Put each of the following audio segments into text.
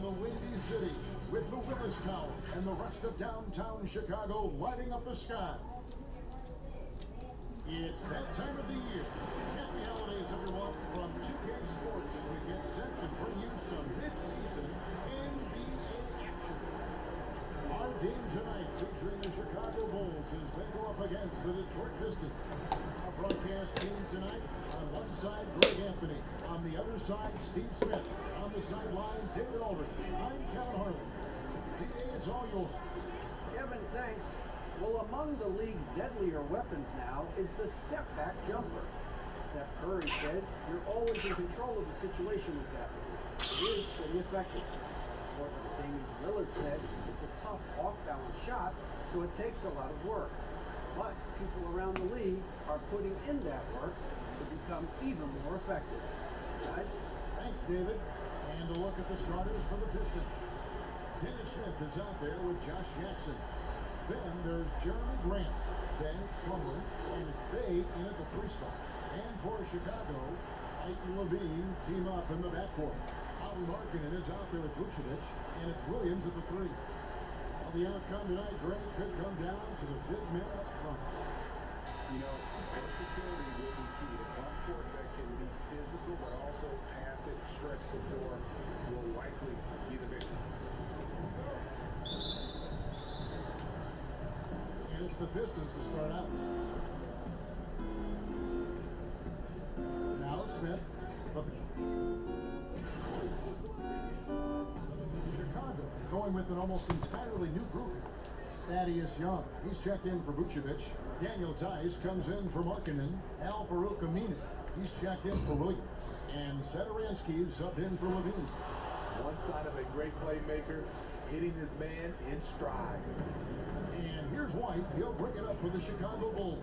the Windy City with the Willis Tower and the rest of downtown Chicago lighting up the sky. It's that time of the year. Happy holidays, everyone, from 2K Sports as we get set to bring you some mid-season NBA action. Our game tonight featuring the Chicago Bulls as they go up against the Detroit Pistons. Our broadcast team tonight, on one side, Greg Anthony. On the other side, Steve Smith. On the sideline, David Aldridge. I'm Kevin Harlan. DA, it's all yours. Kevin, thanks. Well, among the league's deadlier weapons now is the step-back jumper. Steph Curry said, "You're always in control of the situation with that move. It is pretty effective." Portland's Damian Lillard said, "It's a tough off-balance shot, so it takes a lot of work." But people around the league are putting in that work to become even more effective. Guys? Thanks, David. And a look at the starters for the Pistons. Dennis Smith is out there with Josh Jackson. Then there's Jeremy Grant, Dennis Plumlee, and Faye in at the 3-spot. And for Chicago, Ike and Levine team up in the backcourt. Ali Markkanen is out there with Vucevic, and it's Williams at the 3. Well, the outcome tonight, Greg, could come down to the big man up front. You know, versatility will be key. A front court that can be physical but also pass it, stretch the floor will likely be the victory. And it's the Pistons to start out. Now Smith. Chicago going with an almost entirely new group. Thaddeus Young, he's checked in for Vucevic. Daniel Tice comes in for Markkanen. Al Farouk Aminu, he's checked in for Williams. And Satoransky subbed in for Levine. One side of a great playmaker, hitting his man in stride. And here's White. He'll bring it up for the Chicago Bulls.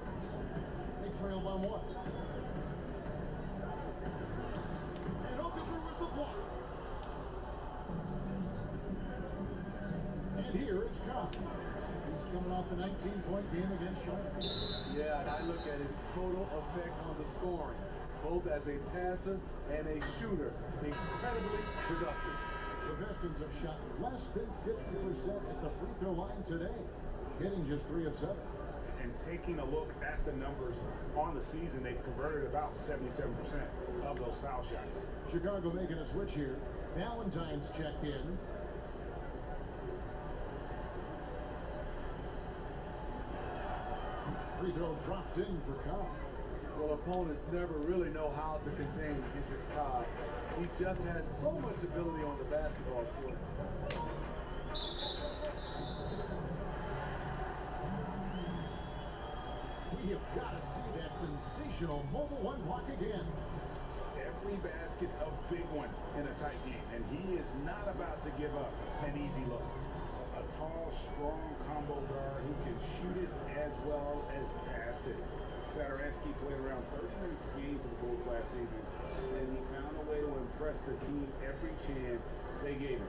They trail by 1. And Okafor with the block. And here is Cobb. He's coming off the 19-point game against Charlotte. Yeah, and I look at his total effect on the scoring, both as a passer and a shooter. Incredibly productive. The Pistons have shot less than 50% at the free throw line today, hitting just 3 of 7. And taking a look at the numbers on the season, they've converted about 77% of those foul shots. Chicago making a switch here. Valentine's checked in. Free throw drops in for Cobb. Well, opponents never really know how to contain Hendricks Cobb. He just has so much ability on the basketball court. We have got to see that sensational mobile one block again. Every basket's a big one in a tight game, and he is not about to give up an easy look. A tall, strong combo guard who can shoot it as well as pass it. Satoransky played around 30 minutes a game for the Bulls last season, and he found a way to impress the team every chance they gave him.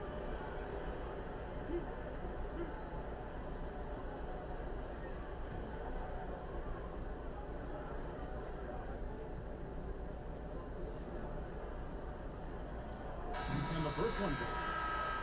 And the first one goes.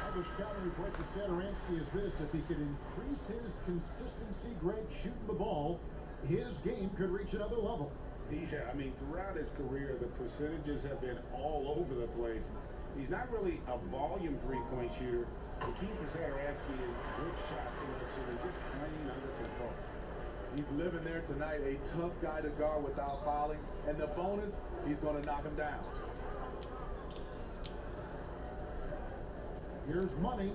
Other scouting report for Satoransky is this: if he could increase his consistency, Greg, shooting the ball, his game could reach another level. Yeah, I mean, throughout his career, the percentages have been all over the place. He's not really a volume three-point shooter. The key for Satoransky is good shot selection and just playing under control. He's living there tonight, a tough guy to guard without fouling. And the bonus, he's going to knock him down. Here's Money.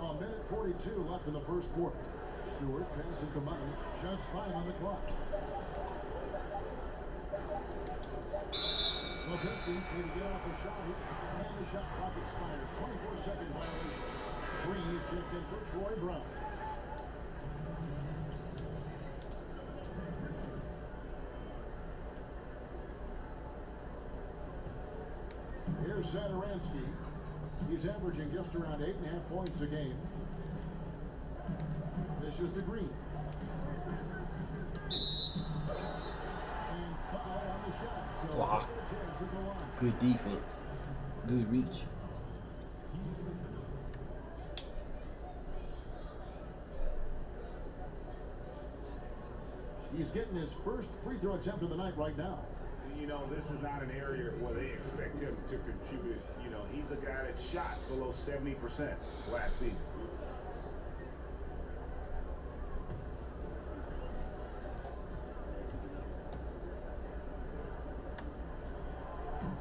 A minute 42 left in the first quarter. Stewart passes to Money. Just 5 on the clock. The Pistons need to get off the shot, and the shot clock expires. 24-second violation. Green is checked in for Troy Brown. Here's Satoransky. He's averaging just around 8.5 points a game. This is the Green. And foul on the shot. So Wow. at the line. Good defense. Good reach. He's getting his first free throw attempt of the night right now. You know, this is not an area where they expect him to contribute. You know, he's a guy that shot below 70% last season.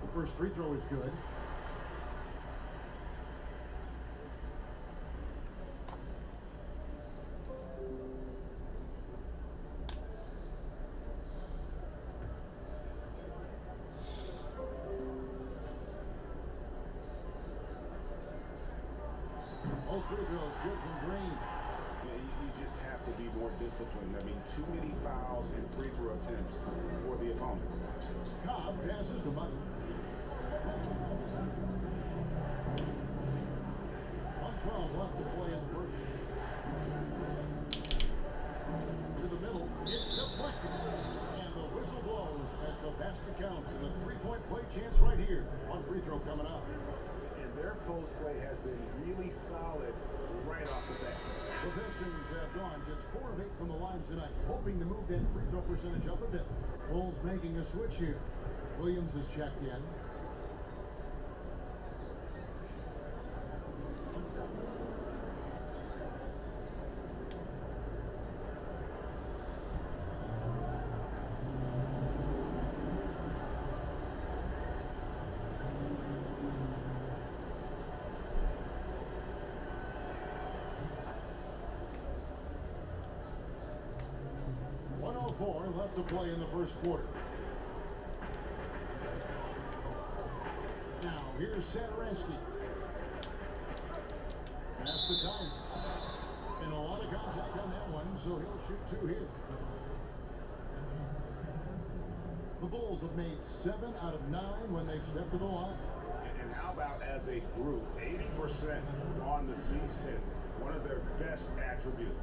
The first free throw is good. All free throws good from Green. Yeah, you just have to be more disciplined. I mean, too many fouls and free throw attempts for the opponent. Cobb passes to Mutton. 1:12 left to play in the first. To the middle, it's deflected. And the whistle blows as the basket counts. And a three-point play chance right here. One free throw coming up. And their post play has been really solid right off the bat. The Pistons have gone just 4 of 8 from the line tonight, hoping to move that free throw percentage up a bit. Bulls making a switch here. Williams is checked in. Left to play in the first quarter. Now here's Satoransky. Pass to Tice. And a lot of contact on that one, so he'll shoot 2 here. The Bulls have made 7 out of 9 when they've stepped to the line. And how about as a group, 80% on the season, one of their best attributes.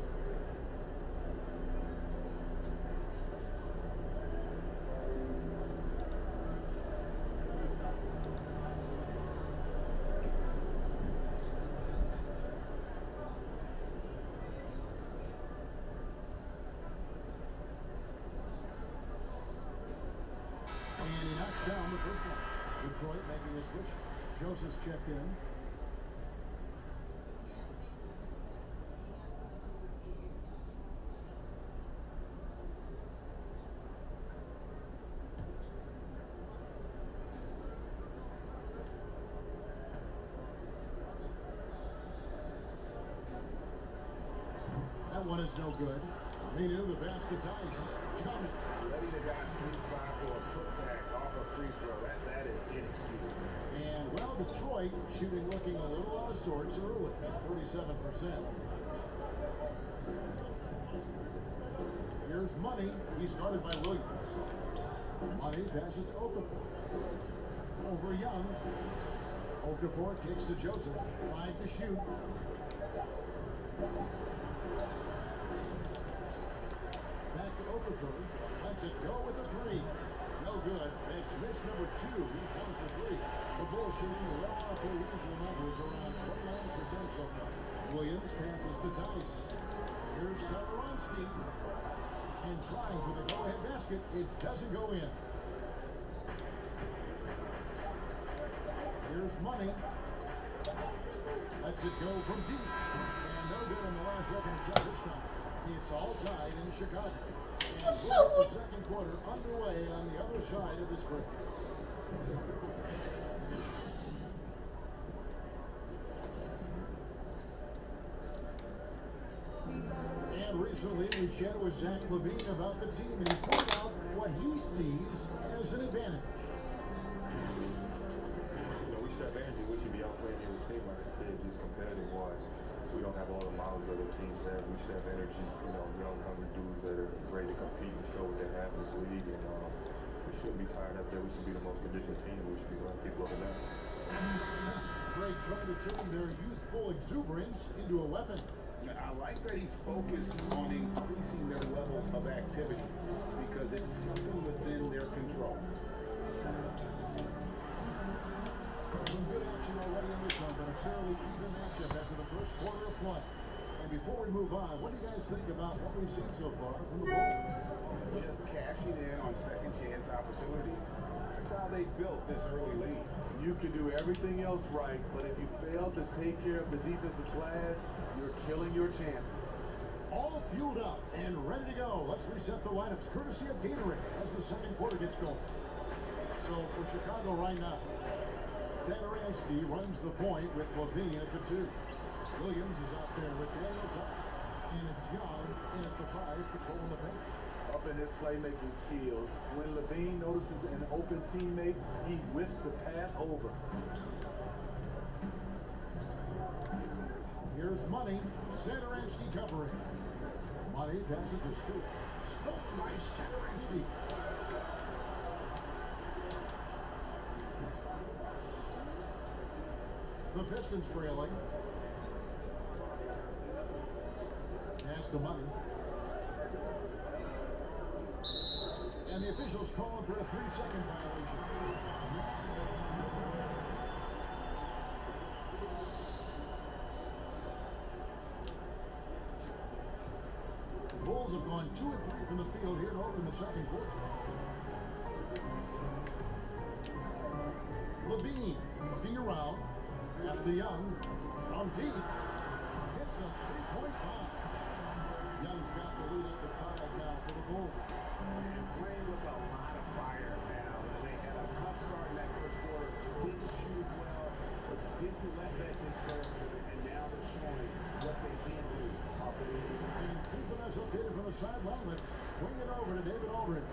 And he knocks down the first one. Detroit making a switch. Joseph's checked in. That one is no good. Minu, the basket's ice. Coming. Letting the guy sneak by for a putback off a free throw, that is inexcusable. And, well, Detroit shooting looking a little out of sorts early at 37%. Here's Money. He's guarded by Williams. Money passes to Okafor. Over Young. Okafor kicks to Joseph. 5 to shoot. Back to Okafor. Lets it go with a 3. No good. Makes miss number 2. He's 1 for 3. The Bulls shooting well off their usual numbers, around 29% so far. Williams passes to Tice. Here's Satoransky. And trying for the go-ahead basket. It doesn't go in. Here's Money. Lets it go from deep. And no good in the last second attempt this time. It's all tied in Chicago. And the second quarter underway on the other side of this break. And recently we chatted with Zach LaVine about the team, and he pointed out what he sees as an advantage. You know, we should have energy. We should be out playing every team, like I said, just competitive-wise. We don't have all the miles other teams have. We should have energy, you know, young, hungry dudes that are ready to compete and show what they have in this league. And we shouldn't be tired up there. We should be the most conditioned team. We should be running people up and down. Drake trying to turn their youthful exuberance into a weapon. I like that he's focused on increasing their level of activity because it's something within their control. move on, what do you guys think about what we've seen so far from the Bulls? Just cashing in on second chance opportunities. That's how they built this early lead. You can do everything else right, but if you fail to take care of the defensive glass, you're killing your chances. All fueled up and ready to go. Let's reset the lineups courtesy of Gatorade as the second quarter gets going. So for Chicago right now, Satoransky runs the point with LiiVe at the 2. Williams is out there with Daniel Tice. And it's Young in at the 5 patrolling the paint. Up in his playmaking skills, when LiiVe notices an open teammate, he whips the pass over. Here's Money. Satoransky covering. Money passes to Stewart. Stolen by Satoransky. The Pistons trailing. Pass to Money. And the officials called for a 3-second violation. The Bulls have gone 2 of 3 from the field here to open the second quarter. LaVine looking around. Pass to Young. From deep. Hits a 3-point bomb. Young's got the lead up to 5 now for the Bulls. And playing with a lot of fire now. They had a tough start in that first quarter. Didn't shoot well, but didn't let that discourage them. And now they're showing what they can do offensively. And keeping us updated from the sideline, let's swing it over to David Aldridge.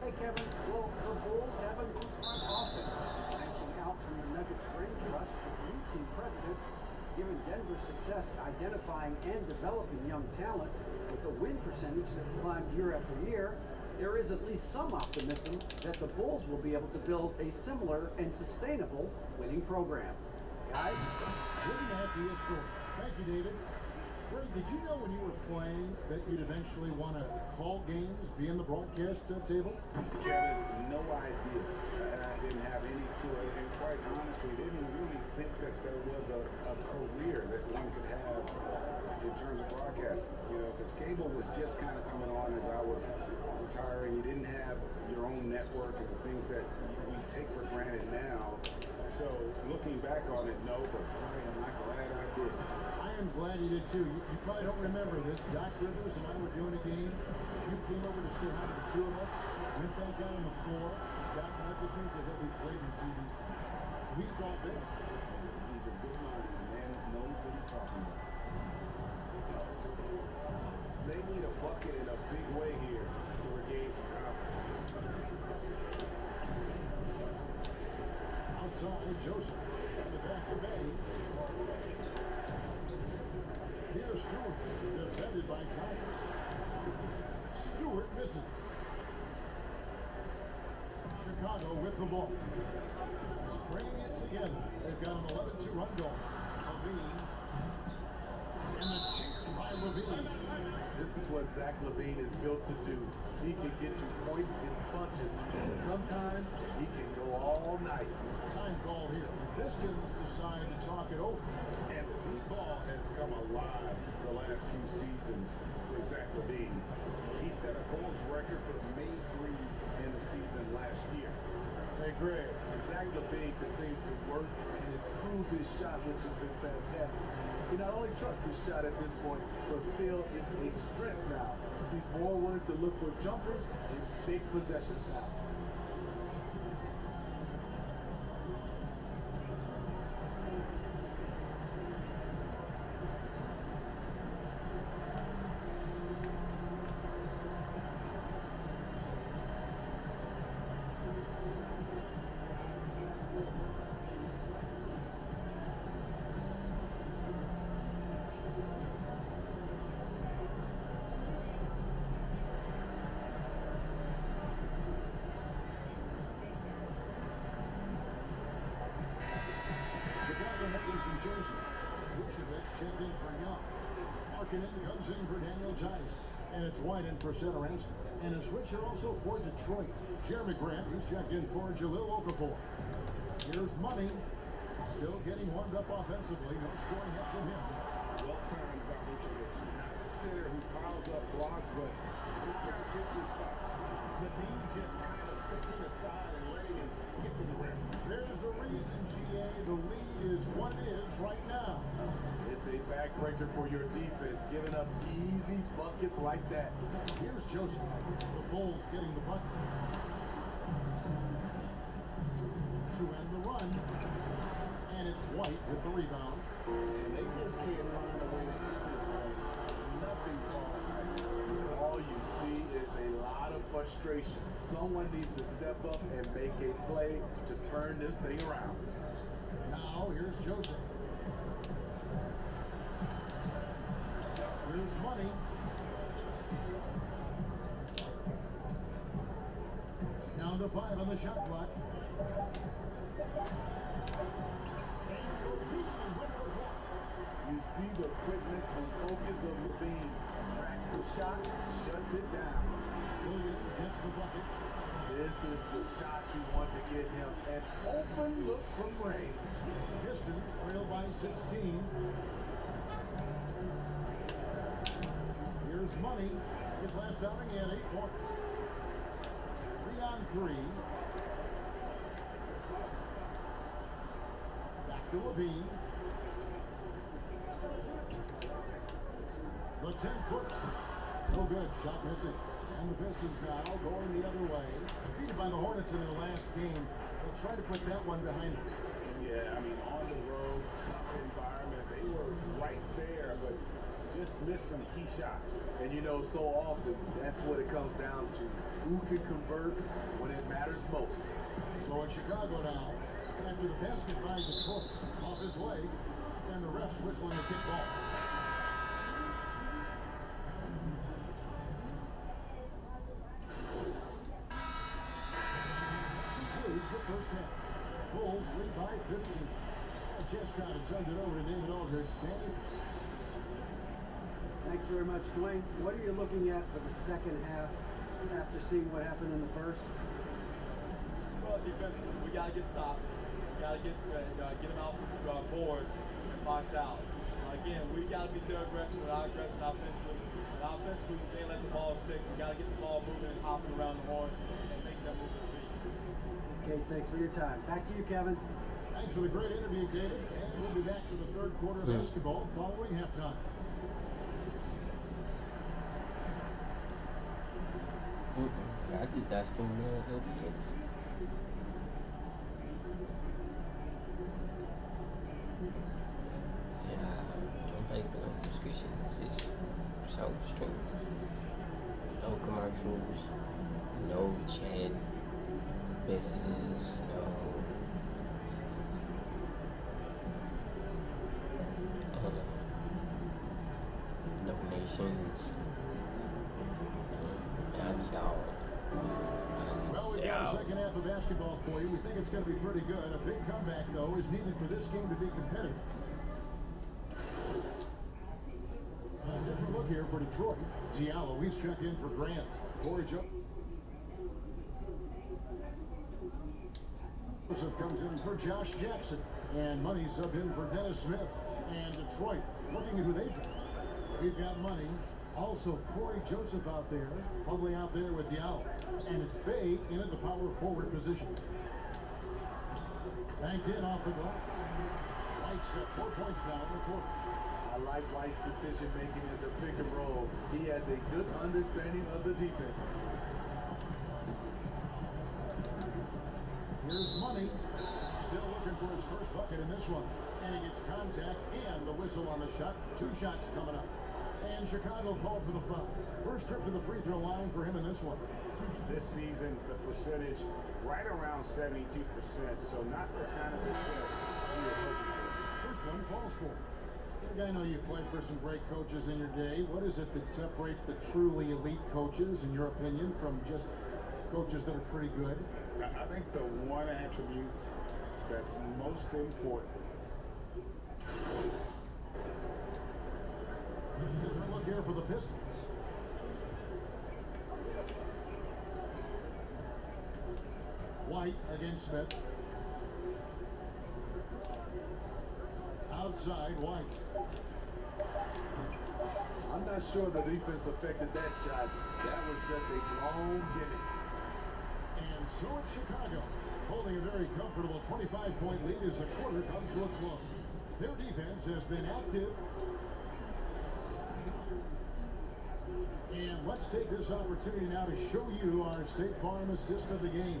Hey, Kevin. Well, the Bulls have a new front office. Branching out from the Nuggets brain trust, the new team presidents, giving Denver success identifying and developing young talent with a win percentage that's climbed year after year. There is at least some optimism that the Bulls will be able to build a similar and sustainable winning program. Guys? Looking at the score. Thank you, David. Greg, did you know when you were playing that you'd eventually want to call games, be in the broadcast table? Kevin, no idea. I didn't have any clue. And quite honestly, didn't really think that there was a career that one could have in terms of broadcasting. You know, because cable was just kind of coming on as I was retiring. You didn't have your own network and the things that we take for granted now. So looking back on it, no, but boy, am I glad I did. I am glad you did too. You probably don't remember this. Doc Rivers and I were doing a game. You came over to say hi to the two of us. Went back down on the floor. Doc messaged me and said that we played in TV. We saw it. He's a good mind. The man knows what he's talking about. They need a bucket in a big way here to regain some confidence. Outside, Joseph. In the back of Baines. Here's Stewart. Defended by Tice. Stewart misses. Chicago with the ball. Bringing it together. They've got an 11-2 run going. LaVine. And the kick by LaVine. This is what Zach LaVine is built to do. He can get you points in bunches. Sometimes he can go all night. Time call here. The Pistons decide to talk it over. And the ball has come alive the last few seasons with Zach LaVine. He set a Bulls record for made threes in the season last year. Hey, Greg, Zach LaVine continues to work and improve his shot, which has been fantastic. He not only trusts his shot at this point, but feels it's a strength now. He's more willing to look for jumpers and big possessions now. Checked in for Young. Markkanen comes in for Daniel Tice. And it's White in for Satoransky. And a switcher also for Detroit. Jeremy Grant, he's checked in for Jahlil Okafor. Here's Money. Still getting warmed up offensively. No scoring yet from him. Well timed by Richard. Not center who piles up blocks, but this guy gets his stuff. The knee just kind of stepping aside and letting him get to the rim. There's a reason, GA. The lead is what it is right now. It's a backbreaker for your defense, giving up easy buckets like that. Here's Joseph. The Bulls getting the bucket. To end the run. And it's White with the rebound. And they just can't find a way to hit this thing. Nothing falling. All you see is a lot of frustration. Someone needs to step up and make a play to turn this thing around. Now here's Joseph. Here's Money. Down to 5 on the shot clock. You see the quickness and focus of LiiVe. Tracks the shot, shuts it down. Williams gets the bucket. This is the shot you want to get him. An open look from range. Pistons trail by 16. Here's Money. His last outing, he had 8 points. 3 on 3. Back to LiiVe. The 10-foot. No good. Shot missing. And the Pistons now going the other way. Defeated by the Hornets in their last game. They'll try to put that one behind them. Yeah, I mean, on the road, tough environment. They were right there, but just missed some key shots. And you know, so often, that's what it comes down to. Who can convert when it matters most? So in Chicago now, after the basket by Detroit, off his leg, and the refs whistling a kickball. Concludes the first half. Bulls lead by 15. Jeff Scott has sent it over to David Aldridge. Danny. Thanks very much, Dwayne. What are you looking at for the second half after seeing what happened in the first? Well, defensively, we got to get stops. We got to get them out from boards and box out. Again, we got to be their aggressive with our aggression offensively. And offensively, we can't let the ball stick. We got to get the ball moving and hopping around the horn and make them move their feet. Okay, thanks for your time. Back to you, Kevin. Thanks for the great interview, David. And we'll be back to the third quarter of basketball following halftime. I just got some opiates. Yeah, don't pay for no subscription. It's just so stream. No commercials, no chat messages, no donations. I need all. Well, we've got a second half of basketball for you. We think it's going to be pretty good. A big comeback, though, is needed for this game to be competitive. A different look here for Detroit. Diallo, he's checked in for Grant. Corey Joseph comes in for Josh Jackson. And Money subbed in for Dennis Smith. And Detroit, looking at who they've got. We've got Money. Also, Corey Joseph out there, probably out there with Diallo. And it's Bay in at the power forward position. Banked in off the glass. White's got 4 points now in the quarter. I like White's decision making in the pick and roll. He has a good understanding of the defense. Here's Money. Still looking for his first bucket in this one. And he gets contact and the whistle on the shot. 2 shots coming up. And Chicago called for the foul. First trip to the free throw line for him in this one. This season, the percentage right around 72%, so not the kind of success he was hoping for. First one falls for. I know you played for some great coaches in your day. What is it that separates the truly elite coaches, in your opinion, from just coaches that are pretty good? I think the one attribute that's most important. Different look here for the Pistons. White against Smith. Outside, White. I'm not sure the defense affected that shot. That was just a long gimmick. And so it's Chicago, holding a very comfortable 25-point lead as the quarter comes to a close. Their defense has been active. And let's take this opportunity now to show you our State Farm assist of the game.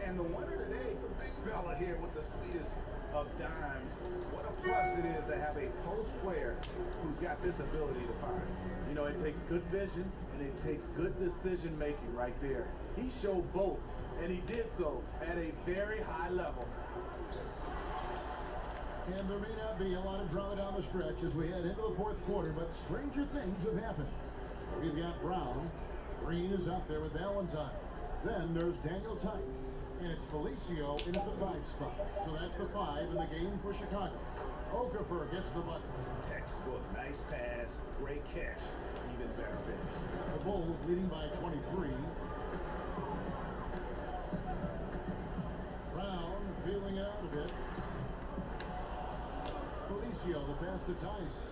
And the winner today, the big fella here with the sweetest of dimes. What a plus it is to have a post player who's got this ability to find. You know, it takes good vision and it takes good decision making right there. He showed both, and he did so at a very high level. And there may not be a lot of drama down the stretch as we head into the fourth quarter, but stranger things have happened. We've got Brown. Green is out there with Valentine. Then there's Daniel Tight. And it's Felicio in at the 5 spot. So that's the 5 in the game for Chicago. Okafor gets the bucket. Textbook, nice pass, great catch, even better finish. The Bulls leading by 23. Brown feeling it out a bit. Felicio, the pass to Tice.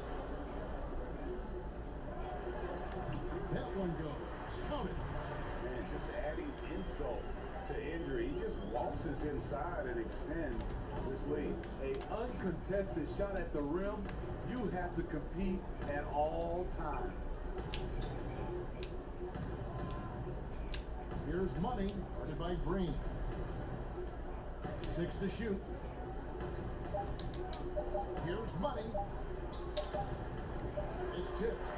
That one goes. Count it. And just adding insult to injury, he just waltzes inside and extends this lead. A uncontested shot at the rim, you have to compete at all times. Here's money, guarded by Green. 6 to shoot. Here's money. It's tipped.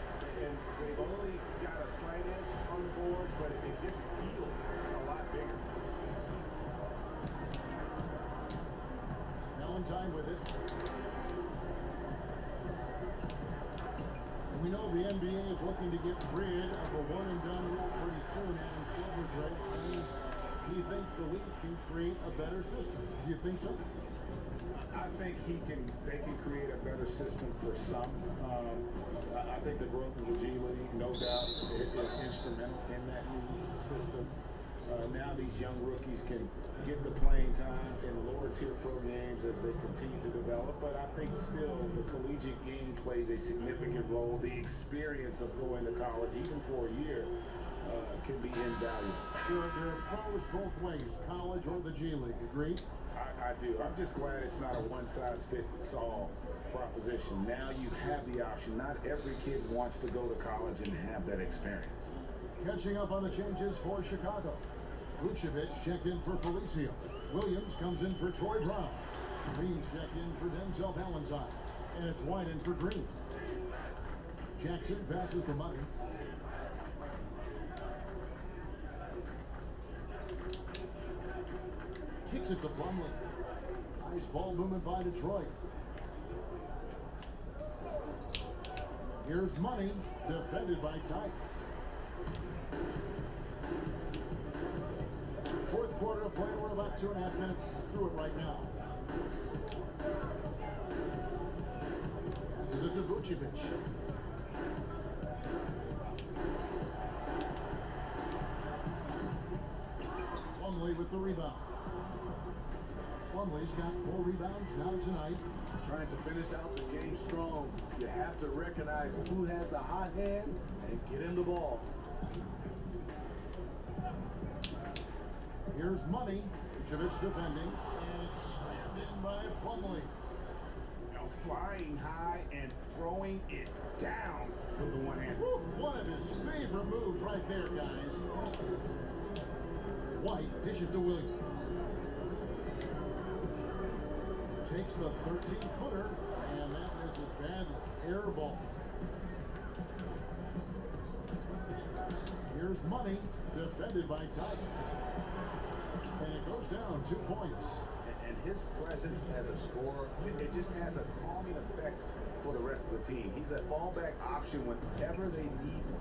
And they've only got a slight edge on the board, but it just feels a lot bigger. Valentine with it. And we know the NBA is looking to get rid of a one-and-done rule pretty soon. Adam Silver's right. He thinks the league can create a better system. Do you think so? I think they can create a better system for some. I think the growth of the G League, no doubt, is instrumental in that new system. Now these young rookies can get the playing time in lower tier pro games as they continue to develop. But I think still the collegiate game plays a significant role. The experience of going to college, even for a year, can be invaluable. There are pros both ways, college or the G League. Agreed? I do. I'm just glad it's not a one-size-fits-all proposition. Now you have the option. Not every kid wants to go to college and have that experience. Catching up on the changes for Chicago. Vucevic checked in for Felicio. Williams comes in for Troy Brown. Green's checked in for Denzel Valentine. And it's White in for Green. Jackson passes the money. Kicks it to Plumlee. Nice ball movement by Detroit. Here's money, defended by Tice. Fourth quarter of play, we're about 2.5 minutes through it right now. Passes it to Vucevic. Plumlee with the rebound. Plumlee's got 4 rebounds now tonight. Trying to finish out the game strong, you have to recognize who has the hot hand and get him the ball. Here's money. Vucevic defending. And it's slammed in by Plumlee. Now flying high and throwing it down with the one hand. One of his favorite moves right there, guys. White dishes to Williams. Takes the 13-footer, and that misses badly. Air ball. Here's money, defended by Tice. And it goes down 2 points. And his presence as a scorer, it just has a calming effect for the rest of the team. He's a fallback option whenever they need him.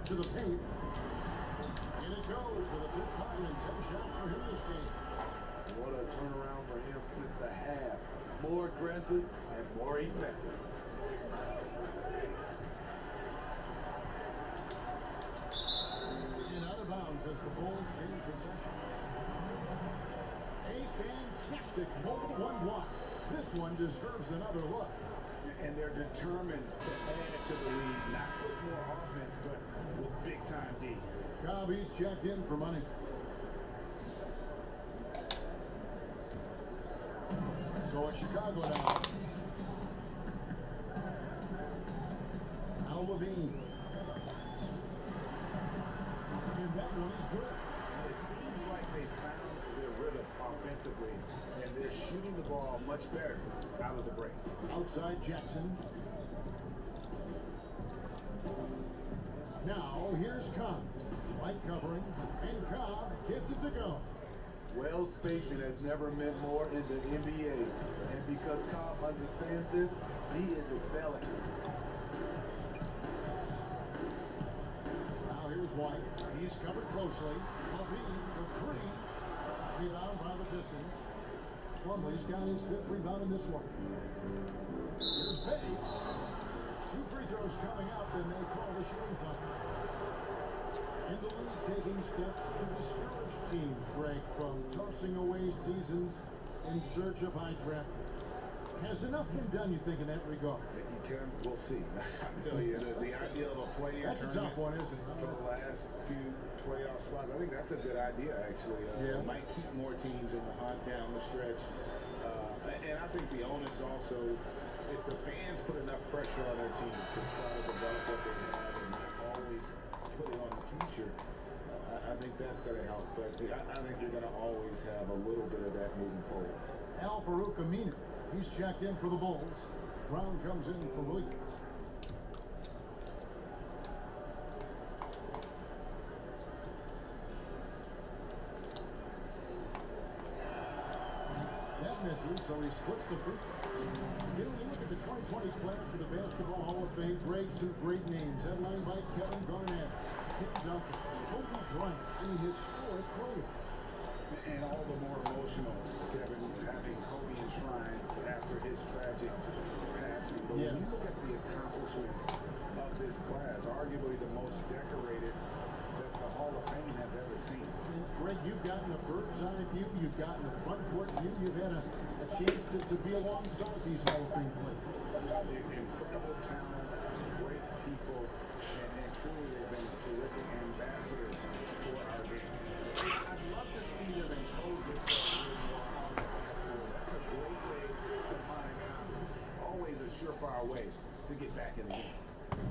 To the paint. And it goes for the 5th time in 10 shots for him this game. What a turnaround for him since the half. More aggressive and more effective. And out of bounds as the Bulls gain possession. A fantastic mobile one block. This one deserves another look. and they're determined to add to the lead, not with more offense, but with big-time D. Cobb, he's checked in for money. So it's Chicago now. Now LiiVe. And that one is good. It seems like they found their rhythm offensively, and they're shooting the ball much better out of the break. Outside Jackson. Now here's Cobb. White covering, and Cobb gets it to go. Well, spacing has never meant more in the NBA, and because Cobb understands this, he is excelling. Now here's White. He's covered closely. LiiVe for three. Rebound by the Pistons. Plumlee's got his fifth rebound in this one. Here's Bay. 2 free throws coming up, and they call the shooting foul. And the league taking steps to discourage teams, Greg, from tossing away seasons in search of high draft picks. Has enough been done, you think, in that regard? We'll see. I tell you, the idea of a play-in That's a tough one, isn't it? for the last few playoff spots, I think that's a good idea, actually. Yeah. It might keep more teams in the hunt down the stretch. And I think the onus also, if the fans put enough pressure on their teams to try to develop what they have and not always put it on the future, I think that's going to help. But I think you're going to always have a little bit of that moving forward. Al Farouk Aminu. He's checked in for the Bulls. Brown comes in for Williams. That misses, so he splits the free throw. You know, you look at the 2020 class for the Basketball Hall of Fame, some great names, headlined by Kevin Garnett, Tim Duncan, Kobe Bryant, historic players. And all the more emotional, Kevin, having Kobe enshrined after his tragic passing. But when you look at the accomplishments of this class, arguably the most decorated that the Hall of Fame has ever seen. Greg, you've gotten a bird's eye view, you've gotten a front court view, you've had a chance to be alongside these Hall of Fame players. Incredible talents, great people, and truly they've been terrific ambassadors for our game. I'd love to see them impose themselves a little more on the court. It's a great way to find confidence. Always a surefire way to get back in the game.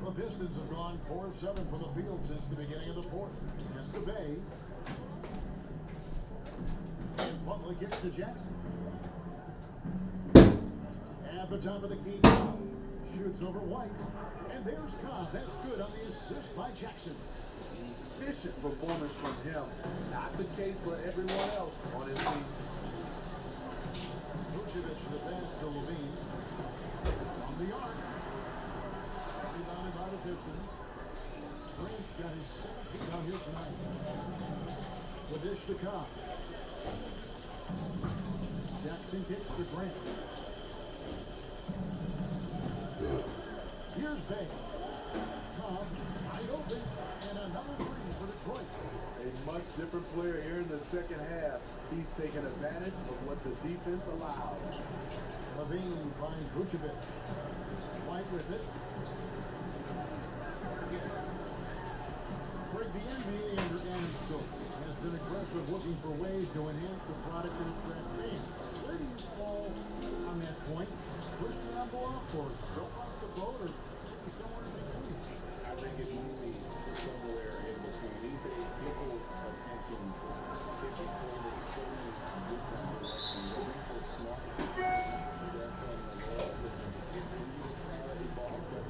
The Pistons have gone 4 of 7 from the field since the beginning of the fourth. Yes to Bay. And Butler gets to Jackson. At the top of the key, shoots over White. And there's Cobb. That's good on the assist by Jackson. Efficient performance from him. Not the case for everyone else on his team. Vucevic the pass to LiiVe. On the arc. Rebounded by the Pistons. Grant got his 7th on here tonight. The dish to Cobb. Jackson kicks to Grant. Here's Bay. Cobb, wide open, and another three for Detroit. A much different player here in the second half. He's taken advantage of what the defense allows. LiiVe finds Vucevic. White with it. Greg, the NBA under Adam Silver has been aggressive looking for ways to enhance the product in its draft game. Where do you fall on that point? Push the envelope or go off the boat or maybe somewhere in between? I think it will be somewhere in between. These days, people's attention to pitching forward, showing good numbers, and looking for smart. That's on the wall. Evolve, but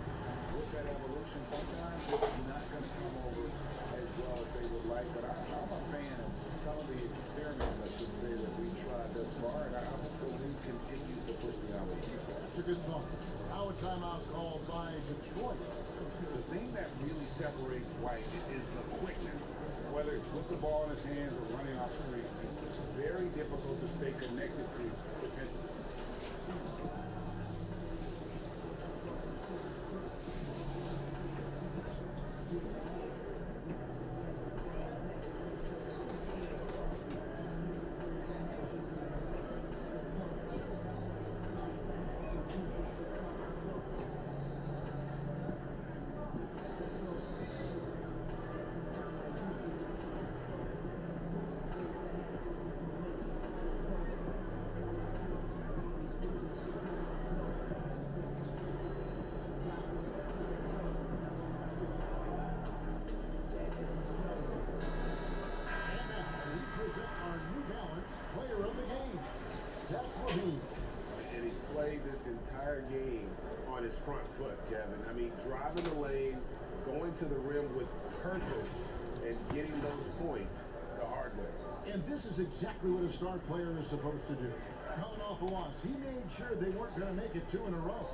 with that evolution, sometimes it's not going to come over as well as they would like. But I'm a fan of some of the experiments, I should say, that we've tried thus far, and I hope the league continues to push the envelope. That's a good thought. Now a timeout called by Detroit. The thing that really separates White is the quickness. Whether it's with the ball in his hands or running off screen, it's very difficult to stay connected to defensively. his front foot, Kevin. I mean, driving the lane, going to the rim with purpose, and getting those points the hard way. And this is exactly what a star player is supposed to do. Coming off a loss, he made sure they weren't going to make it 2 in a row.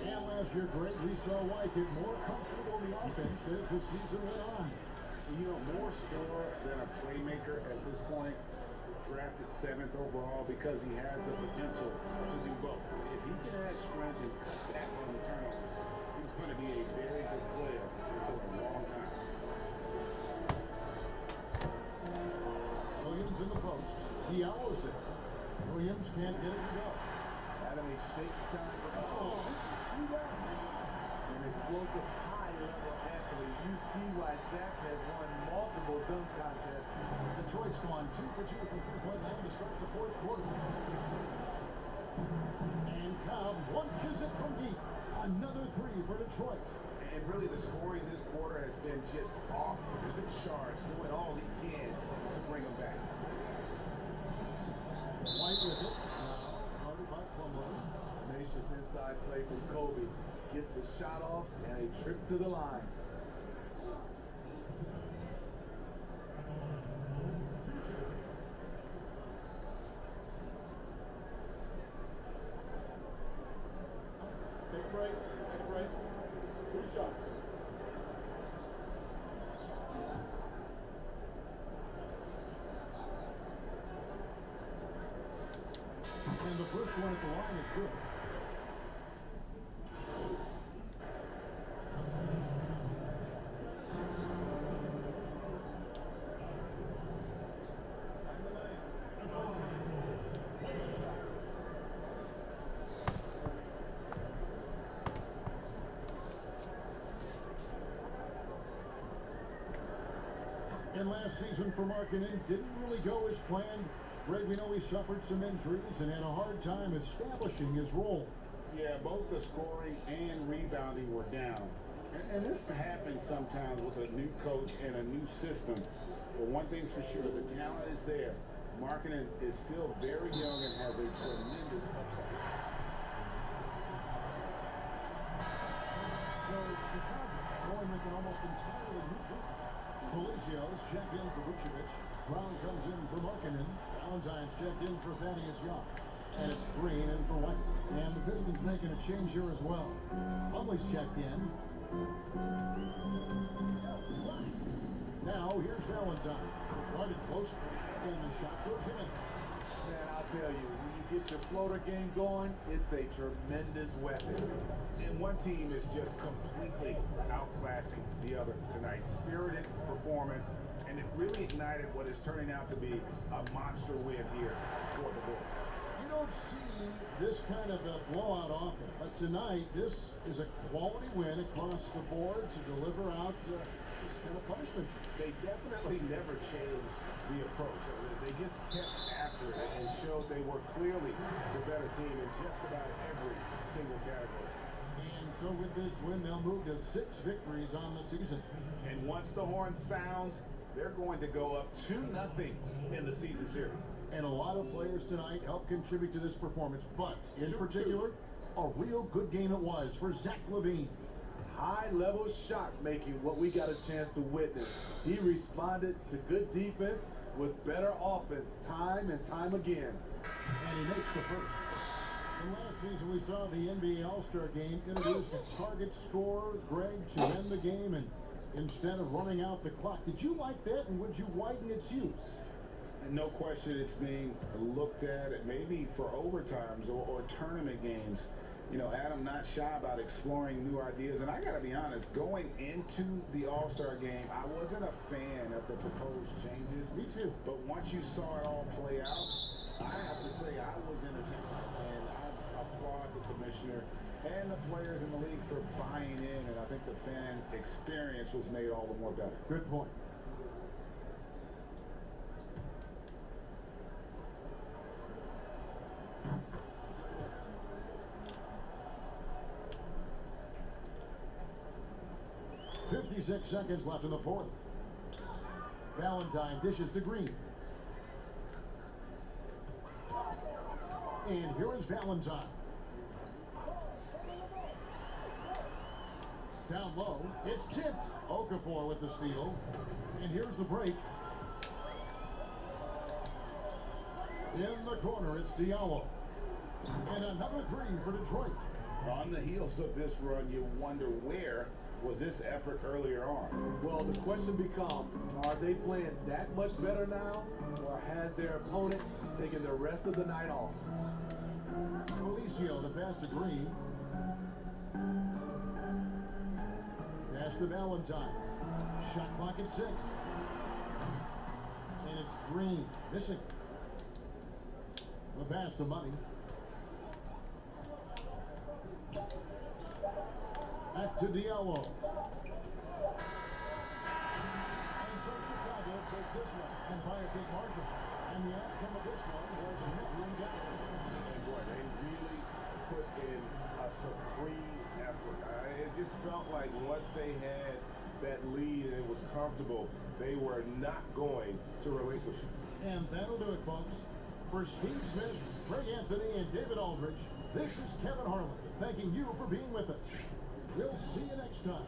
And last year, Greg, we saw White get more comfortable in the offense as the season went on. You know, more scorer than a playmaker at this point. Drafted 7th overall because he has the potential to do both. If he can add strength and cut back on the turnovers, he's going to be a very good player for a long time. Williams in the post. He owls it. Williams can't get it to go. Having a shake time. An explosive, high-level athlete. You see why Zach has won multiple dunk contests. Detroit's gone 2 for 2 from three-point land to start the 4th quarter. And Cobb launches it from deep. Another 3 for Detroit. And really, the scoring this quarter has been just off the charts, doing all he can to bring them back. White with it. Now, guarded by Plumlee. Tenacious inside play from Kobe. Gets the shot off and a trip to the line. Take a break. Take a break. 2 shots. And the first one at the line is good. And last season for Markkanen didn't really go as planned. Greg, we know he suffered some injuries and had a hard time establishing his role. Yeah, both the scoring and rebounding were down. And this happens sometimes with a new coach and a new system. But one thing's for sure, the talent is there. Markkanen is still very young and has a tremendous upside. So Chicago going with an almost entirely new group. Felicios checked in for Vucevic. Brown comes in for Markkanen. Valentine's checked in for Thaddeus Young. And it's Green in for White. And the Pistons making a change here as well. Plumlee's checked in. Now here's Valentine. Guarded close. And the shot goes in. Man, I'll tell you, when you get your floater game going, it's a tremendous weapon. And one team is just completely outclassing the other tonight. Spirited performance, and it really ignited what is turning out to be a monster win here for the Bulls. You don't see this kind of a blowout often, but tonight this is a quality win across the board to deliver out this kind of punishment. They definitely never changed the approach. They just kept after it and showed they were clearly the better team in just about every single category. And so with this win, they'll move to 6 victories on the season. And once the horn sounds, they're going to go up 2-0 in the season series. And a lot of players tonight helped contribute to this performance, but in particular, a real good game it was for Zach LiiVe. High-level shot making, what we got a chance to witness. He responded to good defense with better offense time and time again. And he makes the first. And last season we saw the NBA All-Star Game introduced a target scorer, Greg, to end the game and instead of running out the clock. Did you like that, and would you widen its use? And no question it's being looked at maybe for overtimes or tournament games. You know, Adam not shy about exploring new ideas. And I got to be honest, going into the All-Star game, I wasn't a fan of the proposed changes. Me too. But once you saw it all play out, I have to say I was entertained. And I applaud the commissioner and the players in the league for buying in. And I think the fan experience was made all the more better. Good point. .56 seconds left in the 4th. Valentine dishes to Green. And here is Valentine. Down low, it's tipped. Okafor with the steal. And here's the break. In the corner, it's Diallo. And another three for Detroit. On the heels of this run, you wonder where was this effort earlier on? Well, the question becomes, are they playing that much better now, or has their opponent taken the rest of the night off? Felicio, the pass to Green. Pass to Valentine. Shot clock at 6. And it's Green missing. The pass to Money. Back to Diallo. And so Chicago takes this one, and by a big margin. And the outcome of this one was never in doubt. And boy, they really put in a supreme effort. It just felt like once they had that lead and it was comfortable, they were not going to relinquish it. And that'll do it, folks. For Steve Smith, Greg Anthony, and David Aldridge, this is Kevin Harlan thanking you for being with us. We'll see you next time.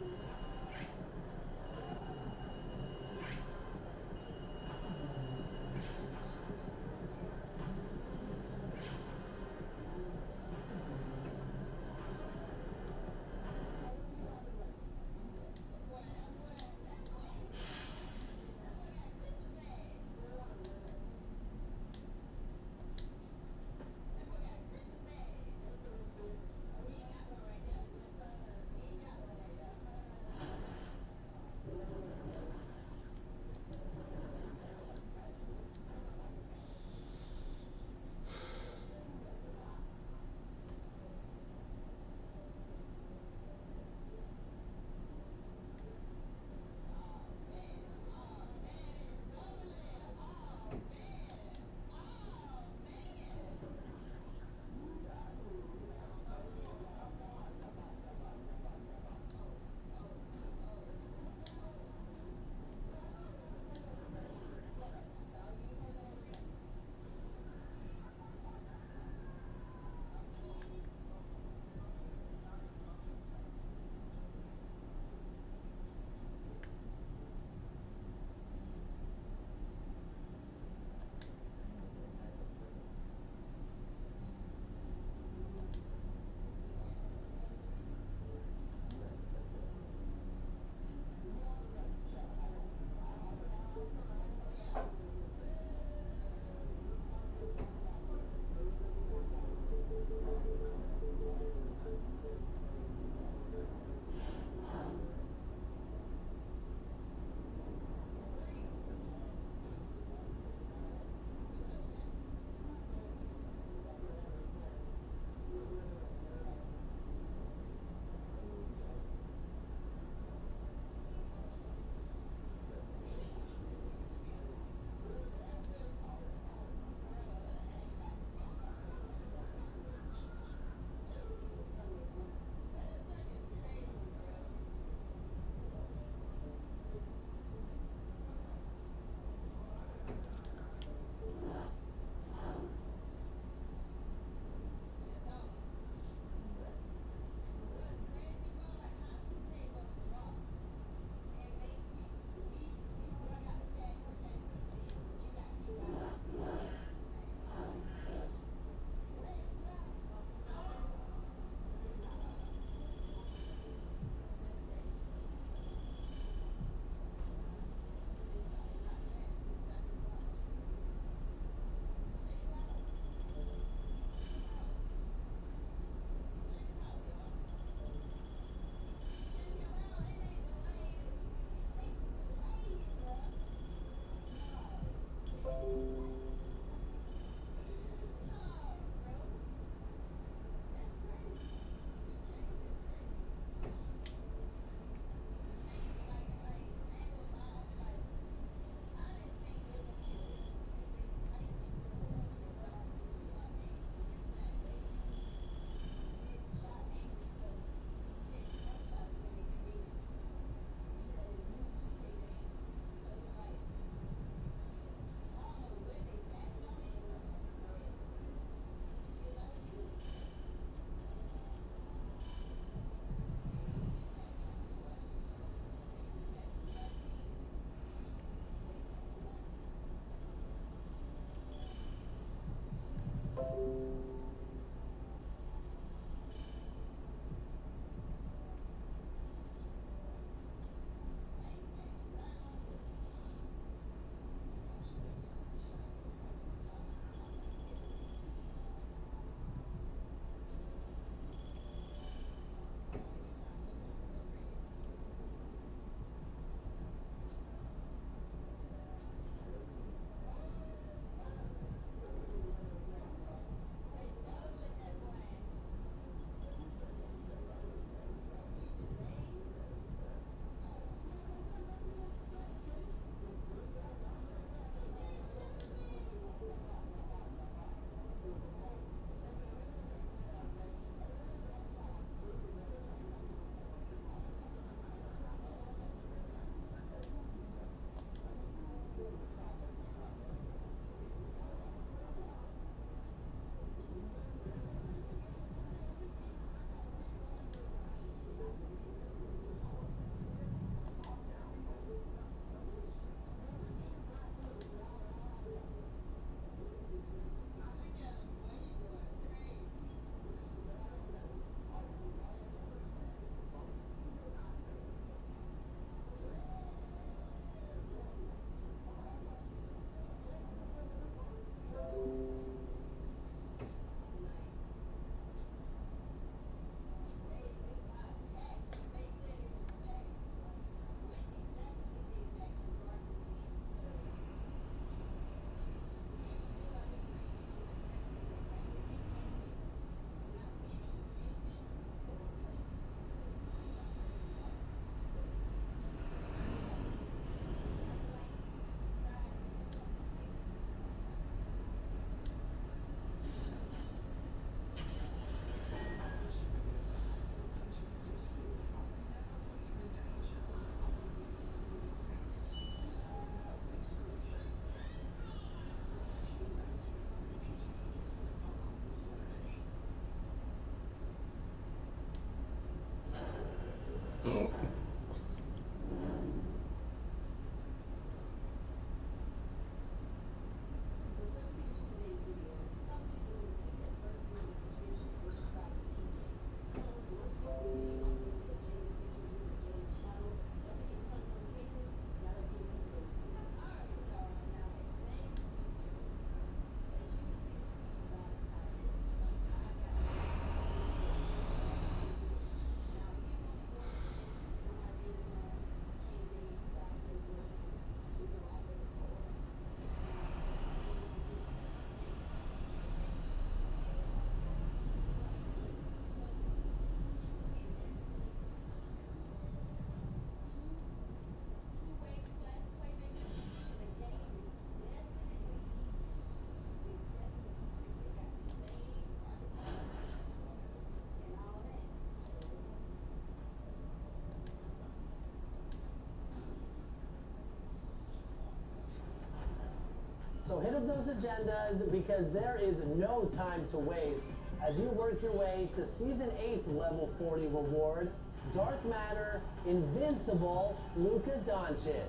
So hit up those agendas because there is no time to waste as you work your way to Season 8's Level 40 reward, Dark Matter Invincible Luka Doncic.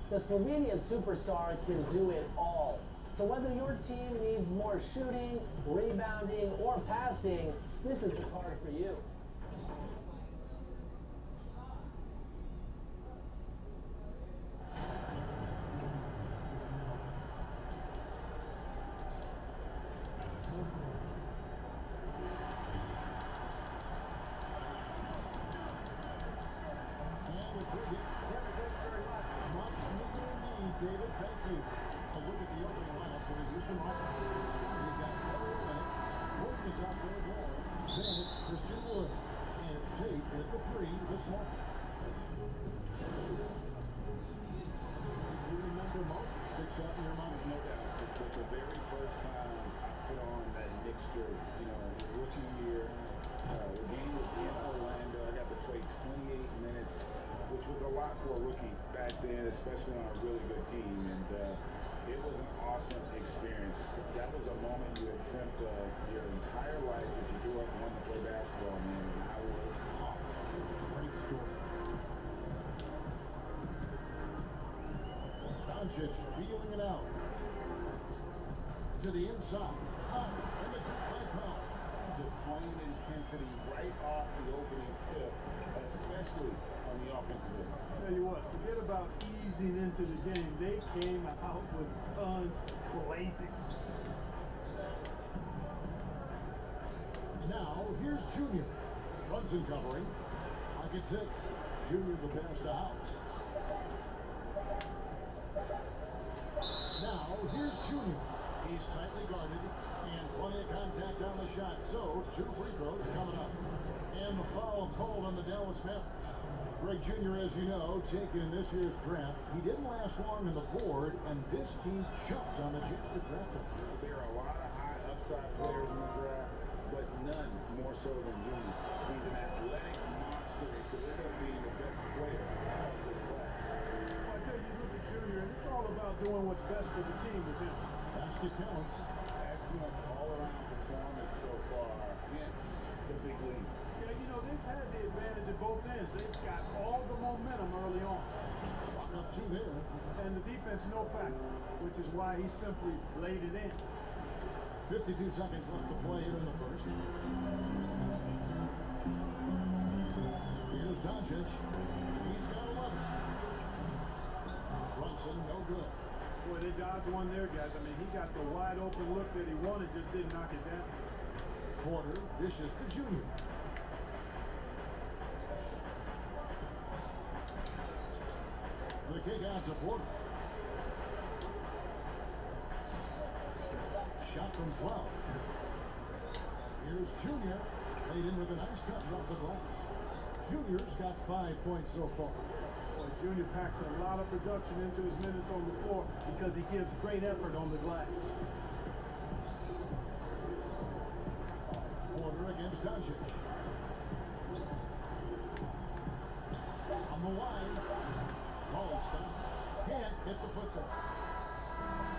The Slovenian superstar can do it all. So whether your team needs more shooting, rebounding, or passing, this is the card for you. David, thank you. A look at the opening lineup for the Houston Rockets. We've got Kelly Bennett. Gordon is out there ball. Then it's Christian Wood. And it's Tate at the three this morning. You remember most sticks out in your mind. No doubt. The very first time I put on that Knicks jersey, rookie year, the game was in Orlando. I got to play 28 minutes, which was a lot for a rookie back then, especially on a really good team. And it was an awesome experience. That was a moment you had dreamt of your entire life if you grew up wanting to play basketball, man. And I was caught. Great story. Doncic feeling it out. To the inside. Up, and the playing intensity right off the opening tip, especially on the offensive end. Tell you what, forget about easing into the game. They came out with guns blazing. Now, here's Junior. Brunson covering. Pocket 6. Junior the pass to House. Now, here's Junior. He's tightly guarded and plenty of contact on the shot. So, 2 free throws coming up. And the foul called on the Dallas Mavericks. Greg Jr., as you know, taken in this year's draft. He didn't last long on the board, and this team jumped on the chance to draft him. There are a lot of high upside players in the draft, but none more so than Junior. He's an athletic monster. He could end up being the best player of this class. I tell you, look at Junior, and it's all about doing what's best for the team with him. Basket counts. Excellent all-around performance so far. Hence the big lead. Yeah, you know, they've had the advantage at both ends. They've got all the momentum early on. Shot up 2 there. And the defense, no factor, which is why he simply laid it in. 52 seconds left to play here in the first. Here's Doncic. He's got 11. Brunson, no good. Boy, they dodged one there, guys. I mean, he got the wide open look that he wanted, just didn't knock it down. Porter dishes to Junior. The kick out to Porter. Shot from 12. Here's Junior. Laid in with a nice touch off the glass. Junior's got 5 points so far. Boy, Junior packs a lot of production into his minutes on the floor because he gives great effort on the glass. Porter against Doncic. On the line. Ball stop. Can't hit the football.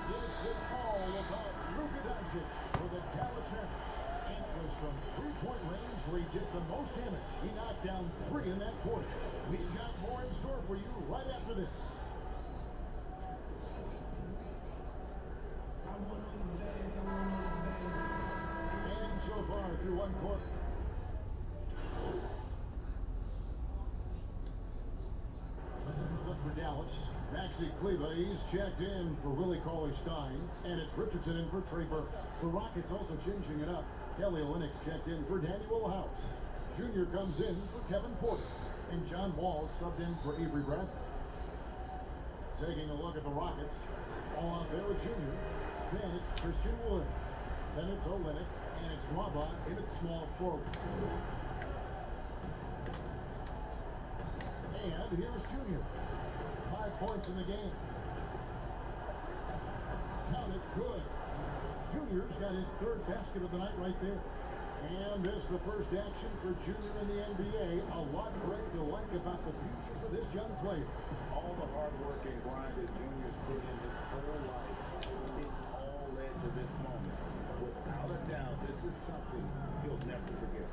It's the call about Luka Doncic for the Dallas Mavericks. And it was from 3-point range where he did the most damage. He knocked down 3 in that quarter. We've got more in store for you right after this. And so far through 1 quarter. Look for Dallas. Maxi Kleba, he's checked in for Willie Cauley-Stein, and it's Richardson in for Trey Burke. The Rockets also changing it up. Kelly Olynyk checked in for Daniel House. Junior comes in for Kevin Porter, and John Wall subbed in for Avery Bradley. Taking a look at the Rockets, all out there with Junior. Then it's Christian Wood. Then it's Olynyk, and it's Robot in its small forward. And here's Junior. 5 points in the game. Count it good. Junior's got his 3rd basket of the night right there. And this is the first action for Junior in the NBA. A lot great to like about the future for this young player. All the hard work and grind that Junior's put in his whole life, it's all led to this moment. Without a doubt, this is something he'll never forget.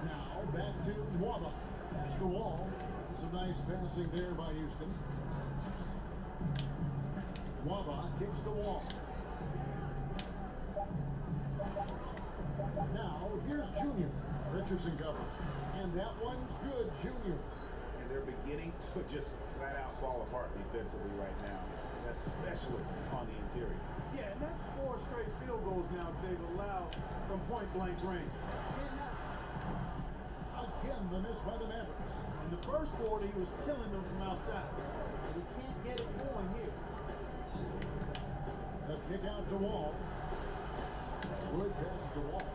Now back to Mwaba. Pass the Wall. Some nice passing there by Houston. Mwaba kicks the Wall. Now here's Junior. Richardson cover. And that one's good, Junior. And they're beginning to just flat out fall apart defensively right now, especially on the interior. Yeah, and that's 4 straight field goals now they've allowed from point-blank range. Again, the miss by the Mavericks. In the first quarter, he was killing them from outside. But he can't get it going here. The kick out to Wall. Wood pass to Wall.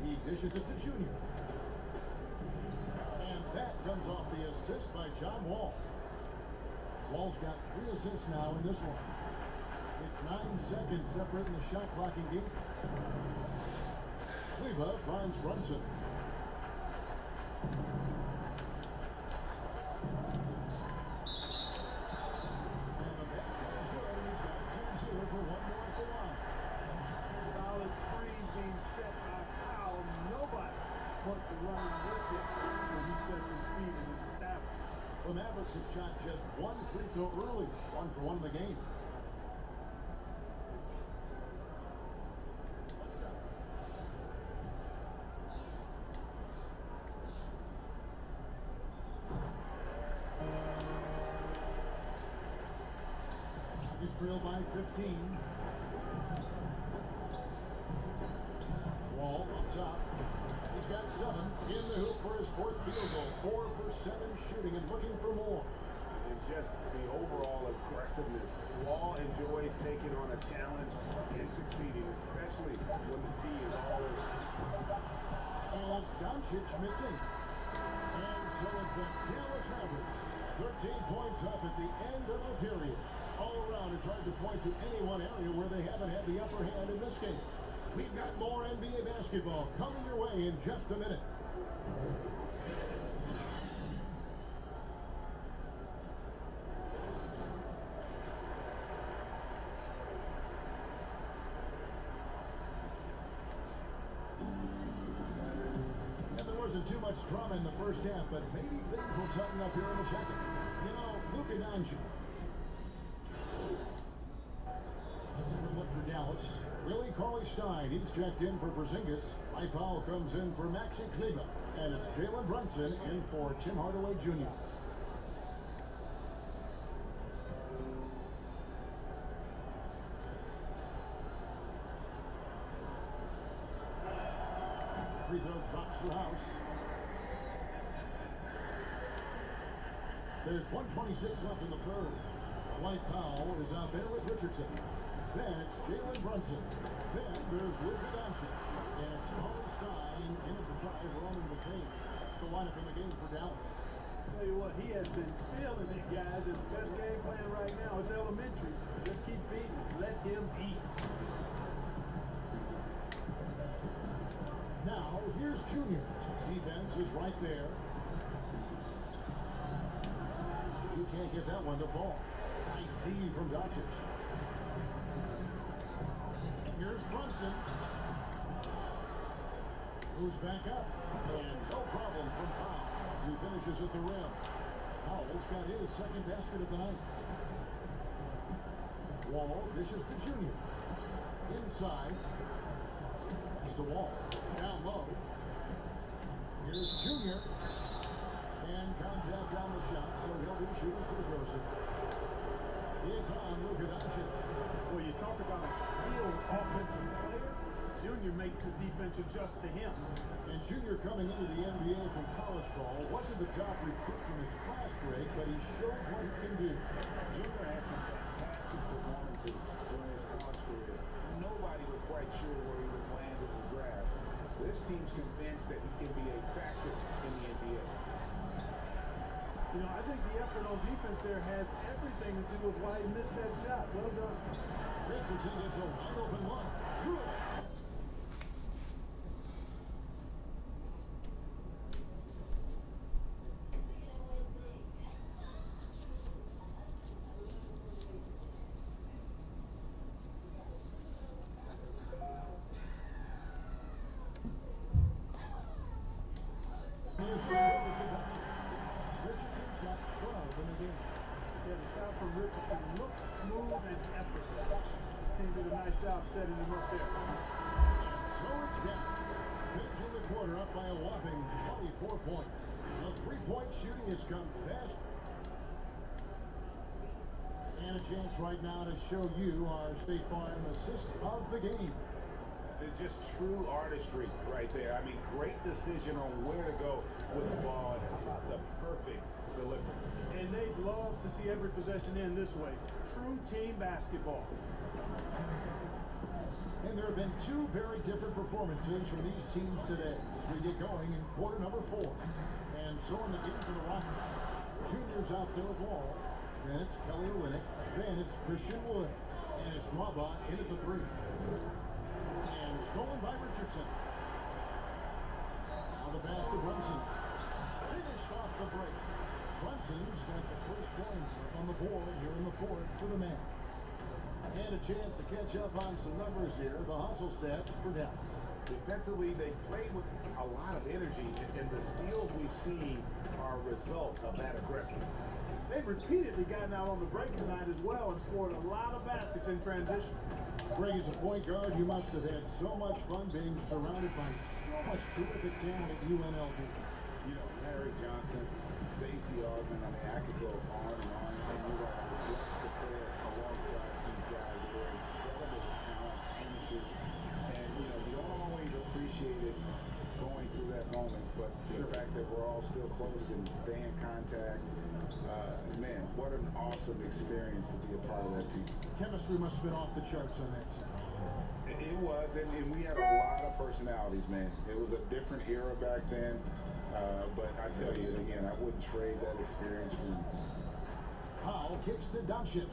He dishes it to Junior. And that comes off the assist by John Wall. Wall's got 3 assists now in this one. It's 9 seconds separating the shot clock in game. LiiVe finds Brunson. And the basket is good. He's got 2-0 for 1 more at the line. Solid screens being set by Powell. Nobody wants to run and risk it when he sets his feet and is established. The Mavericks have shot just 1 free throw early. 1 for 1 in the game. Rockets trail by 15. Wall up top. He's got 7 in the hoop for his 4th field goal. 4 for 7 shooting and looking for more. And just the overall aggressiveness. Wall enjoys taking on a challenge and succeeding, especially when the D is all over. And Doncic missing. And so it's the Dallas Mavericks. 13 points up at the end of the period. All around, it's hard to point to any one area where they haven't had the upper hand in this game. We've got more NBA basketball coming your way in just a minute. And there wasn't too much drama in the first half, but maybe things will tighten up here in the second. You know, Luka Doncic. Look for Dallas. Willie Cauley-Stein, he's checked in for Porzingis. Mike Powell comes in for Maxi Kleber. And it's Jalen Brunson in for Tim Hardaway Jr. Free throw drops for House. There's 1:26 left in the third. Dwight Powell is out there with Richardson. Then it's Jalen Brunson. Then there's Luka Doncic. And it's Cauley-Stein in at the 5, running the paint. That's the lineup in the game for Dallas. Tell you what, he has been feeling it, guys. His best game plan right now. It's elementary. Just keep feeding. Let him eat. Now, here's Junior. Defense is right there. You can't get that one to fall. Nice D from Doncic. Here's Brunson. Moves back up. And no problem from Powell. He finishes at the rim. Powell's got his second basket of the night. Wall dishes to Junior. Inside. Pass to Wall. Down low. Here's Junior. And contact on the shot, so he'll be shooting free throws here. It's on Luka Doncic. Well, you talk about a skilled offensive player. Junior makes the defense adjust to him. And Junior coming into the NBA from college ball wasn't the top recruit from his class break, but he showed what he can do. Junior had some fantastic performances during his college career. Nobody was quite sure where he would land in the draft. This team's convinced that he can be a factor in the NBA. You know, I think the effort on defense there has everything to do with why he missed that shot. Well done. Richardson gets a wide open look. Good. Richardson's got 12 in the game. Yeah, the shot from Richardson looks smooth and effortless. This team did a nice job setting him up there. So it's Dallas. Finishing the quarter up by a whopping 24 points. The three-point shooting has come fast. And a chance right now to show you our State Farm assist of the game. It's just true artistry right there. I mean, great decision on where to go with the ball and how about the perfect delivery. And they'd love to see every possession end this way. True team basketball. And there have been two very different performances from these teams today as we get going in quarter number 4. And so in the game for the Rockets, Junior's out there with Wall. Then it's Kelly Olynyk. Then it's Christian Wood. And it's Rabah in at the 3. And stolen by Richardson. Now the pass to Brunson. Finished off the break. Brunson's got the first points up on the board here in the 4th for the man. And a chance to catch up on some numbers here. The hustle stats for Dallas. Defensively, they played with a lot of energy, and the steals we've seen are a result of that aggressiveness. They've repeatedly gotten out on the break tonight as well and scored a lot of baskets in transition. Greg, as a point guard, you must have had so much fun being surrounded by so much terrific talent at UNLV. You know, Larry Johnson, Stacey Augmon, I mean, I could go on and on. And you're right, I was blessed to play alongside close and stay in contact. Man, what an awesome experience to be a part of that team. Chemistry must have been off the charts on that team. It was, and we had a lot of personalities, man. It was a different era back then, but I tell you, again, I wouldn't trade that experience for anything. Powell kicks to Doncic.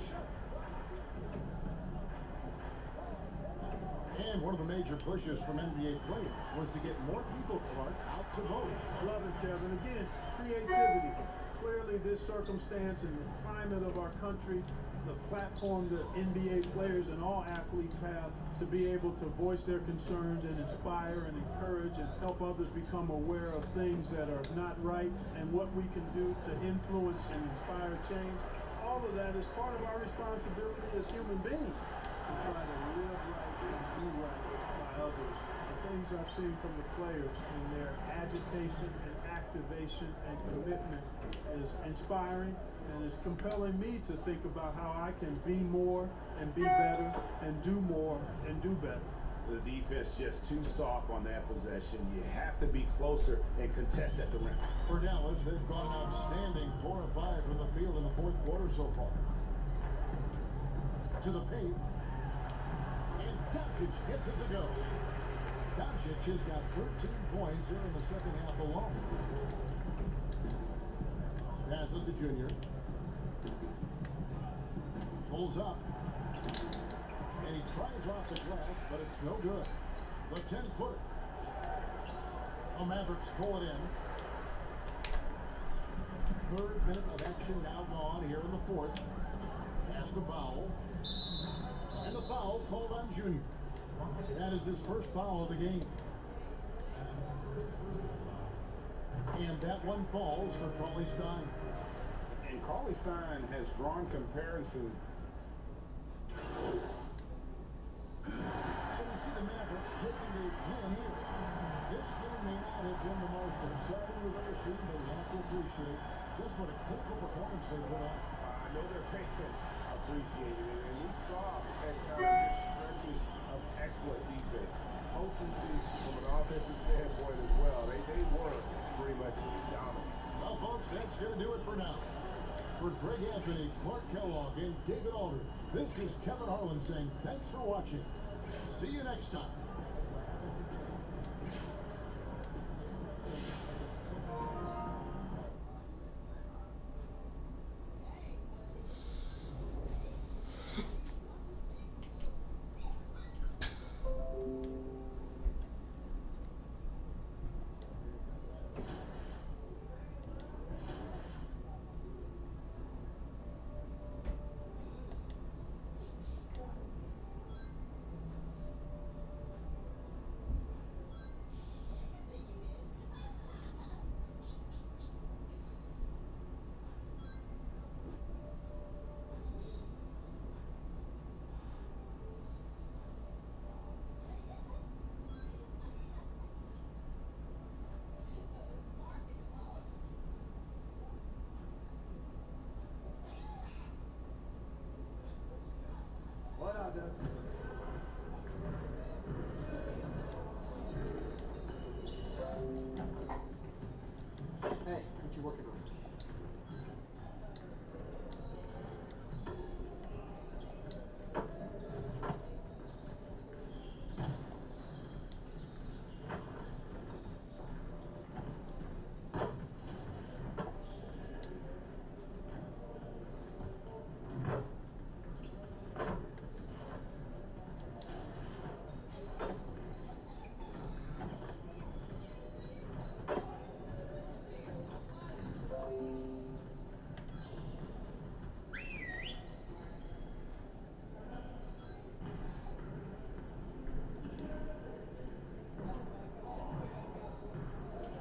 And one of the major pushes from NBA players was to get more people, Clark, out to vote. Love it, Kevin. Again, creativity. Clearly, this circumstance and the climate of our country, the platform that NBA players and all athletes have to be able to voice their concerns and inspire and encourage and help others become aware of things that are not right and what we can do to influence and inspire change. All of that is part of our responsibility as human beings to try to live right and do right by others. The things I've seen from the players in their agitation and activation and commitment is inspiring, and it's compelling me to think about how I can be more and be better and do more and do better. The defense just too soft on that possession. You have to be closer and contest at the rim. For Dallas, they've gone an outstanding 4 of 5 from the field in the fourth quarter so far. To the paint. And Doncic gets it to go. Doncic has got 13 points here in the second half alone. Passes to Junior. Pulls up. And he tries off the glass, but it's no good. The 10-footer. The Mavericks pull it in. Third minute of action now gone here in the fourth. Pass to Powell. And the foul called on Junior. That is his first foul of the game. And that one falls for Cauley Stein. And Cauley Stein has drawn comparisons. So we see the Mavericks taking a win here. This game may not have been the most exciting we've ever seen, but we have to appreciate just what a critical performance they put on. I know their fans appreciated it, and we saw at times stretches of excellent defense. Potency from an offensive standpoint as well. They were pretty much dominant. Well, folks, that's going to do it for now. For Greg Anthony, Clark Kellogg, and David Alder, this is Kevin Harlan saying thanks for watching. See you next time. What are the... Hey, what you working on?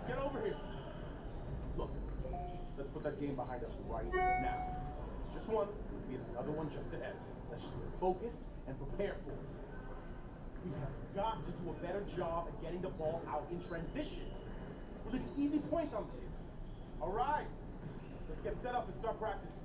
Get over here. Look, let's put that game behind us right now. It's just one, we'll be another one just ahead. Let's just stay focused and prepare for it. We have got to do a better job at getting the ball out in transition. We're leaving easy points on the table. All right, let's get set up and start practice.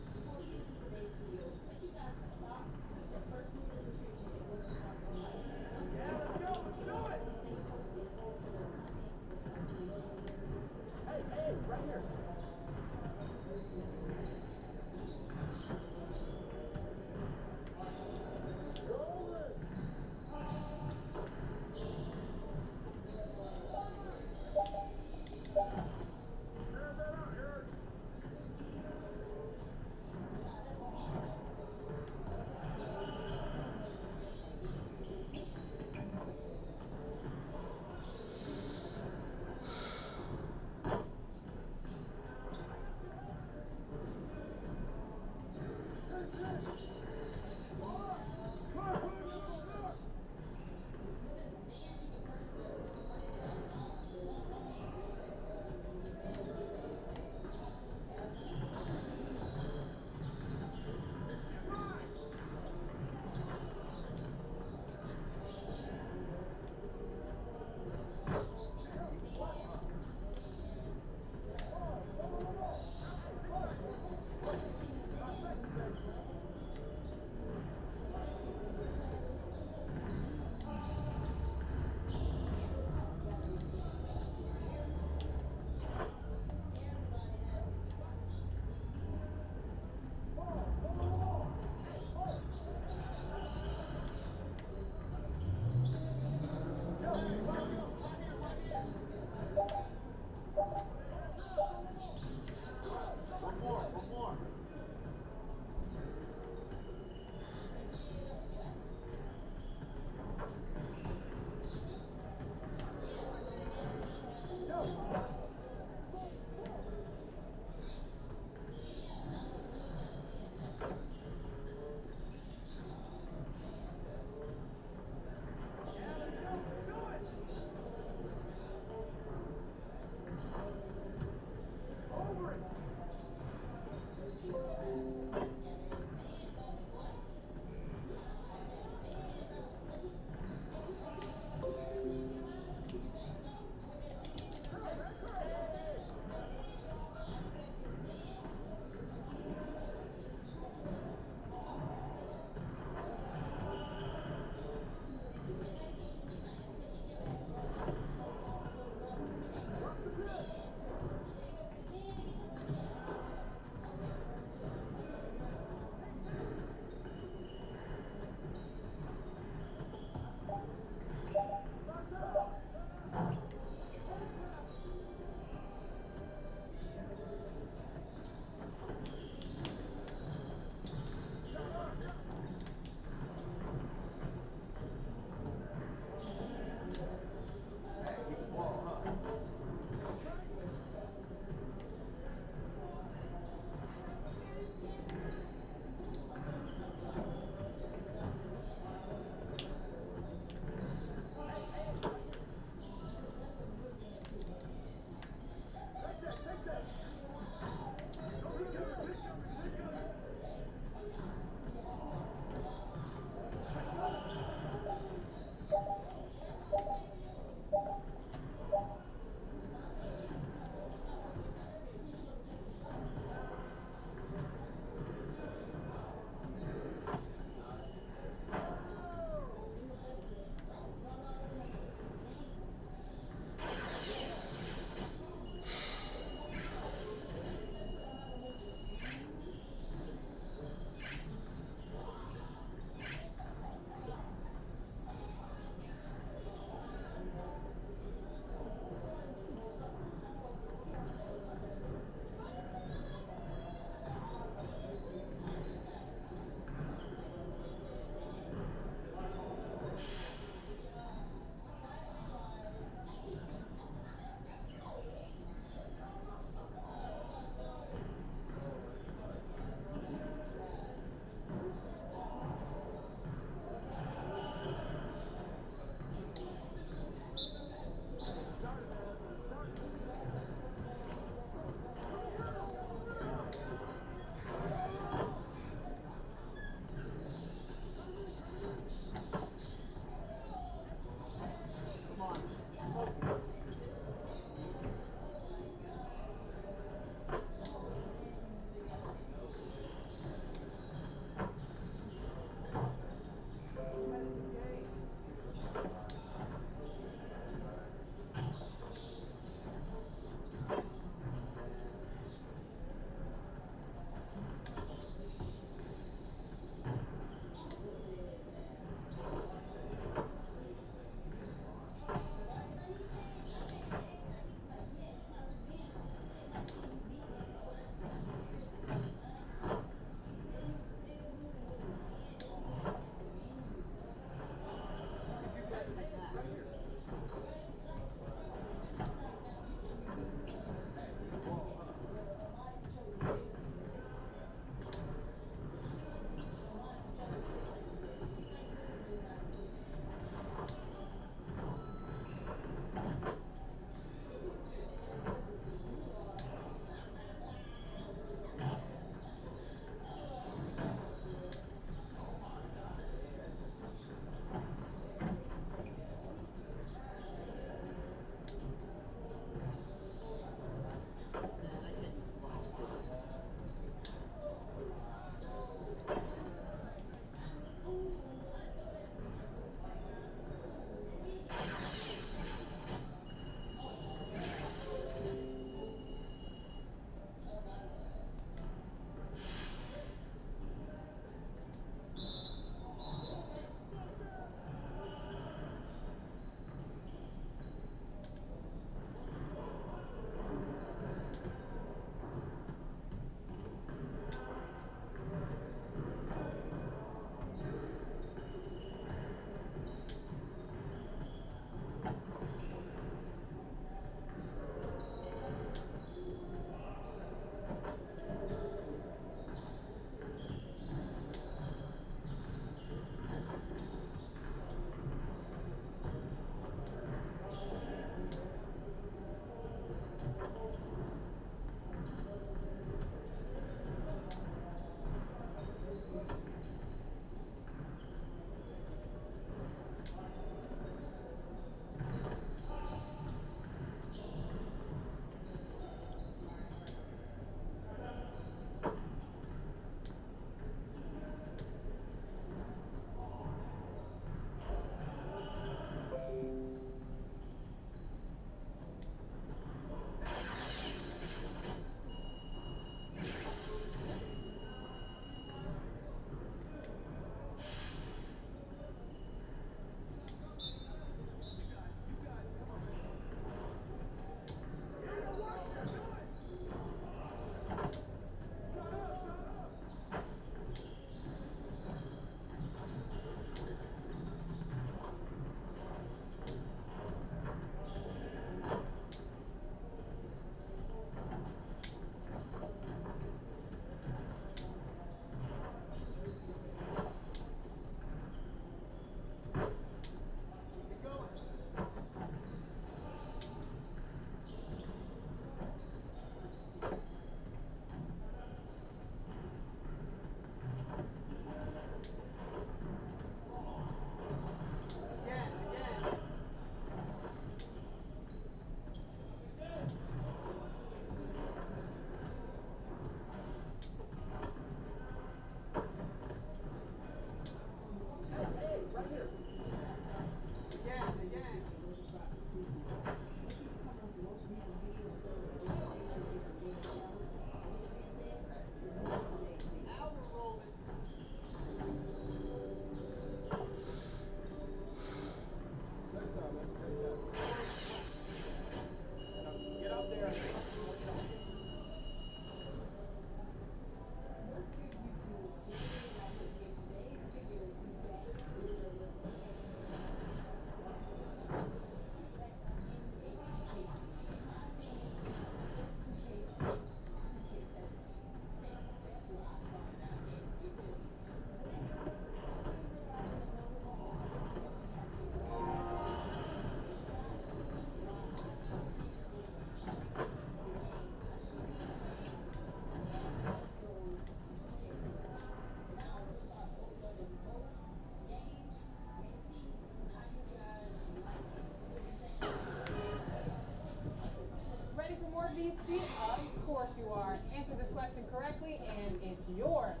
ABC? Of course you are. Answer this question correctly, and it's yours.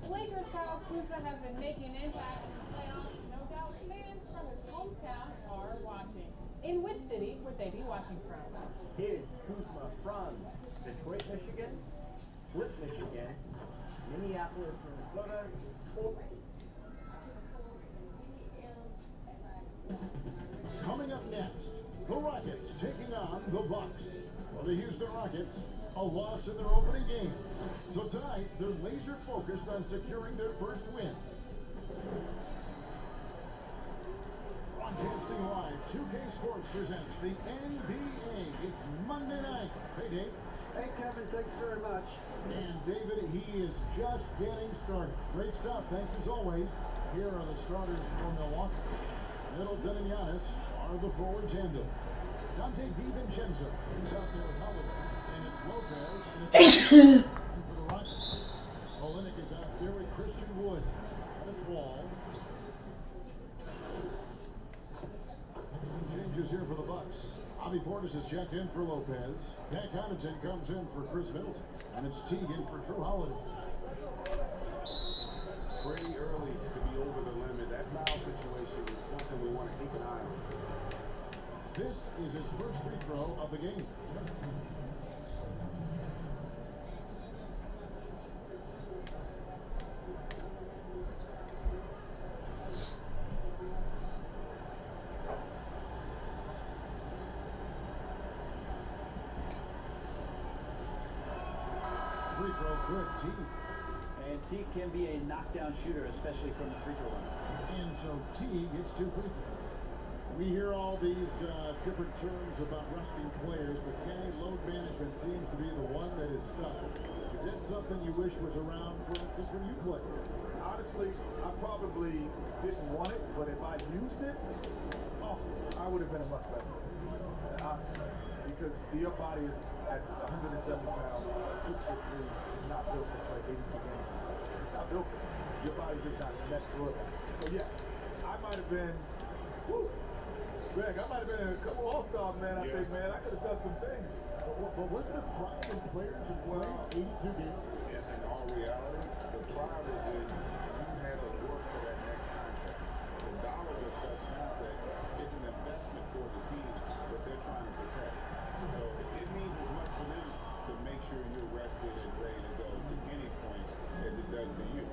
Lakers Kyle Kuzma has been making an impact in the playoffs. No doubt fans from his hometown are watching. In which city would they be watching from? Is Kuzma from Detroit, Michigan, Flint, Michigan, Minneapolis, Minnesota, or Coming up next, the Rockets taking on the Bucks. For the Houston Rockets, a loss in their opening game. So tonight, they're laser focused on securing their first win. Broadcasting live, 2K Sports presents the NBA. It's Monday night. Hey, Dave. Hey, Kevin, thanks very much. And David, he is just getting started. Great stuff. Thanks as always. Here are the starters for Milwaukee. Middleton and Giannis are the forwards handle. Dante DiVincenzo is out there with Holiday. And it's Lopez. And it's for the Rockets. Olenek is out there with Christian Wood. And it's Wall. Changes here for the Bucks. Avi Portis is checked in for Lopez. Pat Connaughton comes in for Chris Middleton. And it's Teague in for Drew Holiday. Pretty early to be over the limit. That foul situation is something we want to keep an eye on. This is his first free throw of the game. Free throw good, Teague. And Teague can be a knockdown shooter, especially from the free throw line. And so Teague gets 2 free throws. We hear all these different terms about resting players, but Kenny, load management seems to be the one that is stuck. Is that something you wish was around, for instance, when you played? Honestly, I probably didn't want it, but if I used it, I would have been a much better player. Honestly, because your body is at 170 pounds, 6'3", is not built to play 82 games. It's not built for it. Your body's just not meant for that. So yeah, I might have been, Greg, I might have been a couple All-Star, man. I think, man, I could have done some things. But wasn't the pride in players in playing 82 games? In all reality, the pride is in you had to work for that next contract. The dollar is such now that it's an investment for the team that they're trying to protect. So it means as much for them to make sure you're rested and ready to go, to Kenny's point, as it does to you.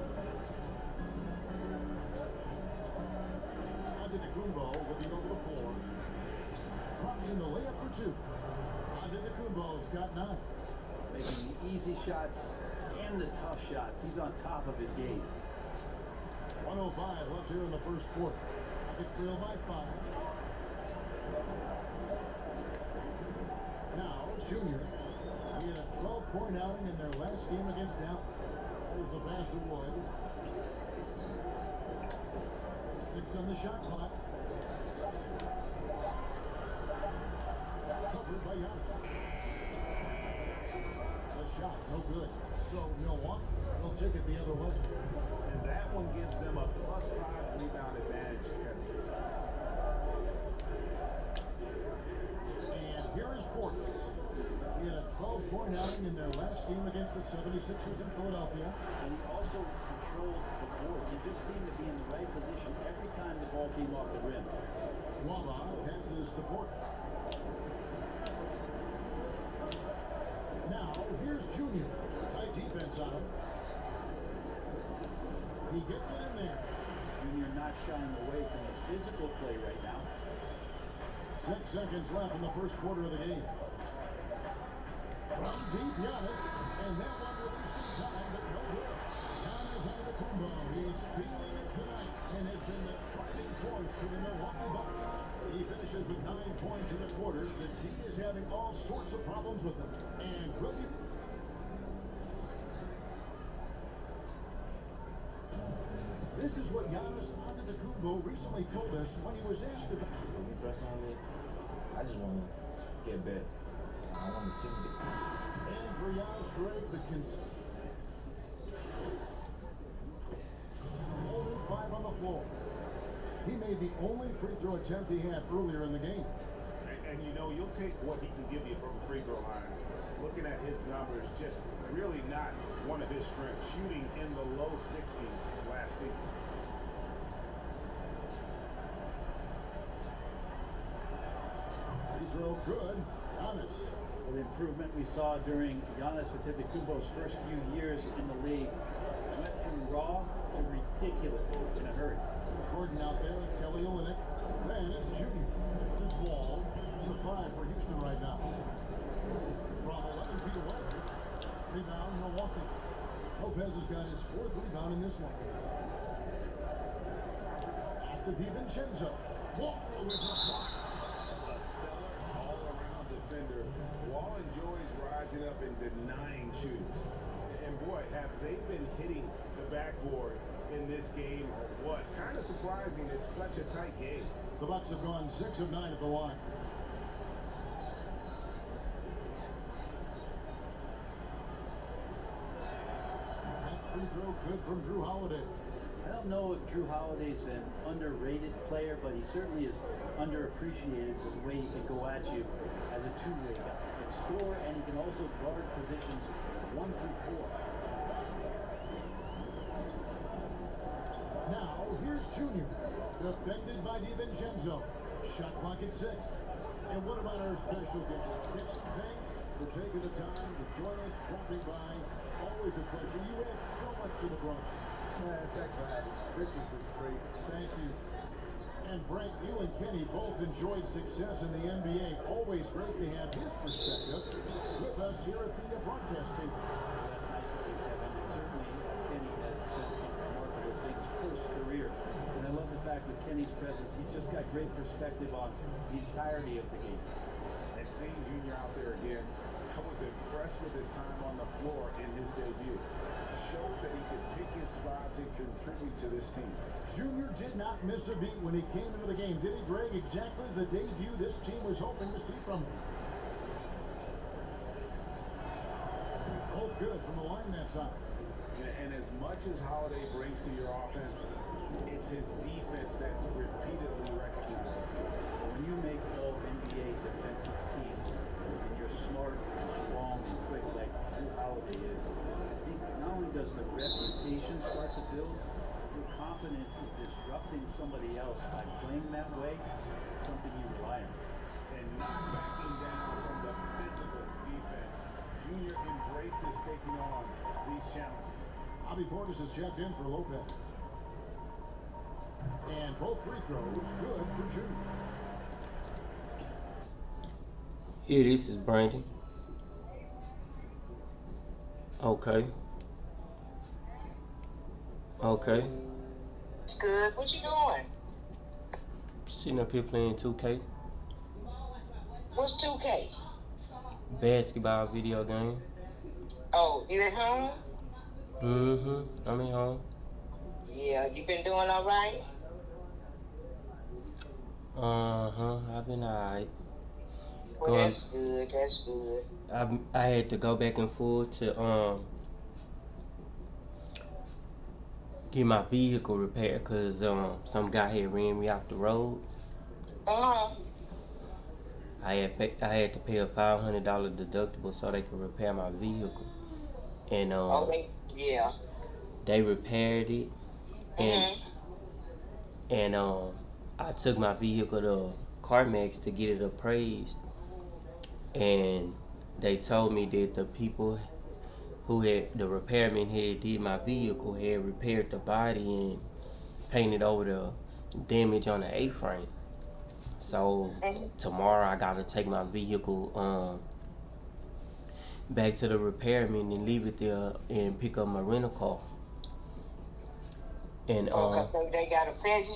Antetokounmpo looking over the floor. Drops in the layup for 2. Antetokounmpo's got 9. Making the easy shots and the tough shots. He's on top of his game. 1:05 left here in the first quarter. It's trailed by 5. Now, Junior. He had a 12-point outing in their last game against Dallas. There's the pass to Wood. 6 on the shot clock. Covered by Giannis. The shot, no good. So Milwaukee will take it the other way. And that one gives them a +5 rebound advantage, Kevin. And here is Portis. He had a 12-point outing in their last game against the 76ers in Philadelphia. And he also controlled the boards. He just seemed to be in the right position every time the ball came off the rim. Walla passes to Portis. Now, here's Junior. Tight defense on him. He gets it in there. Junior not shying away from the physical play right now. 6 seconds left in the first quarter of the game. From deep, Giannis, and that one released in time, but no good. Giannis Antetokounmpo, he's feeling it tonight, and has been the driving force for the Milwaukee Bucks. He finishes with 9 points in the quarter. The D is having all sorts of problems with him, and will be. This is what Giannis Antetokounmpo recently told us when he was asked about. When you press on it, I just want to get better. I want the team to get better. And for Giannis, Greg, the only 5 on the floor. He made the only free throw attempt he had earlier in the game. And And you know, you'll take what he can give you from the free throw line. Looking at his numbers, just really not one of his strengths. Shooting in the low 60s last season. Free throw good. Giannis. The improvement we saw during Giannis Antetokounmpo's first few years in the league went from raw to ridiculous in a hurry. Gordon out there with Kelly Olynyk. Then it's Junior. This ball to the 5 for Houston right now. From 11 feet away. Rebound, Milwaukee. Lopez has got his 4th rebound in this one. After DiVincenzo. Wall with the block. A stellar all-around defender. Wall enjoys rising up and denying shooting. And boy, have they been hitting the backboard in this game or what? Kind of surprising. It's such a tight game. The Bucks have gone 6 of 9 at the line. That free throw good from Drew Holiday. I don't know if Drew Holiday's an underrated player, but he certainly is underappreciated with the way he can go at you as a two-way guy. He can score, and he can also guard positions 1 through 4. Now, here's Junior. Defended by DiVincenzo. Shot clock at 6. And what about our special guest? Kenny, thanks for taking the time to join us, dropping by. Always a pleasure. You add so much to the Bronx. Man, thanks for having me. This is just great. Thank you. And Brent, you and Kenny both enjoyed success in the NBA. Always great to have his perspective with us here at the broadcast table. That's nice of you, Kevin. And certainly Kenny has done some remarkable things post-career. And I love the fact with Kenny's presence, he's just got great perspective on the entirety of the game. And seeing Junior out there again, I was impressed with his time on the floor in his debut. Showed that he could pick his spots and contribute to this team. Junior did not miss a beat when he came into the game, did he, Greg? Exactly the debut this team was hoping to see from him. Both good from the line that side. And as much as Holiday brings to your offense, it's his defense that's repeatedly recognized. When you make all NBA defensive teams, and you're smart and strong and quick like Drew Holiday is, I think not only does the reputation start to build, your confidence in disrupting somebody else by playing that way is something you rely on. And not backing down from the physical defense. Junior embraces taking on these challenges. Bobby Portis has checked in for Lopez. And both free throws good for Junior. Yeah, this is Brandon. Okay. Okay. It's good. What you doing? Sitting up here playing 2K. What's 2K? Basketball video game. Oh, you at home? Mm-hmm. I'm at home. Yeah, you been doing all right? Uh-huh. I've been alright. Well, that's good. That's good. I had to go back and forth to get my vehicle repaired because some guy had ran me off the road. I had to pay a $500 deductible so they could repair my vehicle, and yeah, they repaired it, and I took my vehicle to CarMax to get it appraised, and they told me that the people who had, the repairman had did my vehicle, had repaired the body and painted over the damage on the A-frame. So tomorrow I gotta take my vehicle back to the repairman and leave it there and pick up my rental car. And so they gotta fix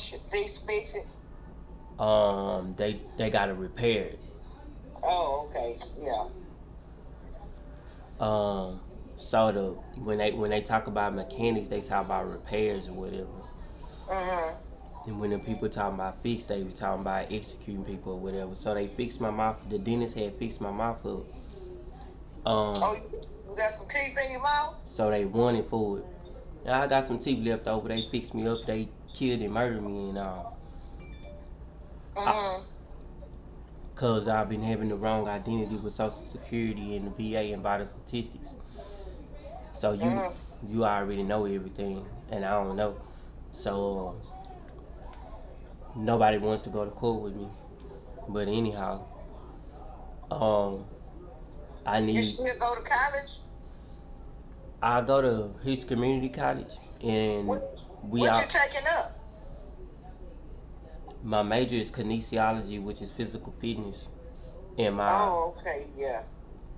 it. They gotta repair it. Oh, okay, yeah. So when they talk about mechanics, they talk about repairs or whatever. And when the people talking about fix, they was talking about executing people or whatever. So they fixed my mouth. The dentist had fixed my mouth up. You got some teeth in your mouth? So they wanted for it. Now I got some teeth left over. They fixed me up. They killed and murdered me and all. because I've been having the wrong identity with Social Security and the VA and by the statistics. So you already know everything, and I don't know. So nobody wants to go to court with me. But anyhow, I You need. still go to college? I go to his community college, and What we you are. taking up? My major is kinesiology, which is physical fitness, and Oh, okay, yeah.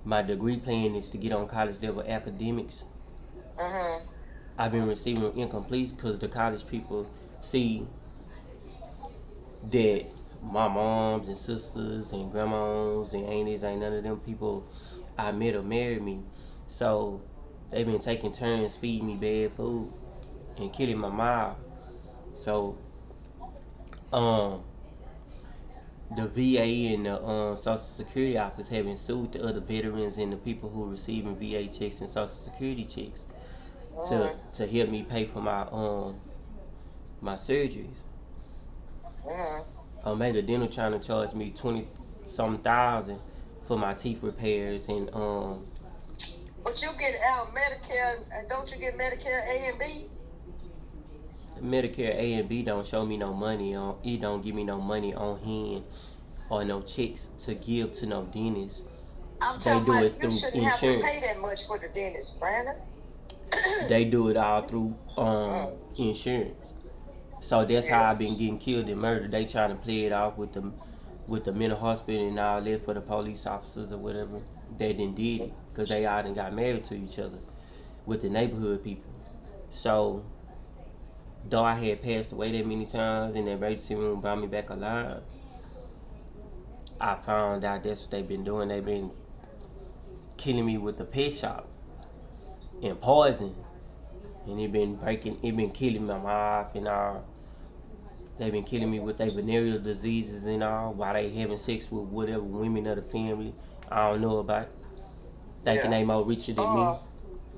my degree plan is to get on college level academics. I've been receiving incompletes because the college people see that my moms and sisters and grandmas and aunties ain't none of them people I met or married me. So they've been taking turns feeding me bad food and killing my mouth. So the VA and the Social Security office have been sued the other veterans and the people who are receiving VA checks and Social Security checks to help me pay for my surgeries. Omega Dental trying to charge me 20-some thousand for my teeth repairs and But you get out Medicare, and don't you get Medicare A and B? Medicare A and B don't show me no money on. It don't give me no money on hand or no checks to give to no dentist. I'm They talking do about it you through shouldn't have to pay insurance. that much for the dentist, Brandon. They do it all through insurance. So that's how I've been getting killed and murdered. They trying to play it off with the mental hospital and all that for the police officers or whatever. They didn't did it because they all done got married to each other with the neighborhood people. So though I had passed away that many times and the emergency room brought me back alive, I found out that's what they've been doing. They've been killing me with the pet shop and poison, and it been killing my mouth and all. They've been killing me with their venereal diseases and all while they having sex with whatever women of the family I don't know about, thinking they more richer than me.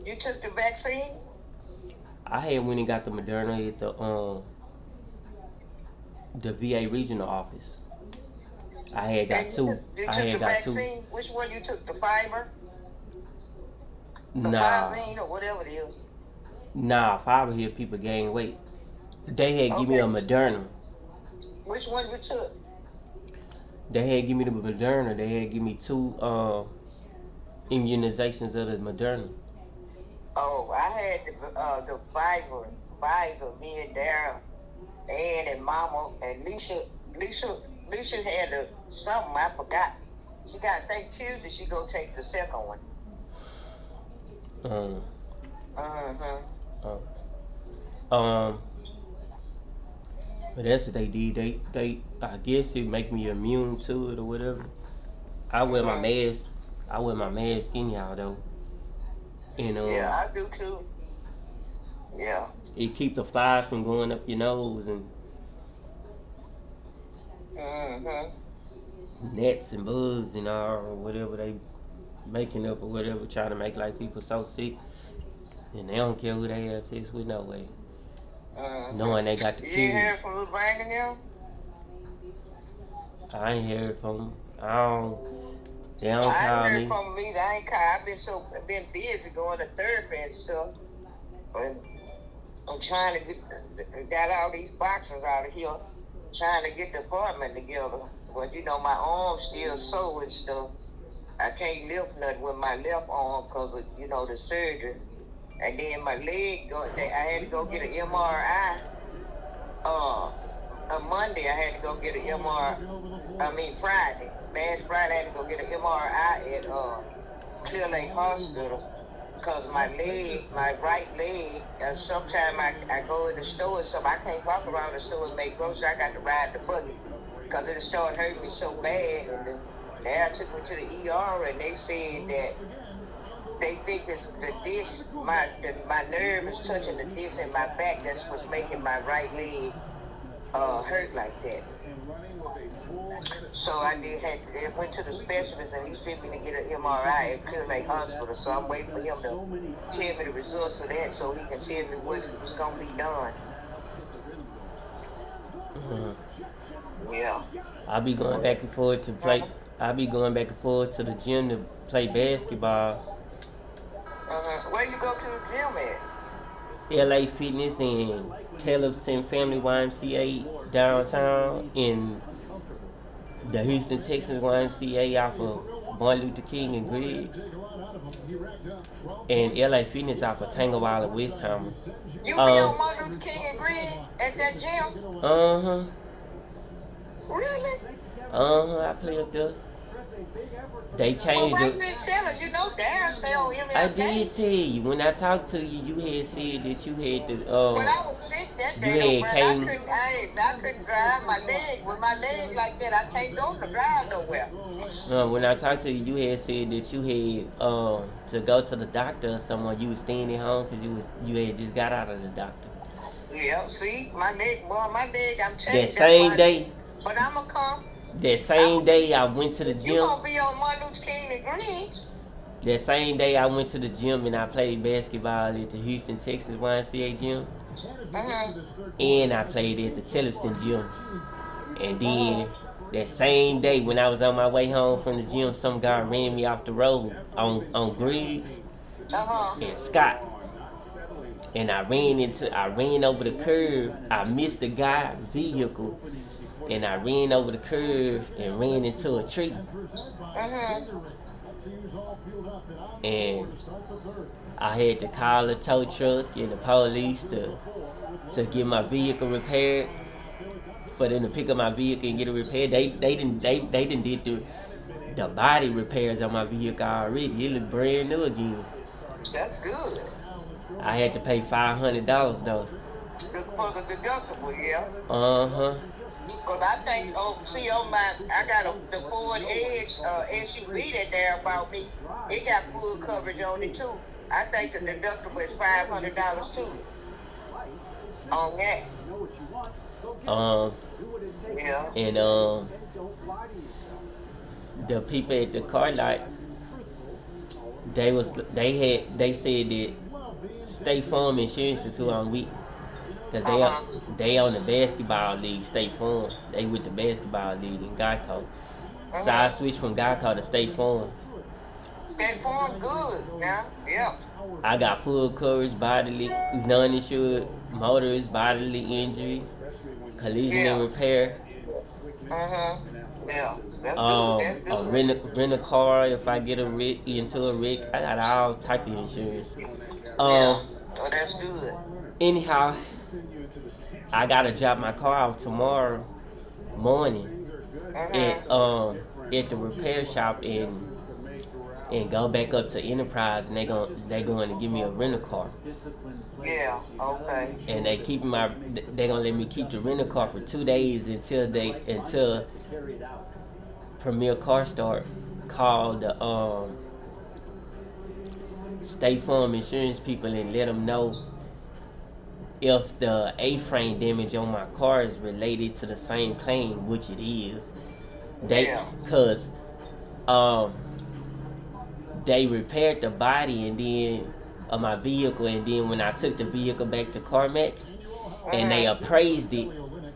You took the vaccine? I had went and got the Moderna at the VA regional office. I had got two. You I took had the got vaccine? two. Which one you took? The fiber? The Nah, Fivine or whatever it is? nah. Fiber here people gain weight. They had give me a Moderna. Which one you took? They had give me the Moderna. They had give me two immunizations of the Moderna. Oh, I had the Pfizer, me and Dara, Ann and Mama, and Leisha had something, I forgot. She got, I think Tuesday she go take the second one. But that's what they did. They I guess it make me immune to it or whatever. I wear my mask. I wear my mask anyhow though. And yeah, I do too. Yeah. It keep the flies from going up your nose and gnats and bugs and all or whatever they making up or whatever, trying to make like people so sick. And they don't care who they have sex with no way. Knowing they got the cure. You ain't heard from BrAnDoN now? I ain't heard from them. They don't call I ain't me. heard from them either. I ain't called. I've been busy going to therapy and stuff. But I'm trying to got all these boxes out of here, trying to get the apartment together. But you know, my arm's still sore and stuff. I can't lift nothing with my left arm because of, you know, the surgery. And then my leg, I had to go get an MRI. On Monday, I had to go get an Friday. Last Friday, I had to go get an MRI at Clear Lake Hospital because my right leg, sometimes I go in the store and something, I can't walk around the store and make groceries. I got to ride the buggy because it started hurting me so bad. And then they took me to the ER and they said that they think it's the disc, my nerve is touching the disc in my back. That's what's making my right leg hurt like that. So I went to the specialist and he sent me to get an MRI at Clear Lake Hospital. So I'm waiting for him to tell me the results of that so he can tell me what's going to be done. Yeah. I be going back and forth to play. I be going back and forth to the gym to play basketball. Where you go to the gym at? LA Fitness and Tellefson Family YMCA downtown, in the Houston, Texas YMCA off of Martin Luther King and Griggs, and LA Fitness off of Tangawalla, West Hammer. You be on Martin Luther King and Griggs at that gym? Really? I play up there. They changed Well, it. why you didn't tell us? You know Darren stay on MLK. I did tell you when I talked to you. You had said that you had to. When I was sick that day, you had I couldn't drive my leg. With my leg like that, I can't go to drive nowhere. When I talked to you, you had said that you had to go to the doctor or someone. You was staying at home because you had just got out of the doctor. Yeah, see, my leg, I'm telling you. That same day. But I'ma come. That same day I went to the gym. You gonna be on Martin Luther King and Griggs? That same day I went to the gym and I played basketball at the Houston, Texas YMCA gym. And I played at the Tellefson gym. And then that same day when I was on my way home from the gym, some guy ran me off the road on Griggs and Scott. And I ran over the curb. I missed the guy's vehicle. And I ran over the curve and ran into a tree. And I had to call a tow truck and the police to get my vehicle repaired. For them to pick up my vehicle and get it repaired. They didn't did the body repairs on my vehicle already. It looked brand new again. That's good. I had to pay $500 though. For the deductible, yeah. Cause I think, I got the Ford Edge SUV that there about me. It got full coverage on it too. I think the deductible is $500 too. On that. Yeah. And the people at the car lot, they said that State Farm Insurance is who I'm with. Cause they on the basketball league, State Farm. They with the basketball league in Geico. So I switched from Geico to State Farm. State Farm good, yeah. I got full coverage, bodily, non-insured, motorist, bodily injury, collision and repair. Yeah, that's good. Rent a car if I get into a wreck. I got all type of insurance. That's good. Anyhow, I gotta drop my car off tomorrow morning at the repair shop and go back up to Enterprise, and they going to give me a rental car. Yeah, okay. And they gonna let me keep the rental car for 2 days until Premier Car Start called the State Farm Insurance people and let them know if the A-frame damage on my car is related to the same claim, which it is. Cause they repaired the body and then of my vehicle, and then when I took the vehicle back to CarMax and they appraised it,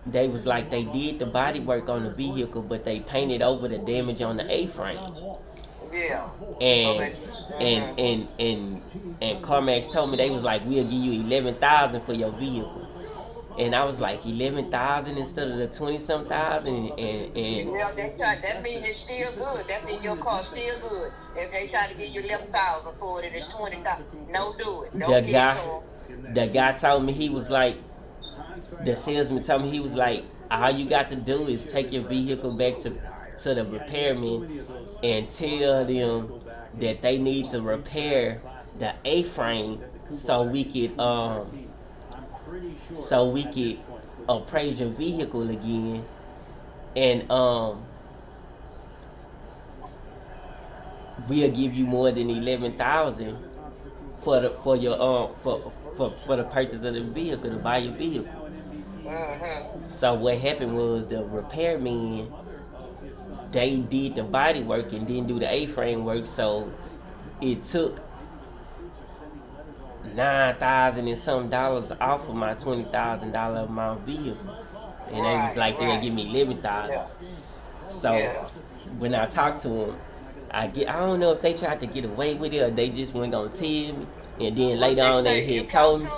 they was like they did the body work on the vehicle, but they painted over the damage on the A-frame. Yeah. And CarMax told me, they was like, we'll give you $11,000 for your vehicle. And I was like, $11,000 instead of the 20-some thousand. Yeah, that means it's still good. That means your car's still good. If they try to give you $11,000 for it, and it's $20,000. No, do it. The guy told me, he was like, the salesman told me, he was like, all you got to do is take your vehicle back to the repairman and tell them that they need to repair the A-frame so we could appraise your vehicle again, and we'll give you more than $11,000 for the purchase of the vehicle, to buy your vehicle. So what happened was, the repairman, they did the body work and didn't do the A-frame work, so it took $9,000 and some off of my $20,000 amount vehicle, and they was like, they'll give me $11,000. So when I talked to him, I don't know if they tried to get away with it or they just weren't gonna tell me. And then later on they had told me,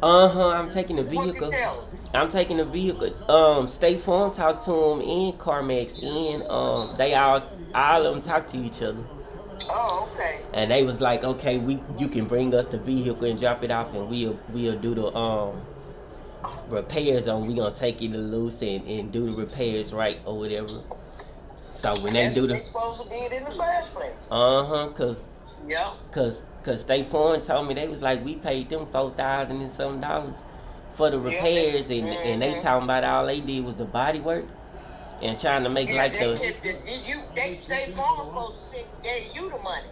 I'm taking the vehicle. I'm taking the vehicle. State Farm talked to him and CarMax and they all of them talked to each other. Oh, okay. And they was like, okay, you can bring us the vehicle and drop it off, and we'll do the repairs on. We gonna take it loose and do the repairs right or whatever. So when they do they supposed to did in the first place. Cause State Farm told me they was like we paid them $4,000 and some dollars for the repairs, and they talking about all they did was the body work and trying to make like State Farm supposed to gave you the money,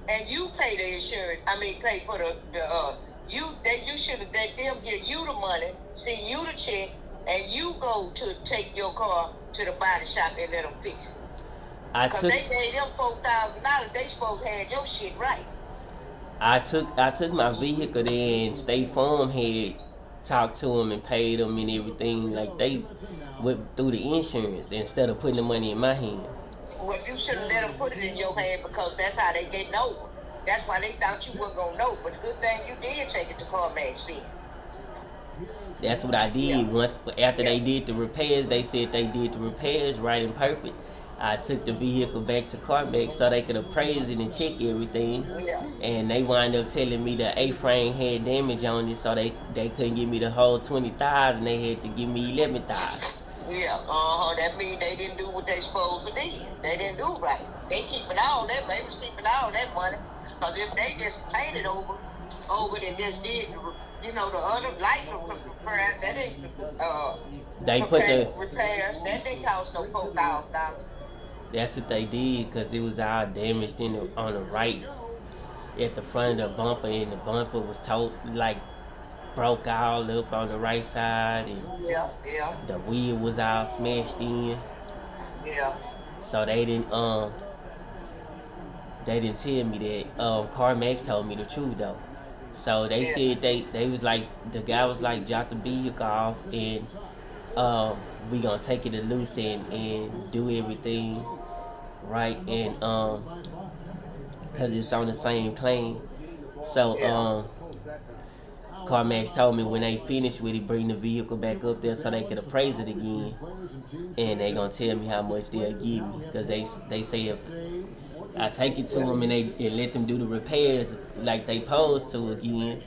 and you pay the insurance. I mean, pay for you should have let them give you the money, send you the check, and you go to take your car to the body shop and let them fix it. Because they paid them $4,000, they supposed to have your shit right. I took my vehicle there, and State Farm had talked to them and paid them and everything. Like they went through the insurance instead of putting the money in my hand. Well, you should have let them put it in your hand because that's how they getting over. That's why they thought you weren't gonna know. But good thing you did take it to CarMax then. That's what I did. Once after they did the repairs, they said they did the repairs right and perfect. I took the vehicle back to CarMax so they could appraise it and check everything. And they wound up telling me the A-frame had damage on it, so they couldn't give me the whole $20,000. They had to give me $11,000. Yeah, that means they didn't do what they supposed to do. They didn't do right. They keeping all that. They was keeping all that money. Because if they just painted over it and just did, the other light repairs, that ain't they put the repairs. That didn't cost no $4,000. That's what they did, because it was all damaged on the right at the front of the bumper, and the bumper was broke all up on the right side, and the wheel was all smashed in. Yeah. So they didn't tell me that. CarMax told me the truth though. So they said they was like, the guy was like, drop the vehicle off and we gonna take it to loose and do everything right, and cause it's on the same plane. So CarMax told me when they finish with it, bring the vehicle back up there so they could appraise it again, and they gonna tell me how much they'll give me, cause they say if I take it to them and they let them do the repairs like they supposed to again,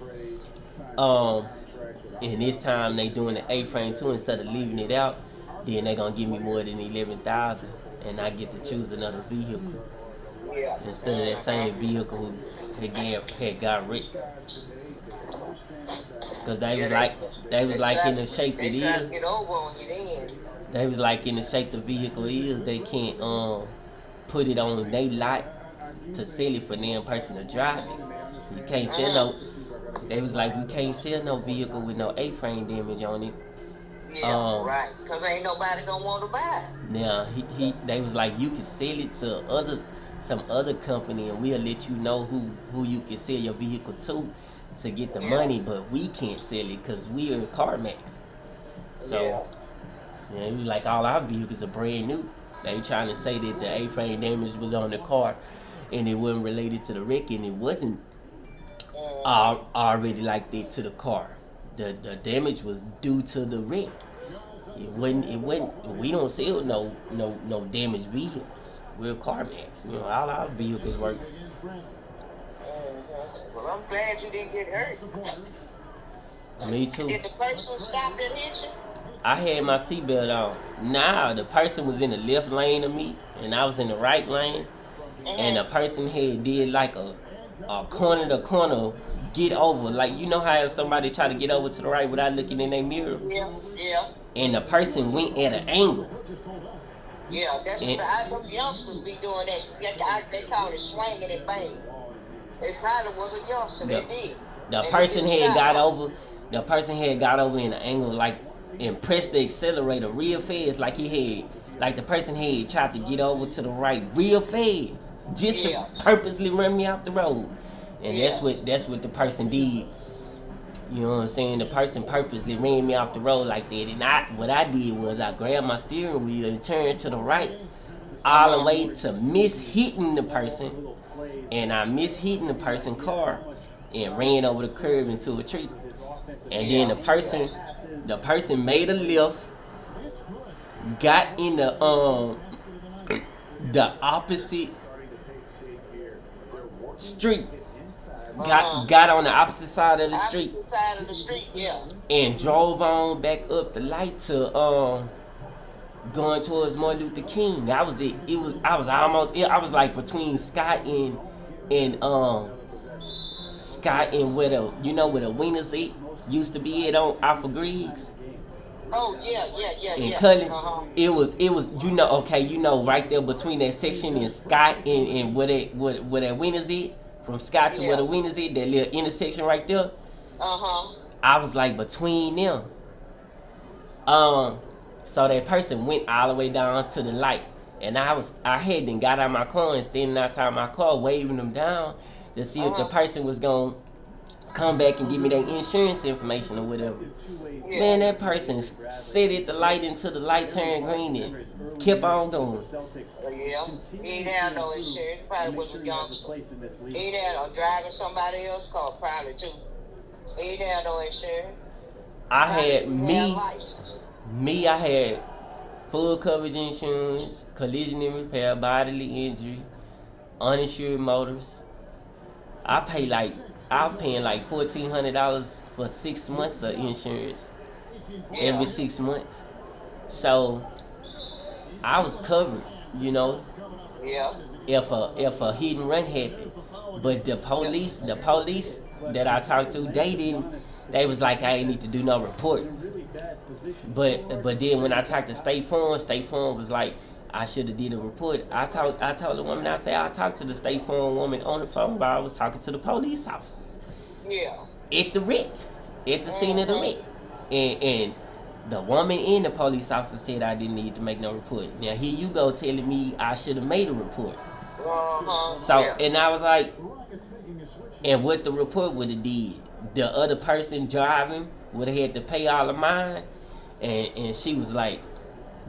and this time they doing the A-frame too instead of leaving it out, then they gonna give me more than $11,000, and I get to choose another vehicle instead of that same vehicle had got wrecked. Cause they was like in the shape it is. They was like in the shape the vehicle is. They can't put it on their lot to sell it for them person to drive it. You can't sell no. They was like, we can't sell no vehicle with no A-frame damage on it. Right, cause ain't nobody gonna want to buy it. Now they was like, you can sell it to some other company, and we'll let you know who you can sell your vehicle to get the money, but we can't sell it because we are CarMax. So it was like all our vehicles are brand new. They trying to say that the A-frame damage was on the car and it wasn't related to the wreck, and it wasn't already like that to the car. The damage was due to the wreck. It wasn't. We don't sell no damaged vehicles. We're CarMax. All our vehicles work. Well, I'm glad you didn't get hurt. Me too. Did the person stop and hit you? I had my seatbelt on. Nah, the person was in the left lane of me, and I was in the right lane. And the person had did like a corner to corner get over. Like, you know how if somebody try to get over to the right without looking in their mirror? Yeah. And the person went at an angle. Yeah, that's what the youngsters be doing that. They call it swinging and banging. It probably was a youngster that did. The person had got over. The person had got over in an angle, like, and pressed the accelerator real fast, like the person had tried to get over to the right real fast, just to purposely run me off the road. And that's what the person did. You know what I'm saying? The person purposely ran me off the road like that. And what I did was I grabbed my steering wheel and turned to the right all the way to miss hitting the person. And I missed hitting the person's car and ran over the curb into a tree. And then the person made a left, got in the opposite street. Got on the opposite side of the street. And drove on back up the light to going towards Martin Luther King. I was like between Scott and where the where the Wieners used to be at on Alpha Griggs. Oh yeah. In Cullen. It was right there between that section and Scott and where that Wieners is. From Scott to where the Wieners is, that little intersection right there. I was like between them. So that person went all the way down to the light, and I had then got out of my car and standing outside my car waving them down to see if the person was gonna come back and give me their insurance information or whatever. Man, that person set at the light until the light turned green and kept on going. Yeah, he ain't had no insurance. Probably was a youngster. He ain't had no driving somebody else's car, probably too. He ain't had no insurance. I had I had full coverage insurance, collision and repair, bodily injury, uninsured motors. I was paying like $1,400 for 6 months of insurance every 6 months. So I was covered, Yeah. if a hit and run happened. But the police that I talked to, they was like, I ain't need to do no report. But then when I talked to State Farm was like, I should have did a report. I told the woman, I talked to the State Farm woman on the phone while I was talking to the police officers. Yeah. At the wreck, at the scene of the wreck. And the woman and the police officer said I didn't need to make no report. Now here you go telling me I should have made a report. And I was like, and what the report would have did, the other person driving would have had to pay all of mine. And she was like,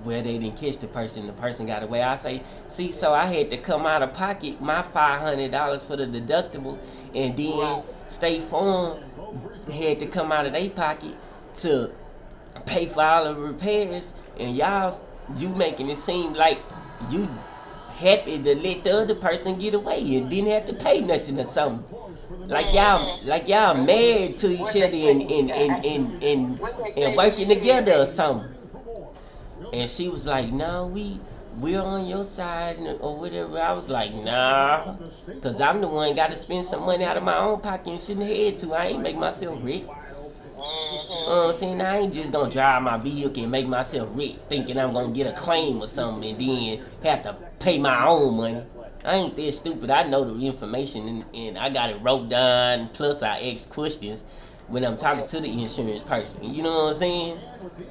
well, they didn't catch the person got away. I say, see, so I had to come out of pocket my $500 for the deductible, and then State Farm had to come out of their pocket to pay for all the repairs. And you making it seem like you happy to let the other person get away and didn't have to pay nothing or something. Like y'all married to each other and working together or something. And she was like, no, we're on your side or whatever. I was like, nah, because I'm the one got to spend some money out of my own pocket and shouldn't have had to. I ain't make myself rich. You know what I'm saying? I ain't just going to drive my vehicle and make myself rich thinking I'm going to get a claim or something and then have to pay my own money. I ain't that stupid. I know the information and I got it wrote down, plus I ask questions when I'm talking to the insurance person. You know what I'm saying?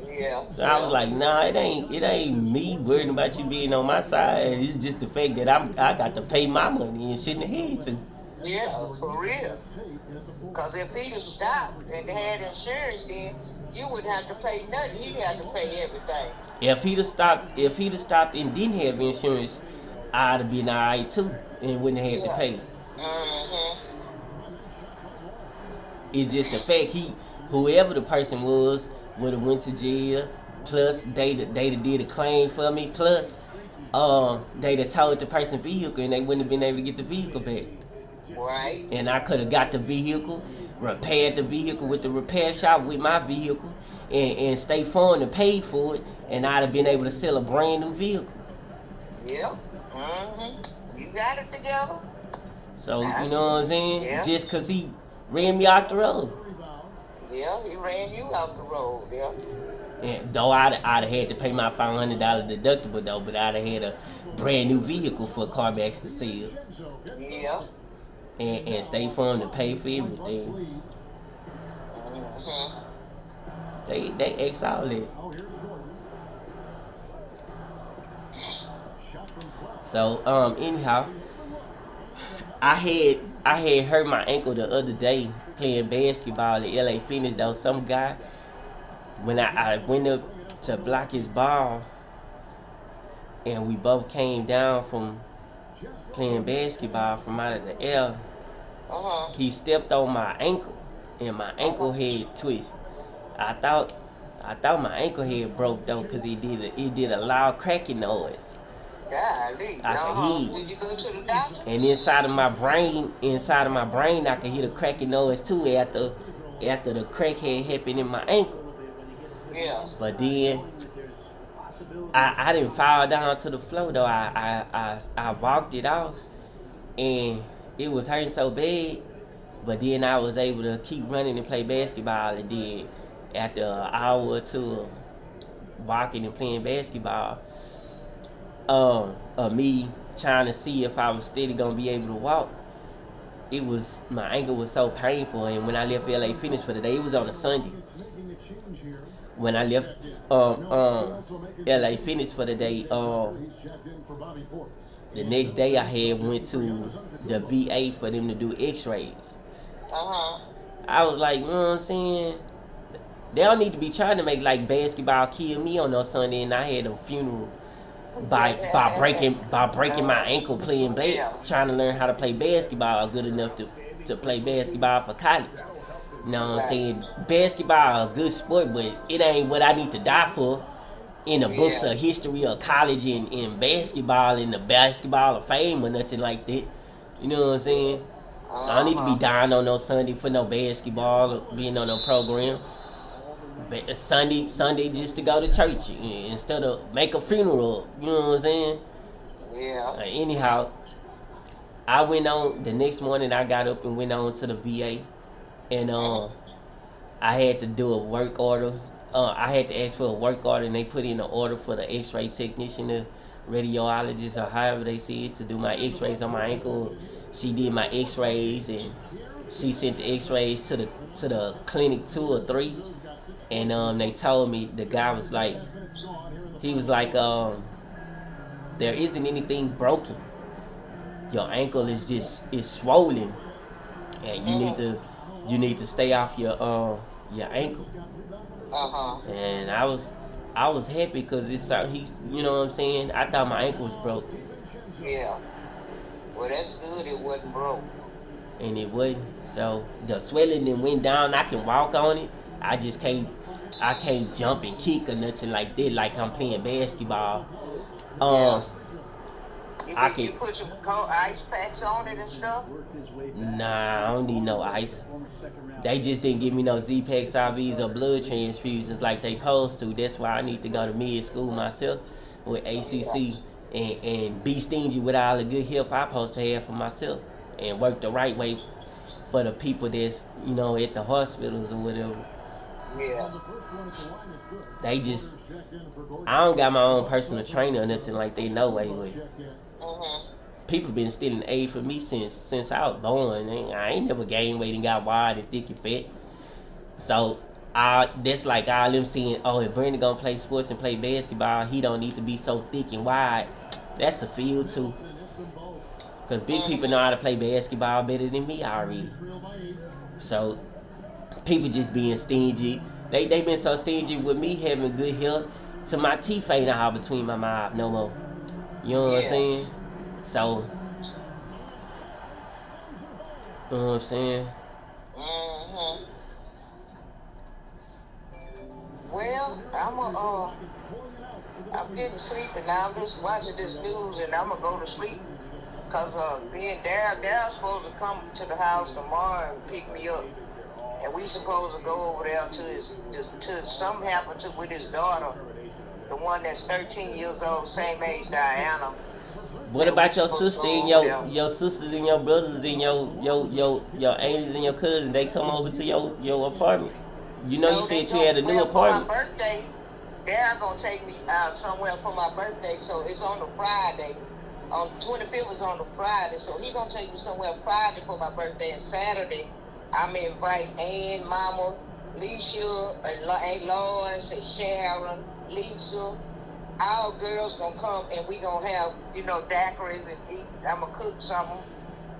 Yeah. So I was like, nah, it ain't me worrying about you being on my side. It's just the fact that I got to pay my money and shouldn't have had to. Yeah, for real. Because if he'd have stopped and had insurance, then you wouldn't have to pay nothing. He'd have to pay everything. If he'd have stopped and didn't have insurance, I'd have been alright too and wouldn't have had to pay. It's just the fact whoever the person was would have went to jail. Plus they'd did a claim for me. Plus they'd have towed the person's vehicle and they wouldn't have been able to get the vehicle back. Right. And I could have got the vehicle, repaired the vehicle with the repair shop with my vehicle, and State Farm and paid for it, and I'd have been able to sell a brand new vehicle. Yep. You got it together. So, you know what I'm saying? Yeah. Just because he ran me out the road. Yeah, he ran you out the road, yeah. And though I'd have had to pay my $500 deductible, though, but I'd have had a brand new vehicle for CarMax to sell. Yeah. And State Farm to pay for everything. They ask all that. So anyhow, I had hurt my ankle the other day playing basketball at LA Fitness though. Some guy, when I went up to block his ball, and we both came down from playing basketball from out of the air, he stepped on my ankle, and my ankle had twisted. I thought my ankle had broke though, cause it did a loud cracking noise. Golly. I could hear. Did you go to the doctor? And inside of my brain, I could hear the cracking noise too after the crack had happened in my ankle. Yeah. But then I didn't fall down to the floor though. I walked it off, and it was hurting so bad. But then I was able to keep running and play basketball. And then after an hour or two of walking and playing basketball, me trying to see if I was steady gonna be able to walk, my ankle was so painful. And when I left LA Fitness for the day, it was on a Sunday. When I left LA Fitness for the day, the next day I had went to the VA for them to do x-rays. I was like, you know what I'm saying? They don't need to be trying to make like basketball kill me on no Sunday, and I had a funeral by breaking my ankle playing trying to learn how to play basketball good enough to play basketball for college. You know what I'm saying? Basketball a good sport, but it ain't what I need to die for in the books of history of college and basketball in the basketball of fame or nothing like that. You know what I'm saying? I don't need to be dying on no Sunday for no basketball or being on no program. Sunday just to go to church instead of make a funeral. You know what I'm saying? Yeah. Anyhow, I went on the next morning. I got up and went on to the VA, and I had to do a work order. I had to ask for a work order, and they put in an order for the X-ray technician, the radiologist, or however they see it, to do my X-rays on my ankle. She did my X-rays, and she sent the X-rays to the clinic 2 or 3. And they told me, the guy was like, there isn't anything broken. Your ankle is swollen, and you need to stay off your ankle. And I was happy because you know what I'm saying? I thought my ankle was broke. Yeah. Well, that's good. It wasn't broke. And it wasn't. So the swelling then went down. I can walk on it. I can't jump and kick or nothing like that, like I'm playing basketball. You put some cold ice packs on it and stuff? Nah, I don't need no ice. They just didn't give me no Z-Packs, IVs, or blood transfusions like they supposed to. That's why I need to go to med school myself with ACC and be stingy with all the good health I'm supposed to have for myself and work the right way for the people that's, at the hospitals or whatever. Yeah. They just, I don't got my own personal trainer or nothing like that, no way. People been stealing aid from me since I was born. I ain't never gained weight and got wide and thick and fat. So that's like all them saying, oh, if BrAnDon gonna play sports and play basketball, he don't need to be so thick and wide. That's a field too. Because big people know how to play basketball better than me already. So people just being stingy. They been so stingy with me having good health to my teeth ain't all between my mouth no more. You know what I'm saying? So, you know what I'm saying? Well, I'm getting sleepy now. I'm just watching this news and I'm gonna go to sleep. Cause me and Daryl's supposed to come to the house tomorrow and pick me up. And we supposed to go over there to something happened with his daughter, the one that's 13 years old, same age Diana. What about your sister and your sisters and your brothers and your aunties and your cousins? They come over to your apartment. You said you had a new apartment. For my birthday, Daryl gonna take me somewhere for my birthday, so it's on the Friday. On 25th is on the Friday, so he gonna take me somewhere Friday for my birthday, and Saturday I'm gonna invite Ann, Mama, Leisha, Aunt Lois, and Sharon, Lisa. Our girls gonna come and we gonna have, daiquiris and eat. I'm gonna cook something.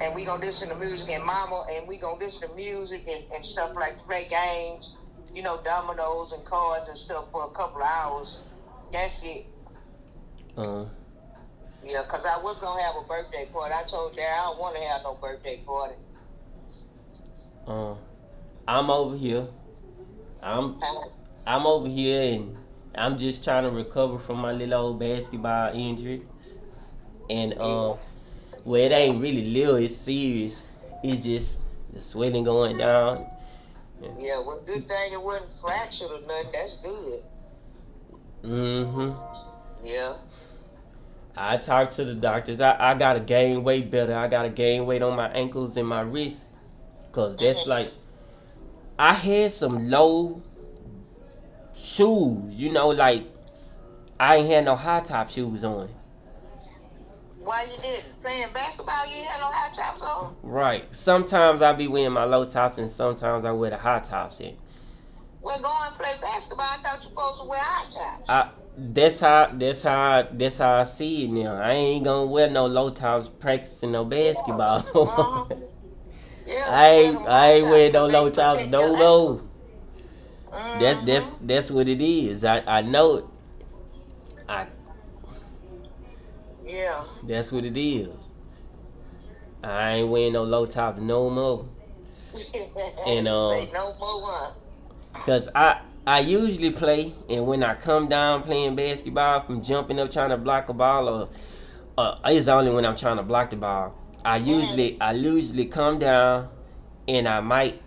and we gonna listen to music and mama, and we gonna listen to music and stuff like play games, you know, dominoes and cards and stuff for a couple of hours. That's it. Yeah, because I was going to have a birthday party. I told Dad I don't want to have no birthday party. I'm over here. I'm over here, and I'm just trying to recover from my little old basketball injury. And well, it ain't really little, it's serious. It's just the swelling going down. Yeah, well, good thing it wasn't fractured or nothing. That's good. Yeah. I talked to the doctors. I gotta gain weight better. I gotta gain weight on my ankles and my wrists. Cause that's like, I had some low shoes, you know, like I ain't had no high top shoes on. Why you didn't? Playing basketball, you ain't had no high tops on? Right. Sometimes I be wearing my low tops and sometimes I wear the high tops in. Well, go and play basketball. I thought you supposed to wear high tops. That's how I see it now. I ain't gonna wear no low tops practicing no basketball. Yeah, I ain't wearing no low tops no more. That's what it is. I know it. Yeah. That's what it is. I ain't wearing no low tops no more. And Say no more. Cause I usually play, and when I come down playing basketball from jumping up trying to block a ball, or it's only when I'm trying to block the ball. I usually come down, and I might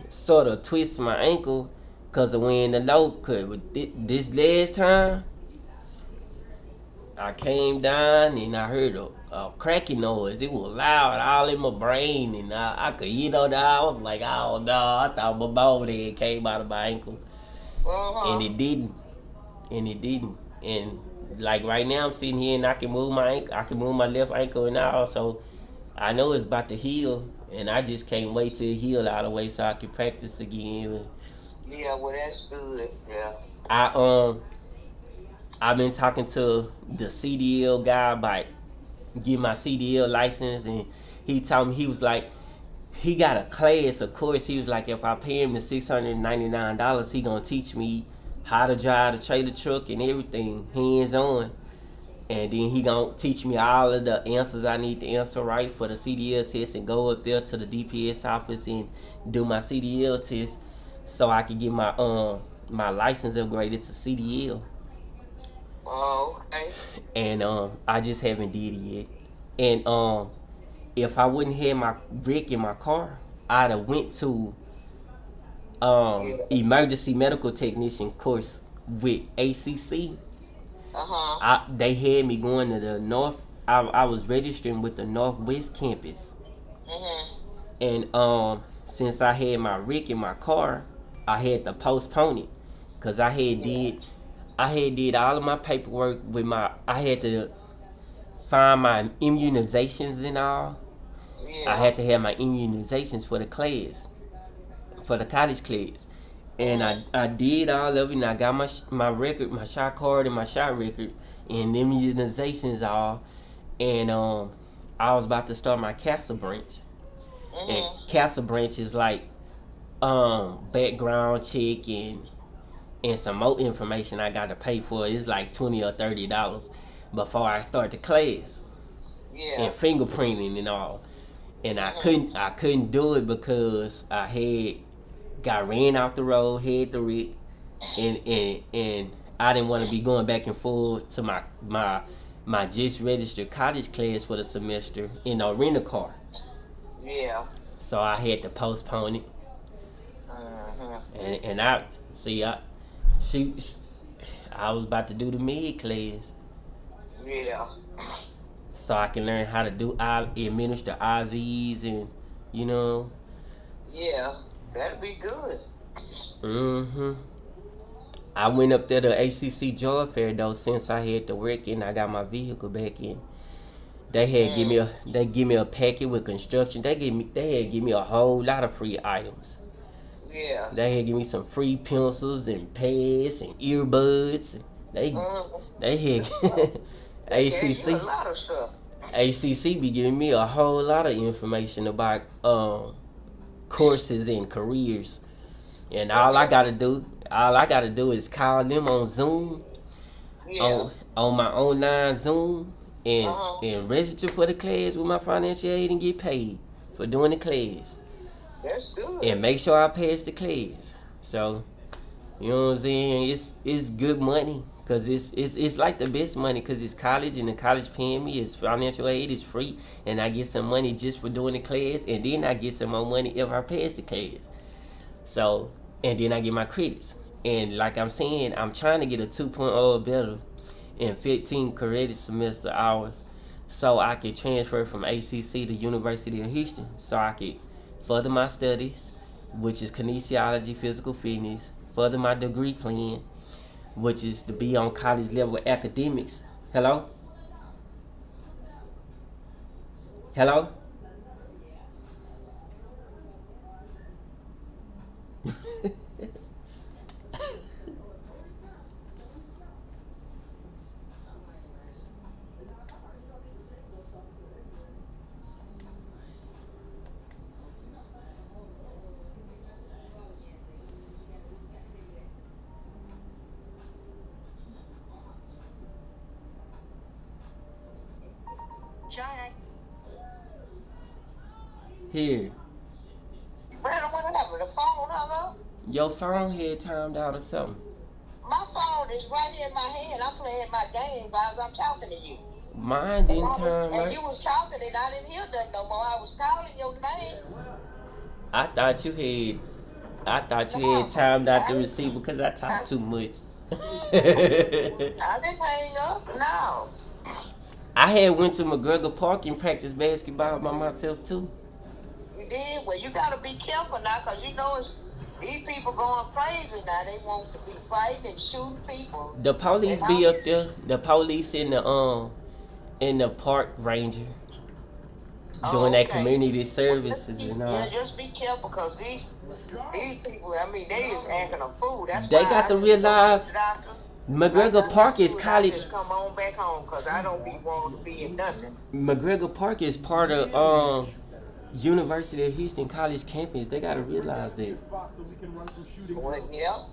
sort of twist my ankle, cause of wearing the low cut. But this last time, I came down and I heard a cracking noise. It was loud, all in my brain, and I could hear it. I was like, oh no, I thought my ball head came out of my ankle. And it didn't. And like right now I'm sitting here and I can move my ankle. I can move my left ankle and all. So I know it's about to heal, and I just can't wait till it heal all the way so I can practice again. Yeah, well that's good. Yeah. I've been talking to the CDL guy about getting my CDL license, and he told me, he was like, he got a class, of course. He was like, if I pay him the $699, he gonna teach me how to drive the trailer truck and everything, hands on. And then he gonna teach me all of the answers I need to answer right for the CDL test, and go up there to the DPS office and do my CDL test so I can get my my license upgraded to CDL. Oh, okay. And I just haven't did it yet. And if I wouldn't have my wreck in my car, I'd have went to emergency medical technician course with ACC. They had me going to the north. I was registering with the Northwest campus. And since I had my wreck in my car, I had to postpone it, cause I had did all of my paperwork with I had to find my immunizations and all. I had to have my immunizations for the class, for the college class. And I did all of it, and I got my record, my shot card and my shot record, and immunizations all. And I was about to start my CASA branch. And CASA branch is like background check and some more information I got to pay for. It's like $20 or $30 before I start the class. And fingerprinting and all. And I couldn't do it because I got ran off the road, had the wreck, and I didn't want to be going back and forth to my just registered college class for the semester in a rental car. Yeah. So I had to postpone it. And I was about to do the med class. Yeah. So I can learn how to administer IVs and, you know. Yeah, that'd be good. I went up there to ACC Joy Fair though, since I had to work and I got my vehicle back in. They had give me a packet with construction. They had give me a whole lot of free items. Yeah. They had give me some free pencils and pads and earbuds. They had They gave ACC. you a lot of stuff. ACC be giving me a whole lot of information about courses and careers, and all I gotta do is call them on Zoom, Yeah. on my online Zoom, and Uh-huh. and register for the class with my financial aid and get paid for doing the class, That's good. and make sure I pass the class. So you know what I'm saying? It's good money. Cause it's like the best money, cause it's college and the college paying me. It's financial aid, it's free, and I get some money just for doing the class, and then I get some more money if I pass the class. So, and then I get my credits. And like I'm saying, I'm trying to get a 2.0 or better in 15 credit semester hours, so I could transfer from ACC to University of Houston, so I could further my studies, which is kinesiology, physical fitness, further my degree plan, which is to be on college level academics. Hello? Hello? Here. Brandon, what happened? The phone hung up? Your phone had timed out or something. My phone is right here in my hand. I'm playing my game while I'm talking to you. Mine didn't time And right. you was talking and I didn't hear nothing no more. I was calling your name. I thought you had timed out the receiver because I talk too much. I didn't hang up. No. I had went to McGregor Park and practiced basketball by myself too. You did? Well, you got to be careful now because you know these people going crazy now. They want to be fighting and shooting people. The police be up there. The police in the park ranger doing that community services and all. Yeah, just be careful because these people, I mean, they is acting a fool. That's They why got I to just realize go to the doctor. McGregor Park is college. Just come on back home because I don't be wanting to be in nothing. McGregor Park is part of University of Houston College campus. They gotta realize that. Well, yeah.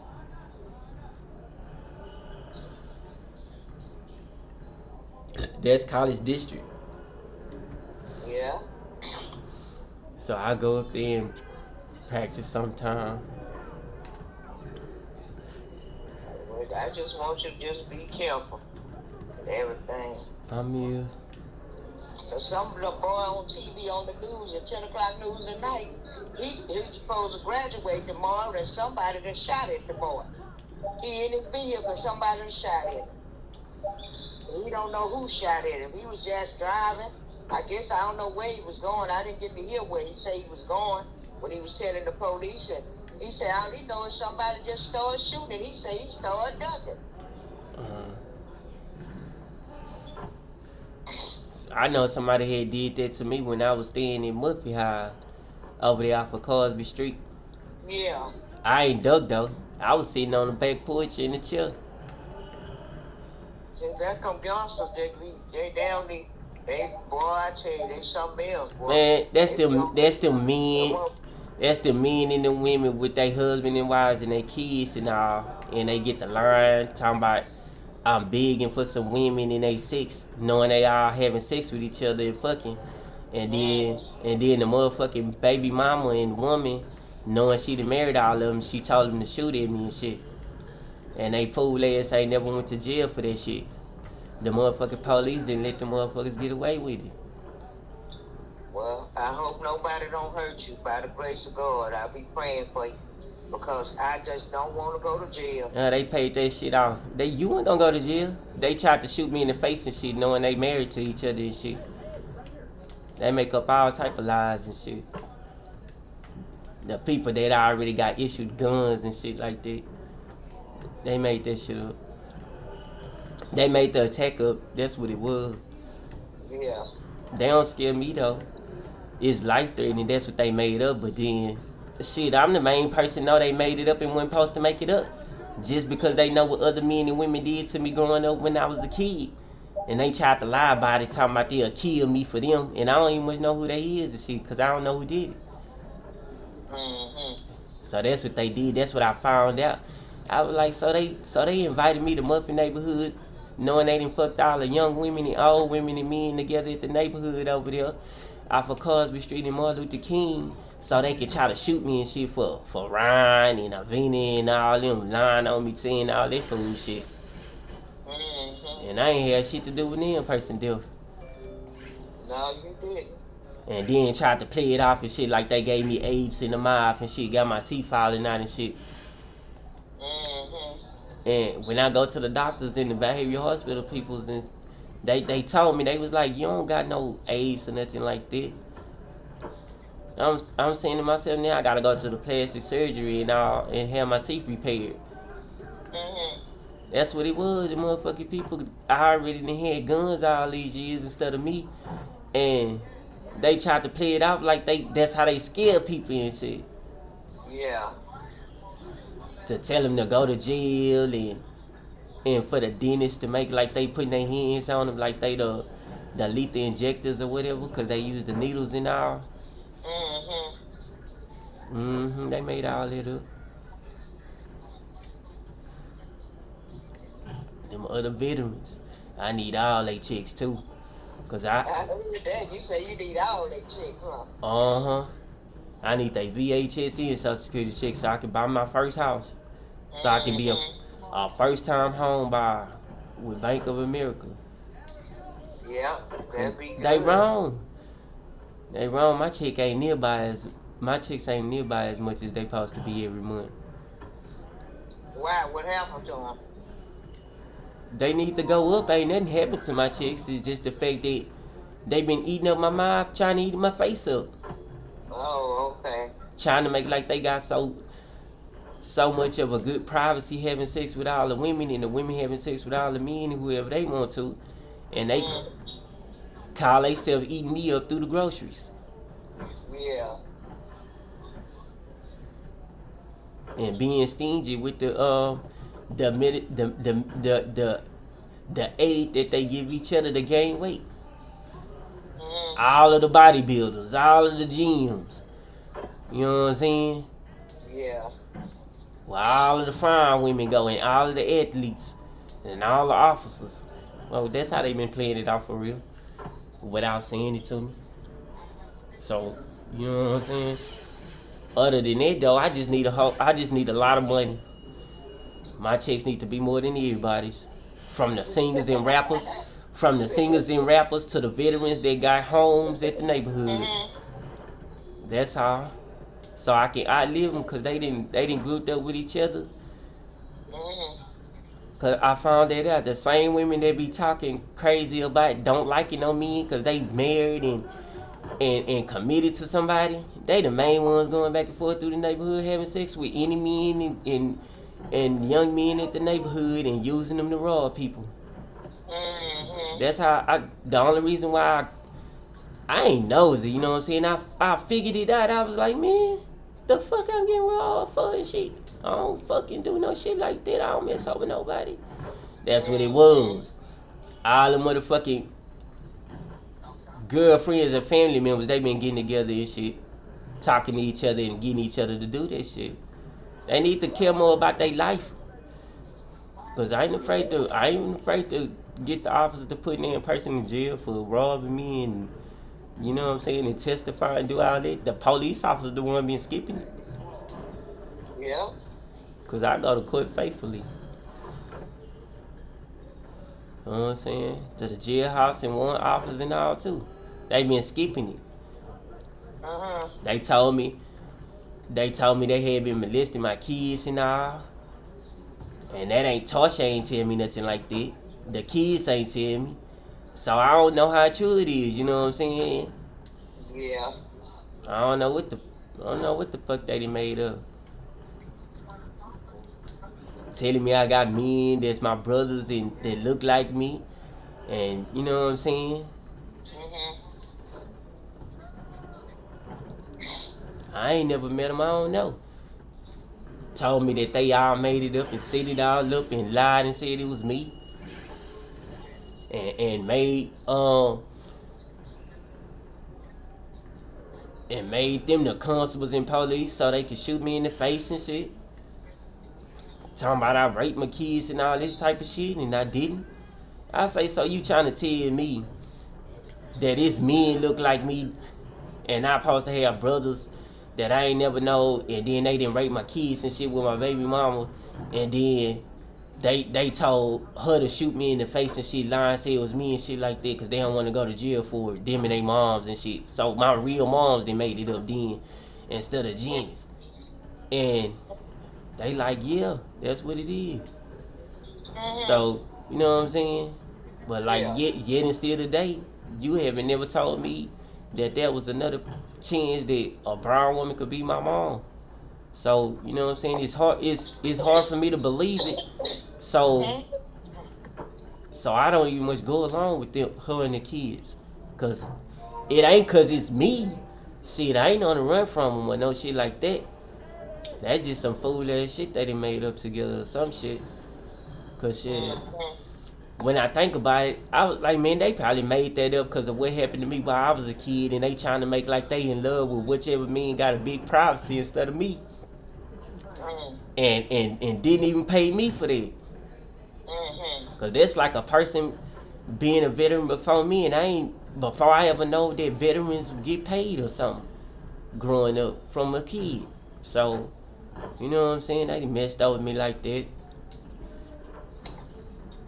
That's college district. Yeah. So I go up there and practice sometime. I just want you to just be careful with everything. I'm here. Cause some little boy on TV on the news at 10 o'clock news at night, he's supposed to graduate tomorrow and somebody done shot at the boy. He in his vehicle, somebody done shot at him. We don't know who shot at him. He was just driving. I guess I don't know where he was going. I didn't get to hear where he said he was going when he was telling the police. And he said all he knows is somebody just started shooting. He said he started ducking. I know somebody had did that to me when I was staying in Murphy High over there off of Cosby Street. Yeah. I ain't ducked though. I was sitting on the back porch in the chair. That come youngsters, they down the, boy, I tell you, they something else, boy. Man, that's them men. That's the men and the women with their husband and wives and their kids and all, and they get the line talking about I'm begging for some women in they sex, knowing they all having sex with each other and fucking, and then the motherfucking baby mama and woman, knowing she done married all of them, she told them to shoot at me and shit, and they fool ass ain't never went to jail for that shit. The motherfucking police didn't let the motherfuckers get away with it. Well, I hope nobody don't hurt you. By the grace of God, I'll be praying for you because I just don't want to go to jail. They paid that shit off. You weren't gonna go to jail. They tried to shoot me in the face and shit, knowing they married to each other and shit. They make up all type of lies and shit. The people that already got issued guns and shit like that, they made that shit up. They made the attack up. That's what it was. Yeah. They don't scare me though. It's life threatening. That's what they made up. But then, shit, I'm the main person know they made it up and wasn't supposed to make it up. Just because they know what other men and women did to me growing up when I was a kid. And they tried to lie about it, talking about they'll kill me for them. And I don't even much know who they is and shit, because I don't know who did it. So that's what they did. That's what I found out. I was like, so they invited me to Muffin neighborhood, knowing they done fucked all the young women and old women and men together at the neighborhood over there off of Cosby Street and Martin Luther King, so they could try to shoot me and shit for Ryan and Avina and all them lying on me saying all that fool shit. And I ain't had shit to do with them person death. No, you did. And then tried to play it off and shit like they gave me AIDS in the mouth and shit, got my teeth falling out and shit. And when I go to the doctors in the behavioral hospital peoples, and they told me, they was like, you don't got no AIDS or nothing like that. I'm saying to myself, now I gotta go to the plastic surgery and all and have my teeth repaired. That's what it was. The motherfucking people, I already done had guns all these years instead of me, and they tried to play it out like that's how they scare people and shit. Yeah. To tell them to go to jail and for the dentist to make like they putting their hands on them like they the lethal injectors or whatever, because they use the needles and all. They made all that up. Them other veterans, I need all they chicks too, cause I heard that. You say you need all they chicks, huh? I need they VHS and Social Security checks so I can buy my first house, so I can be a first-time home buyer with Bank of America. Yeah, that'd be good. They wrong. They wrong. My chicks ain't nearby as much as they supposed to be every month. Why? What happened to them? They need to go up. Ain't nothing happened to my chicks. It's just the fact that they been eating up my mouth, trying to eat my face up. Oh, okay. Trying to make like they got so much of a good privacy having sex with all the women, and the women having sex with all the men and whoever they want to, and they call themselves eating me up through the groceries. Yeah. And being stingy with the aid that they give each other to gain weight. All of the bodybuilders, all of the gyms. You know what I'm saying? Yeah. Well, all of the fine women go, and all of the athletes, and all the officers. Well, that's how they been playing it out for real, without saying it to me. So, you know what I'm saying? Other than that, though, I just need a lot of money. My checks need to be more than everybody's, from the singers and rappers. From the singers and rappers to the veterans that got homes at the neighborhood. That's how. So I can outlive them, because they didn't group up with each other. Because I found that out. The same women that be talking crazy about don't like it on me because they married and committed to somebody, they the main ones going back and forth through the neighborhood having sex with any men and young men at the neighborhood and using them to rob people. That's how the only reason why I ain't nosy, you know what I'm saying? I figured it out. I was like, man, the fuck I'm getting robbed for and shit. I don't fucking do no shit like that. I don't mess up with nobody. That's what it was. All the motherfucking girlfriends and family members, they been getting together and shit, talking to each other and getting each other to do that shit. They need to care more about their life. Cause I ain't afraid to get the officer to put a person in jail for robbing me and, you know what I'm saying, and testify and do all that. The police officer the one been skipping it. Yeah. Cause I go to court faithfully. You know what I'm saying? To the jailhouse and warrant officers and all too. They been skipping it. They told me they had been molesting my kids and all. And that ain't Tasha ain't tell me nothing like that. The kids ain't tell me. So I don't know how true it is, you know what I'm saying? Yeah. I don't know what the fuck they done made up. Telling me I got men that's my brothers and that look like me. And you know what I'm saying? I ain't never met them, I don't know. Told me that they all made it up and set it all up and lied and said it was me. and made them the constables and police so they could shoot me in the face and shit. Talking about I raped my kids and all this type of shit, and I didn't. I say, so you trying to tell me that it's men look like me and I supposed to have brothers that I ain't never know, and then they didn't rape my kids and shit with my baby mama, and then they told her to shoot me in the face and shit, lying, say it was me and shit like that, because they don't want to go to jail for it, them and they moms and shit. So my real moms, they made it up then instead of Jenny's. And they like, yeah, that's what it is. So, you know what I'm saying? But like, yet and still today, you haven't never told me that there was another chance that a brown woman could be my mom. So, you know what I'm saying? It's hard for me to believe it. So I don't even much go along with them, her and the kids. Cause it ain't cause it's me. Shit, I ain't on the run from them or no shit like that. That's just some fool ass shit that they made up together or some shit. Cause shit, when I think about it, I was like, man, they probably made that up because of what happened to me while I was a kid, and they trying to make like they in love with whichever man got a big privacy instead of me. And didn't even pay me for that. Cause that's like a person being a veteran before me, and before I ever know that veterans get paid or something growing up from a kid. So, you know what I'm saying? They messed up with me like that.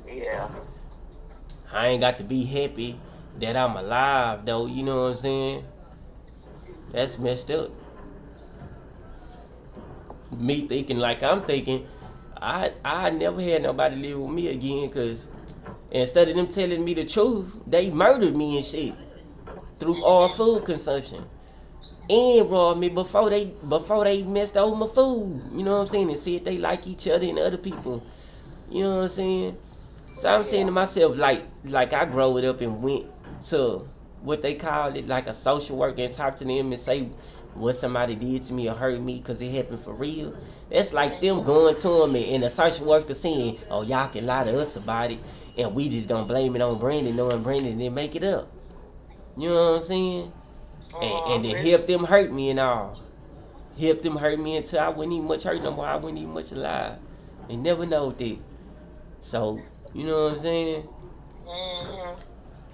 Yeah. I ain't got to be happy that I'm alive though, you know what I'm saying? That's messed up. Me thinking like I'm thinking, I never had nobody live with me again, cause instead of them telling me the truth, they murdered me and shit through all food consumption. And robbed me before they messed over my food. You know what I'm saying? And said they like each other and other people. You know what I'm saying? So I'm saying to myself, like I grew it up and went to what they call it, like a social worker, and talk to them and say what somebody did to me or hurt me because it happened for real. That's like them going to them and the social worker saying, oh, y'all can lie to us about it, and we just gonna blame it on Brandon, knowing Brandon didn't make it up. You know what I'm saying? And then help them hurt me and all. Help them hurt me until I wasn't even much hurt no more. I wasn't even much alive. And never know that. So, you know what I'm saying?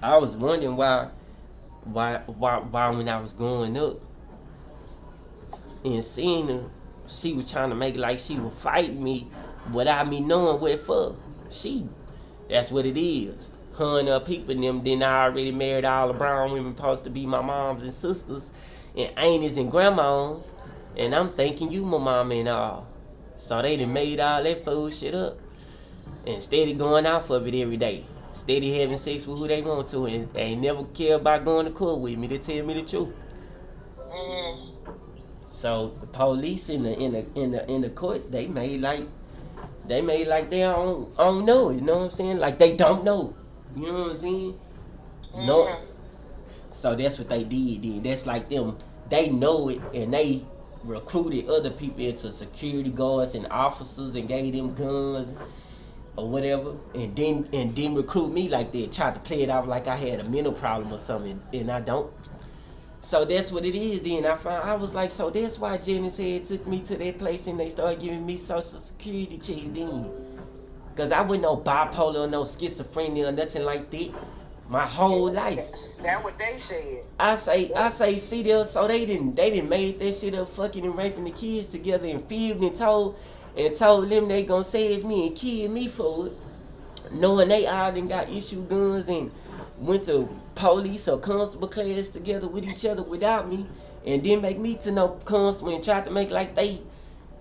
I was wondering why when I was growing up and seeing her, she was trying to make it like she was fighting me without me knowing what for. That's what it is. Her and her people and them, then I already married all the brown women supposed to be my moms and sisters and aunties and grandmas, and I'm thinking you my mama and all. So they done made all that fool shit up and steady going out for it every day. Steady having sex with who they want to, and they ain't never care about going to court with me to tell me the truth. So the police in the courts, they made like they don't know, you know what I'm saying? Like they don't know. You know what I'm saying? No. So that's what they did then. That's like them, they know it, and they recruited other people into security guards and officers and gave them guns or whatever, and then recruit me like that. Tried to play it out like I had a mental problem or something, and I don't. So that's what it is then. I was like, so that's why Jenny said took me to that place and they started giving me social security checks then. Cause I wasn't no bipolar or no schizophrenia or nothing like that. My whole life. That's what they said. I say, see there, so they didn't made that shit up fucking and raping the kids together and filmed and told them they gonna say it's me and kill me for it. Knowing they all done got issued guns and went to police or constable class together with each other without me, and then make me to no constable and tried to make like they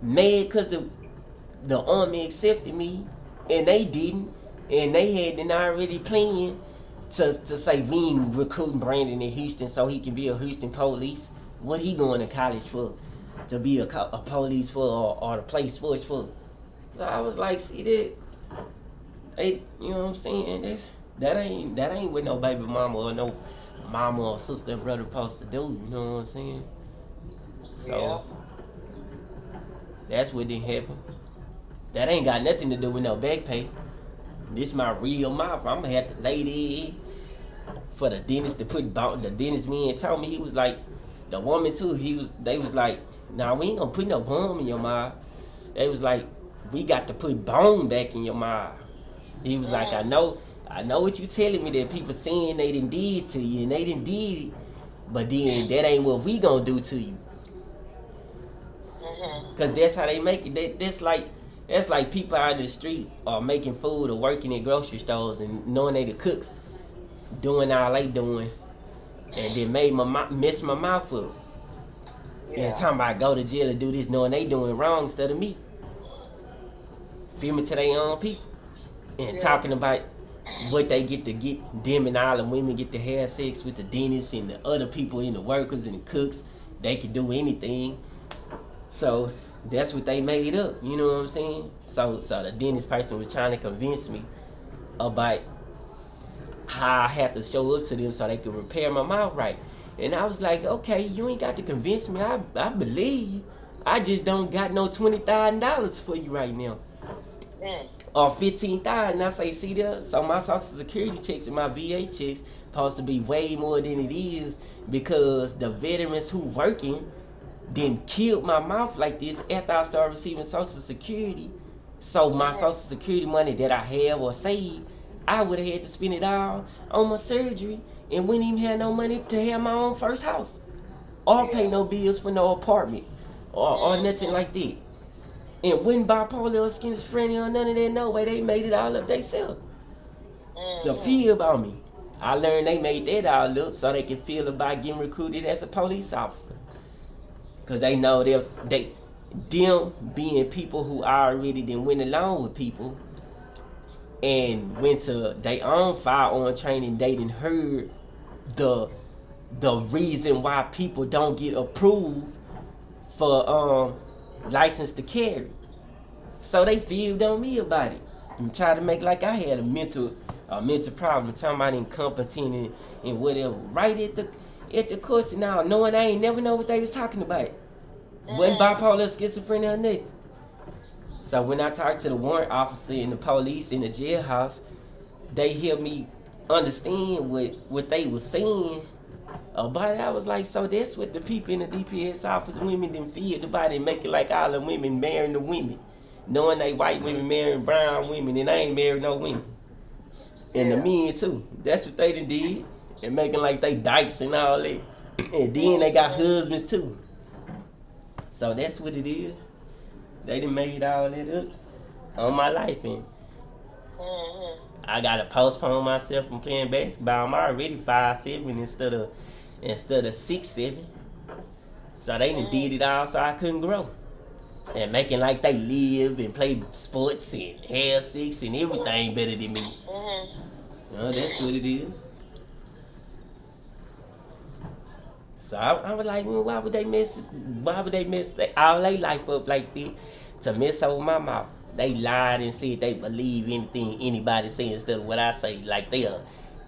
mad cause the army accepted me and they didn't, and they had been already playing to say we ain't recruiting Brandon in Houston so he can be a Houston police. What he going to college for? To be a police for or to play sports for? So I was like, see that? Hey, you know what I'm saying? That ain't what no baby mama or no mama or sister and brother supposed to do. You know what I'm saying? So that's what didn't happen. That ain't got nothing to do with no back pay. This my real mouth. I'm gonna have to lay there for the dentist to put bone. The dentist man told me, he was like, the woman too. They was like, nah, we ain't gonna put no bone in your mouth. They was like, we got to put bone back in your mouth. He was like, I know what you telling me that people saying they done did to you, and they done did it, but then that ain't what we gonna do to you. Cause that's how they make it. That's like people out in the street are making food or working at grocery stores and knowing they the cooks, doing all they doing, and then made mess my mouth up. Yeah. And talking about go to jail and do this, knowing they doing it wrong instead of me. Feel me, to their own people, and talking about what they get, them and all the women get to have sex with the dentists and the other people and the workers and the cooks. They can do anything. So that's what they made up, you know what I'm saying? So the dentist person was trying to convince me about how I had to show up to them so they could repair my mouth right. And I was like, okay, you ain't got to convince me. I believe you. I just don't got no $20,000 for you right now. Or $15,000. I say, see there? So my Social Security checks and my VA checks supposed to be way more than it is, because the veterans who working then killed my mouth like this after I started receiving Social Security. So my Social Security money that I have or saved, I would have had to spend it all on my surgery and wouldn't even have no money to have my own first house or pay no bills for no apartment or nothing like that. And wouldn't bipolar or schizophrenia or none of that, no way. They made it all up themselves to feel about me. I learned they made that all up so they can feel about getting recruited as a police officer. Because they know them being people who already then went along with people and went to their own firearm training, they done heard the reason why people don't get approved for license to carry. So they feeled on me about it and tried to make like I had a mental problem, talking about incompetent and whatever. Right at the course and all, knowing I ain't never know what they was talking about. Wasn't bipolar, schizophrenia, or nothing. So when I talked to the warrant officer and the police in the jailhouse, they helped me understand what they was saying about it. I was like, so that's what the people in the DPS office, women didn't feel about it, make it like all the women marrying the women. Knowing they white women marrying brown women, and I ain't married no women. And the men too. That's what they done did. And making like they dykes and all that. And then they got husbands too. So that's what it is. They done made all that up on my life, and I gotta postpone myself from playing basketball. I'm already 5'7" instead of 6'7". So they done did it all so I couldn't grow. And making like they live and play sports and have sex and everything better than me. That's what it is. So I was like, well, why would they mess all their life up like that to mess over my mouth? They lied and said they believe anything anybody say instead of what I say. Like they'll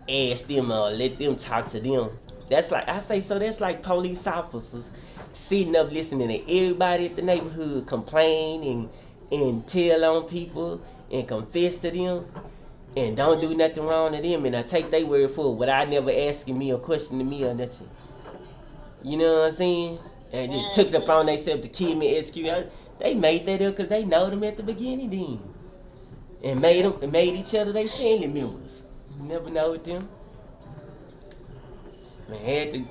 ask them or let them talk to them. That's like, I say, so that's like police officers sitting up listening to everybody at the neighborhood complain and tell on people and confess to them and don't do nothing wrong to them, and I take their word for it without never asking me or questioning me or nothing. You know what I'm saying? And just took it upon themselves to kill me, execute. They made that up because they know them at the beginning then. And made each other their family members. You never know with them. Man,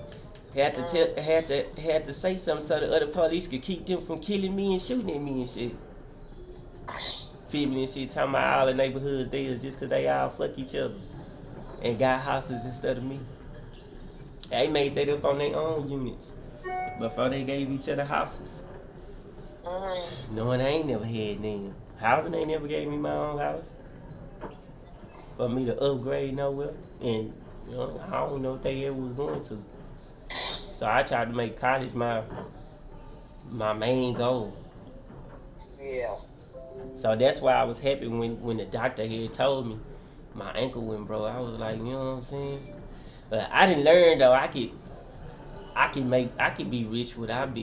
had to say something so the other police could keep them from killing me and shooting at me and shit. Filming and shit, talking about all the neighborhoods there just because they all fuck each other and got houses instead of me. They made that up on their own units before they gave each other houses. Knowing I ain't never had them. Housing, they never gave me my own house for me to upgrade nowhere. And I don't know what they ever was going to. So I tried to make college my main goal. Yeah. So that's why I was happy when the doctor here told me my ankle went broke. I was like, you know what I'm saying? But I didn't learn though. I could be rich without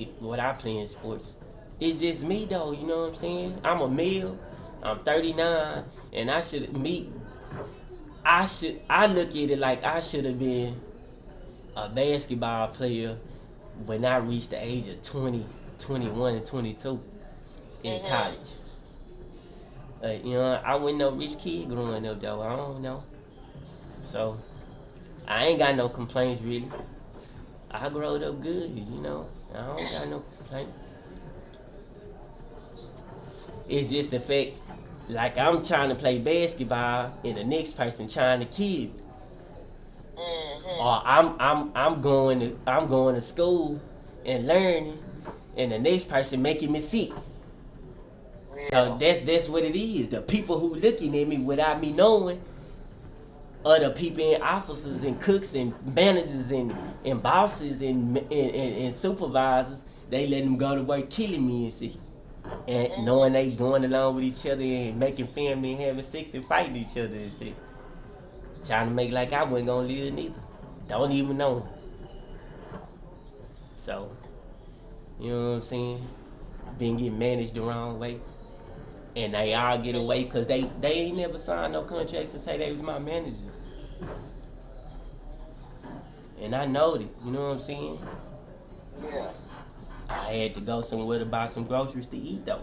playing sports. It's just me though, you know what I'm saying? I'm a male, I'm 39, and I look at it like I should have been a basketball player when I reached the age of 20, 21, and 22 in college. You know, I wasn't no rich kid growing up though. I don't know. So I ain't got no complaints really. I growed up good, you know. I don't got no complaints. It's just the fact, like I'm trying to play basketball and the next person trying to kill me. Or I'm going to school and learning, and the next person making me sick. So that's what it is. The people who looking at me without me knowing are the people in offices and cooks and managers and bosses and supervisors. They let them go to work killing me and see. And knowing they going along with each other and making family and having sex and fighting each other and see. Trying to make like I wasn't gonna live neither. Don't even know. So, you know what I'm saying? Been getting managed the wrong way. And they all get away because they ain't never signed no contracts to say they was my managers. And I know it, you know what I'm saying? Yeah. I had to go somewhere to buy some groceries to eat though.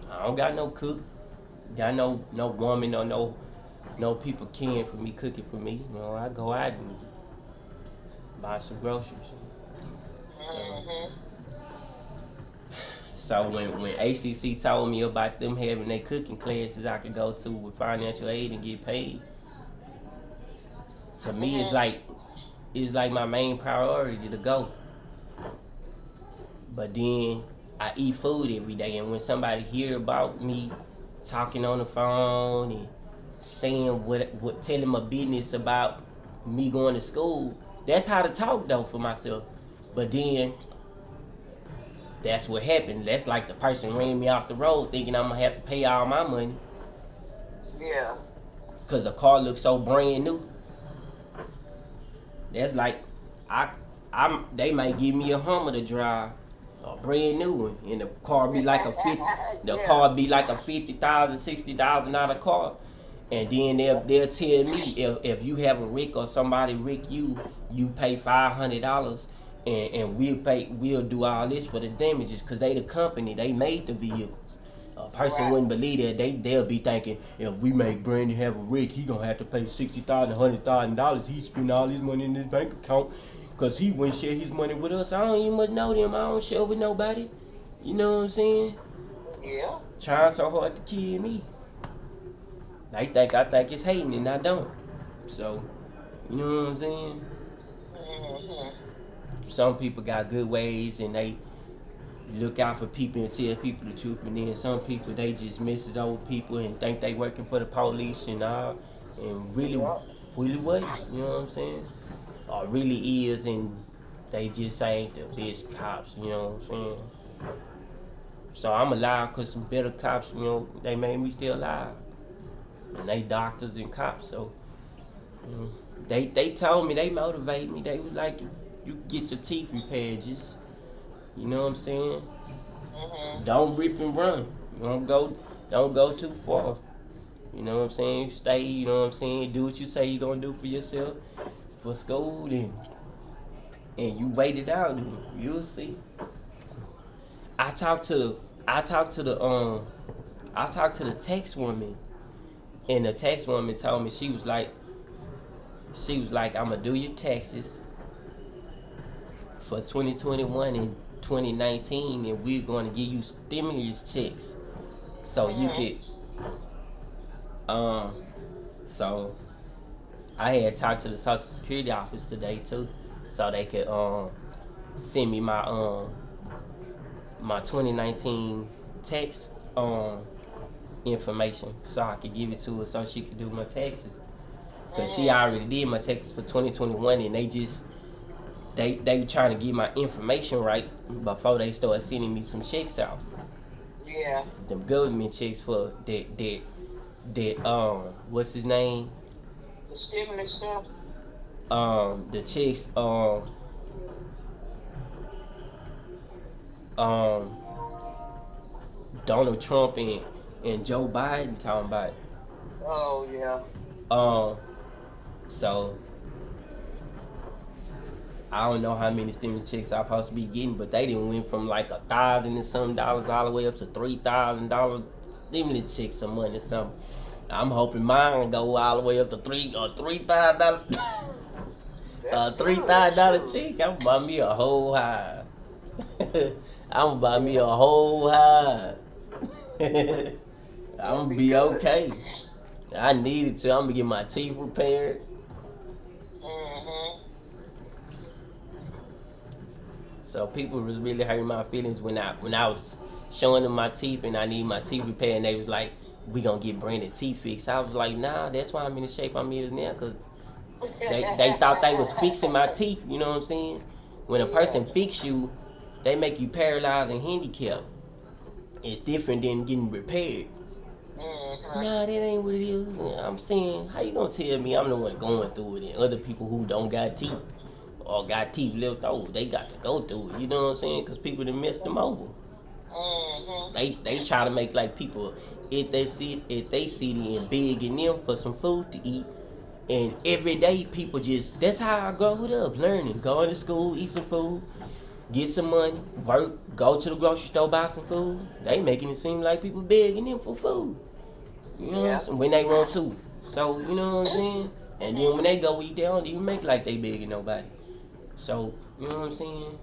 I don't got no cook, got no woman or no people caring for me, cooking for me. You know, I go out and buy some groceries. So when ACC told me about them having their cooking classes I could go to with financial aid and get paid, to me it's like my main priority to go. But then I eat food every day, and when somebody hear about me talking on the phone and saying what telling my business about me going to school, that's how to talk though for myself. But then that's what happened. That's like the person ran me off the road thinking I'm gonna have to pay all my money. Yeah. Cause the car looks so brand new. That's like they might give me a Hummer to drive, a brand new one, and the car be like a car be like a $50,000, $60,000 car. And then they'll tell me if you have a wreck or somebody wreck you pay $500 and we'll do all this for the damages because they the company, they made the vehicles. A person wouldn't believe that. They'll be thinking if we make Brandon have a wreck, he gonna have to pay $60,000, $100,000. He spend all his money in his bank account because he wouldn't share his money with us. I don't even much know them. I don't share with nobody. You know what I'm saying? Yeah. Trying so hard to kill me. I think it's hating and I don't. So, you know what I'm saying? Some people got good ways and they look out for people and tell people the truth, and then some people they just misses over people and think they working for the police and all, and really what? You know what I'm saying? Or really is, and they just ain't the best cops. You know what I'm saying? So I'm alive because some better cops, you know, they made me still alive. And they doctors and cops, so you know, they told me, they motivate me. They was like, you get your teeth repaired, just, you know what I'm saying? Don't rip and run. Don't go too far. You know what I'm saying? Stay, you know what I'm saying? Do what you say you're gonna do for yourself, for school, and you wait it out, and you'll see. I talked to the tax woman. And the tax woman told me, she was like, I'm gonna do your taxes for 2021 and 2019, and we're gonna give you stimulus checks, so you could. So I had talked to the Social Security office today too, so they could send me my my 2019 tax information so I could give it to her so she could do my taxes. Cause she already did my taxes for 2021 and they were trying to get my information right before they started sending me some checks out. Yeah. Them government checks for that what's his name? The stimulus stuff? The checks Donald Trump and Joe Biden talking about. Oh yeah. So I don't know how many stimulus checks I'm supposed to be getting, but they didn't went from like $1,000 and some dollars all the way up to $3,000 stimulus checks a month or something. I'm hoping mine go all the way up to $3,000. $3,000 check. I'm gonna buy me a whole hive. I'm gonna buy me a whole hive. I'm gonna be okay. I needed to. I'm gonna get my teeth repaired. So people was really hurting my feelings when I was showing them my teeth and I need my teeth repaired, and they was like, "We gonna get Brandon teeth fixed." I was like, "Nah, that's why I'm in the shape I'm in now, cause they thought they was fixing my teeth." You know what I'm saying? When a person fix you, they make you paralyzed and handicapped. It's different than getting repaired. Nah, that ain't what it is. I'm saying, how you gonna tell me I'm the one going through it and other people who don't got teeth or got teeth left over, they got to go through it. You know what I'm saying? Because people done messed them over. They try to make like people if they city and big in them for some food to eat. And every day people just that's how I growed up, learning, going to school, eat some food, get some money, work, go to the grocery store, buy some food. They making it seem like people begging them for food. You know what I'm saying? When they want to. So, you know what I'm saying? And then when they go eat, they don't even make like they begging nobody. So, you know what I'm saying?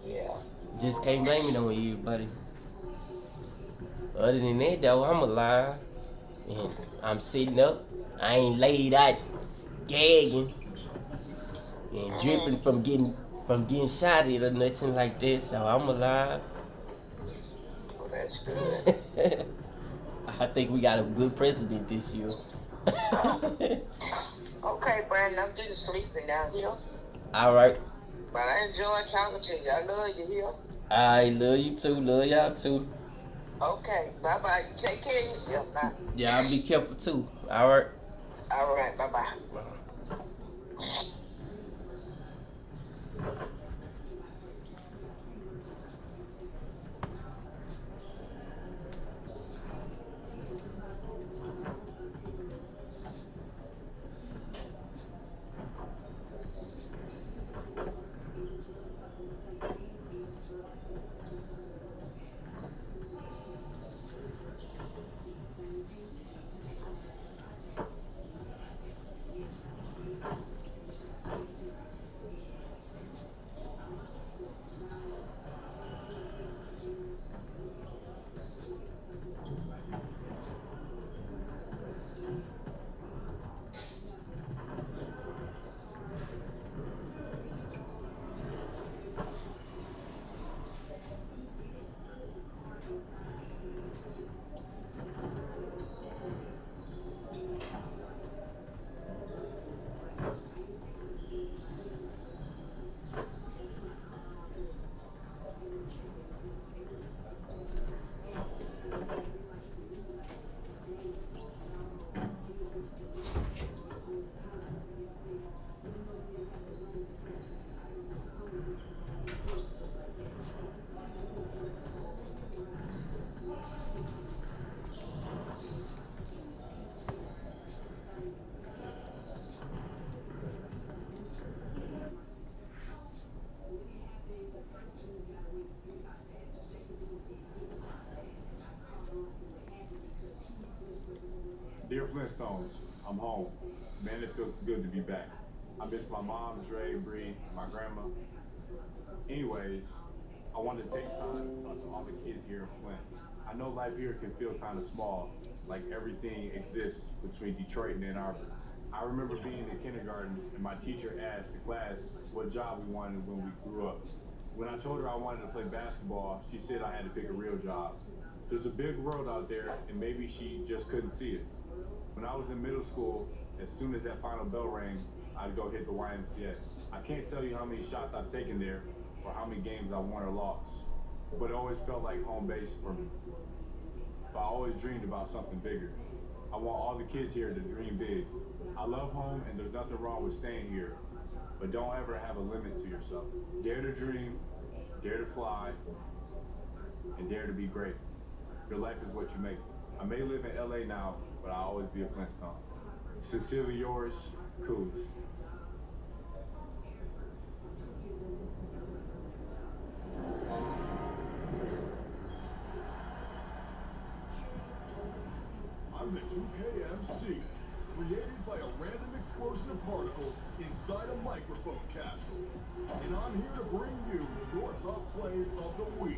Yeah. Just can't blame it on everybody. Other than that, though, I'm alive. And I'm sitting up. I ain't laid out gagging and dripping from getting shot at or nothing like that. So I'm alive. Well, that's good. I think we got a good president this year. Okay, Brandon, I'm getting sleepy now here. All right. But I enjoy talking to you. I love you here. I love you too. Love y'all too. Okay, bye-bye. You take care of yourself now. Yeah, I'll be careful too. All right. All right, bye-bye. Dear Flintstones, I'm home. Man, it feels good to be back. I miss my mom, Dre, Bree, my grandma. Anyways, I wanted to take time to talk to all the kids here in Flint. I know life here can feel kind of small, like everything exists between Detroit and Ann Arbor. I remember being in kindergarten and my teacher asked the class what job we wanted when we grew up. When I told her I wanted to play basketball, she said I had to pick a real job. There's a big world out there, and maybe she just couldn't see it. When I was in middle school, as soon as that final bell rang, I'd go hit the YMCA. I can't tell you how many shots I've taken there or how many games I won or lost, but it always felt like home base for me. But I always dreamed about something bigger. I want all the kids here to dream big. I love home, and there's nothing wrong with staying here, but don't ever have a limit to yourself. Dare to dream, dare to fly, and dare to be great. Your life is what you make it. I may live in LA now, but I'll always be a Flintstone. Sincerely yours, Kuz. I'm the 2KMC, created by a random explosion of particles inside a microphone capsule. And I'm here to bring you your top plays of the week.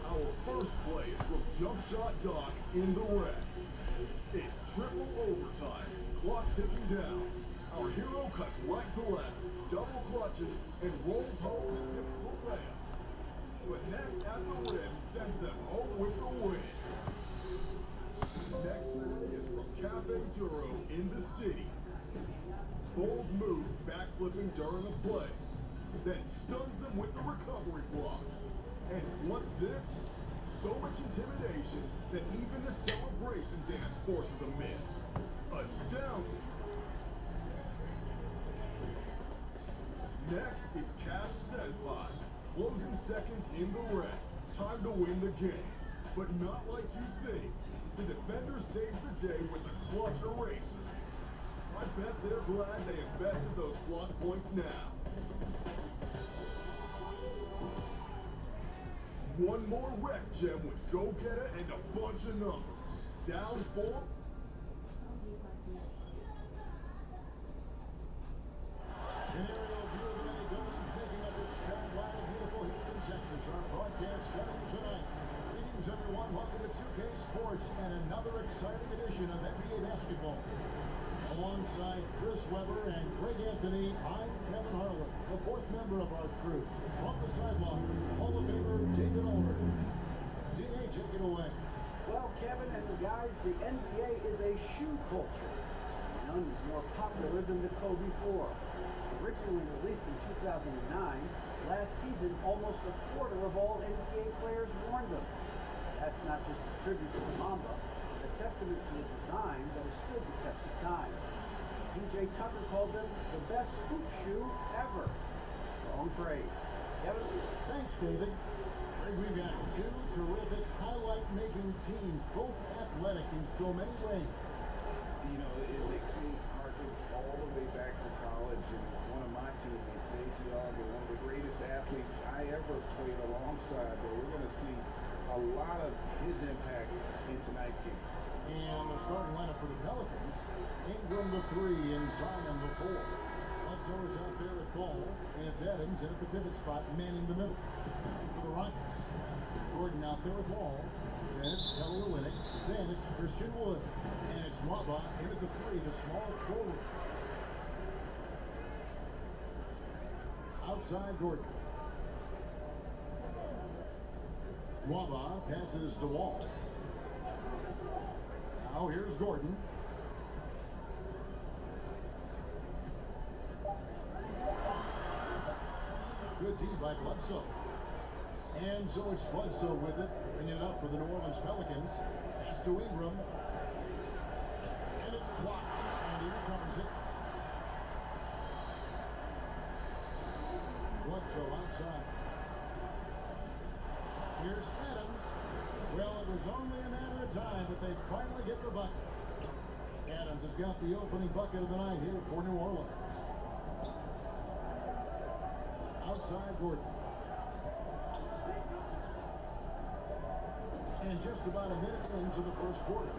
Our first play is from Jump Shot Doc in the red. It's triple overtime, clock ticking down. Our hero cuts right to left, double clutches, and rolls home a typical layup. Finesse at the rim sends them home with the win. Next play is from Cafe Duro in the city. Bold move backflipping during a play, then stuns them with the recovery block. And what's this? So much intimidation that even the celebration dance forces a miss. Astounding. Next is Cash Senpai. Closing seconds in the red. Time to win the game. But not like you think. The defender saves the day with a clutch eraser. I bet they're glad they invested those block points now. One more wreck gem with go-getter and a bunch of numbers. Down 4. Aerial view of the many buildings making up this skyline of beautiful Houston, Texas. Our broadcast setting tonight. Greetings, everyone. Welcome to 2K Sports and another exciting edition of NBA basketball. Alongside Chris Webber and Greg Anthony, I'm Kevin Harlan, the fourth member of our crew. On the sideline, Hall of Famer David Ulmer. DA, take it away. Well, Kevin and the guys, the NBA is a shoe culture. None is more popular than the Kobe 4. Originally released in 2009, last season almost a quarter of all NBA players worn them. That's not just a tribute to the Mamba, but a testament to a design that has stood the test of time. PJ Tucker called them the best hoop shoe ever. Strong praise. Kevin? Thanks, David. Greg, we've got two terrific highlight-making teams, both athletic in so many ways. You know, it makes me harken all the way back to college, and one of my teammates, Stacey Ogden, one of the greatest athletes I ever played alongside, but we're going to see a lot of his impact in tonight's game. And the starting lineup for the Pelicans, Ingram the 3 and Zion the 4. Bledsoe is out there at ball, and it's Adams in at the pivot spot, manning the middle. For the Rockets, Gordon out there at ball, then it's Kelly Olynyk, then it's Christian Wood, and it's Waba in at the 3, the small forward. Outside Gordon. Waba passes to Wall. Now here's Gordon. Good D by Bledsoe. And so it's Bledsoe with it, bringing it up for the New Orleans Pelicans. Pass to Ingram. And it's blocked. And he recovers it. Bledsoe outside. Here's Adams. Well, it was only a matter of time, but they finally get the bucket. Adams has got the opening bucket of the night here for New Orleans. Outside Gordon. And just about a minute into the first quarter.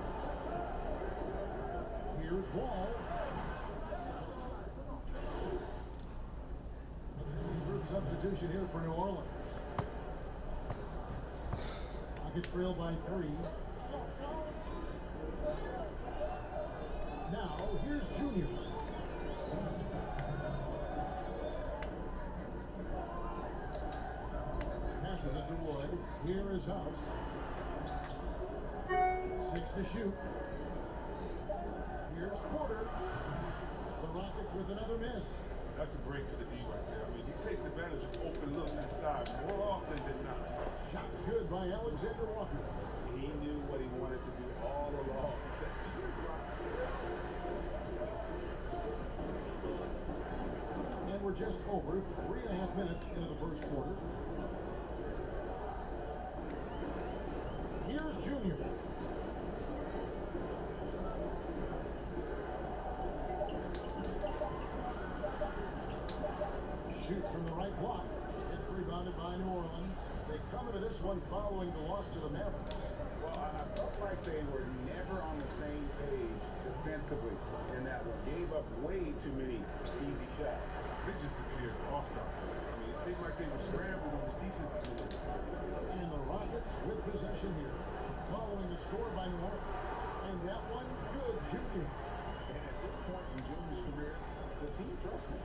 Here's Wall. Group substitution here for New Orleans. Rockets trail by 3. Now, here's Junior. Passes it to Wood. Here is House. 6 to shoot. Here's Porter. The Rockets with another miss. That's a break for the D right there. I mean, he takes advantage of open looks inside more often than not. Shot's good by Alexander Walker. He knew what he wanted to do all along. And we're just over 3.5 minutes into the first quarter. Here's Junior. Jr. Shoots from the right block. It's rebounded by New Orleans. They come into this one following the loss to the Mavericks. Well, I felt like they were never on the same page defensively in that one. Gave up way too many easy shots. They just appeared hostile. I mean, it seemed like they were scrambling on the defensive end. And the Rockets with possession here, following the score by New Orleans. And that one's good, Junior. And at this point in Junior's career, the team trusts him.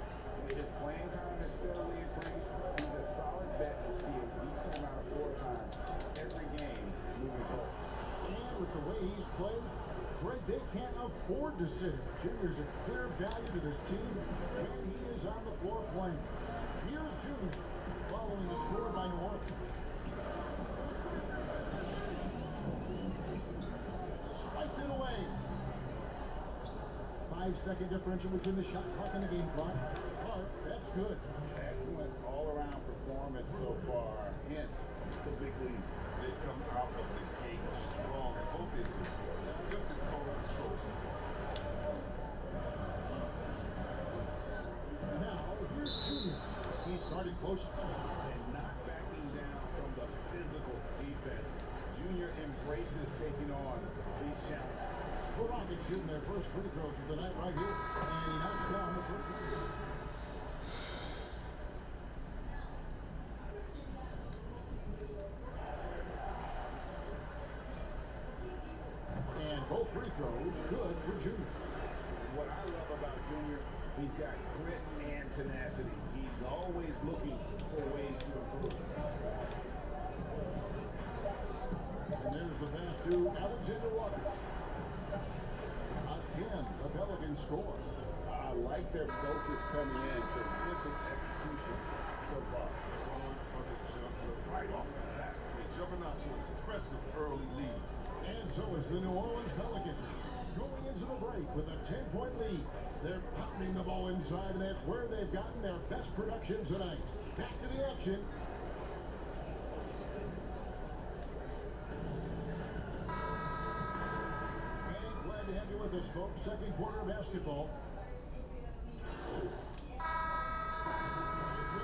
His playing time has steadily increased. He's a solid bet to see a decent amount of floor time every game moving forward. And with the way he's played, Greg, they can't afford to sit him. Junior's a clear value to this team when he is on the floor playing. Here's Junior, following the score by New Orleans. Swiped it away. 5-second differential between the shot clock and the game clock. That's good. Excellent all-around performance so far. Hence the big lead. They come out of the gate strong at both ends of the floor. That's just a total control so far. Now, here's Junior. He's starting close and not backing down from the physical defense. Junior embraces taking on these challenges. The Rockets shooting their first free throws of the night right here. And he knocks down the first one. Both free throws good for Junior. What I love about Junior, he's got grit and tenacity. He's always looking for ways to improve. And there's the pass to Alexander Walker. Again, the Pelicans score. I like their focus coming in. Terrific execution so far. Going for the jumper right off the bat. They're jumping out to an impressive early lead. And so is the New Orleans Pelicans going into the break with a 10-point lead. They're pounding the ball inside, and that's where they've gotten their best production tonight. Back to the action. And glad to have you with us, folks. Second quarter basketball. It's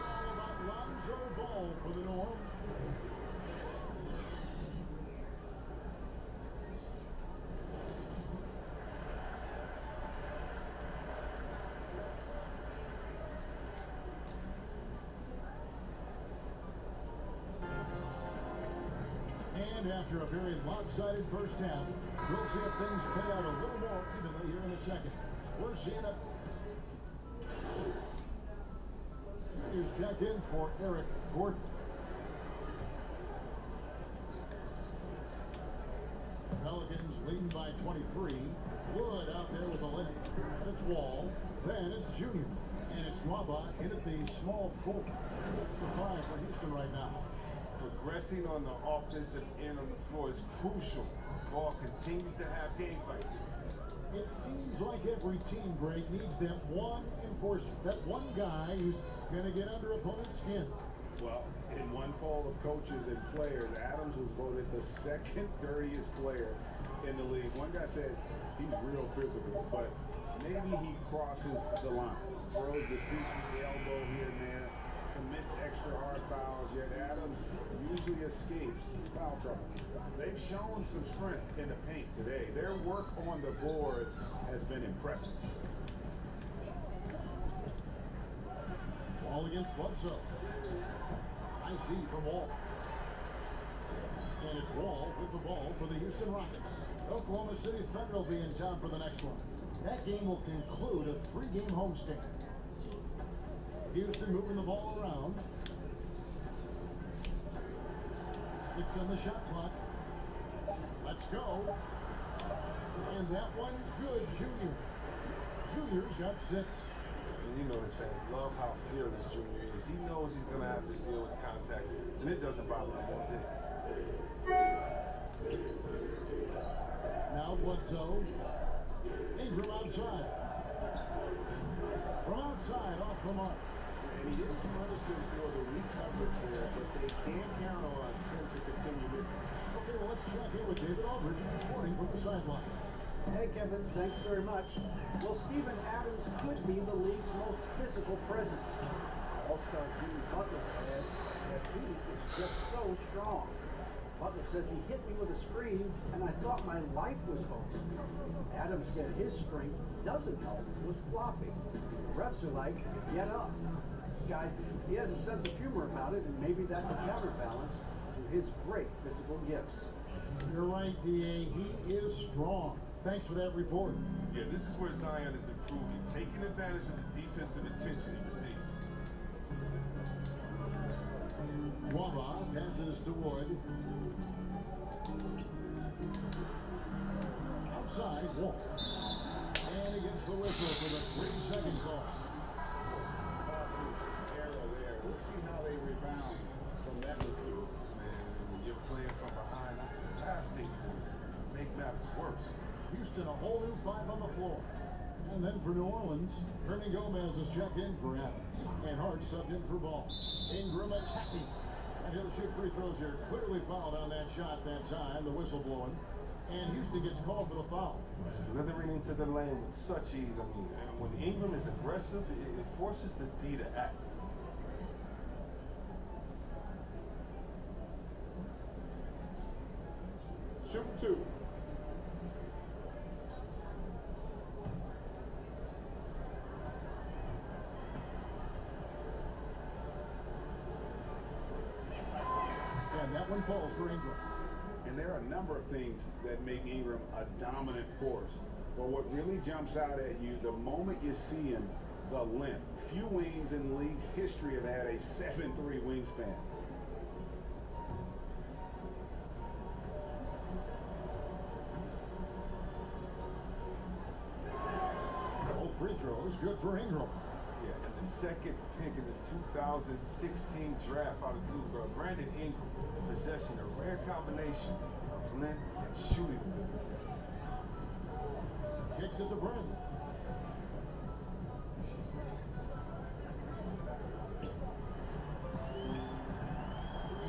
all about Lonzo Ball for the New Orleans. And after a very lopsided first half, we'll see if things play out a little more evenly here in a second. We're seeing it. He's checked in for Eric Gordon. Pelicans leading by 23. Wood out there with a limit. It's Wall. Then it's Junior. And it's Nwaba in at the small forward. That's the 5 for Houston right now. Progressing on the offensive end of the floor is crucial. Ball continues to have games like this. It seems like every team, Greg, needs that one enforcer, that one guy who's going to get under opponent's skin. Well, in one poll of coaches and players, Adams was voted the second dirtiest player in the league. One guy said he's real physical, but maybe he crosses the line. Throws the sneaky elbow here and there, commits extra hard fouls, yet Adams usually escapes foul trouble. They've shown some strength in the paint today. Their work on the boards has been impressive. Ball against Bledsoe. I see from Wall. And it's Wall with the ball for the Houston Rockets. Oklahoma City Thunder will be in town for the next one. That game will conclude a 3-game homestand. Houston moving the ball around. 6 on the shot clock. Let's go. And that one's good, Junior. Junior's got 6. And you know his fans love how fearless Junior is. He knows he's going to have to deal with contact, and it doesn't bother him one bit. Now Bledsoe. Ingram outside. From outside, off the mark. And he didn't punish him for the recoverage there, but they can't count on him to continue this. Okay, well, let's check in with David Aldridge reporting from the sideline. Hey, Kevin, thanks very much. Well, Steven Adams could be the league's most physical presence. All-star Jimmy Butler said that he is just so strong. Butler says he hit me with a screen, and I thought my life was over. Adams said his strength doesn't help with flopping. The refs are like, get up. Guys, he has a sense of humor about it, and maybe that's a counterbalance to his great physical gifts. You're right, D.A. He is strong. Thanks for that report. Yeah, this is where Zion is improving, taking advantage of the defensive attention he receives. Waba passes to Wood. Outside, Wall. And he gets the whistle for the 3-second call. Costly error there. We'll see how they rebound from that mistake. Man, when you're playing from behind, that's the last thing you want to make matters worse. Houston, a whole new 5 on the floor. And then for New Orleans, Hernan Gomez is checked in for Adams. And Hart subbed in for Ball. Ingram attacking. And he'll shoot free throws here. Clearly fouled on that shot that time. The whistle blowing. And Houston gets called for the foul. Slithering into the lane with such ease. I mean, and when Ingram is aggressive, it forces the D to act. Shoot for 2. And that one falls for Ingram. And there are a number of things that make Ingram a dominant force. But what really jumps out at you, the moment you see him, the length. Few wings in league history have had a 7'3" wingspan. Both free throws, good for Ingram. Yeah, and the second pick in the 2016 draft out of Duke, Brandon Ingram, possessing a rare combination of length and shooting ability. Kicks it to Brent.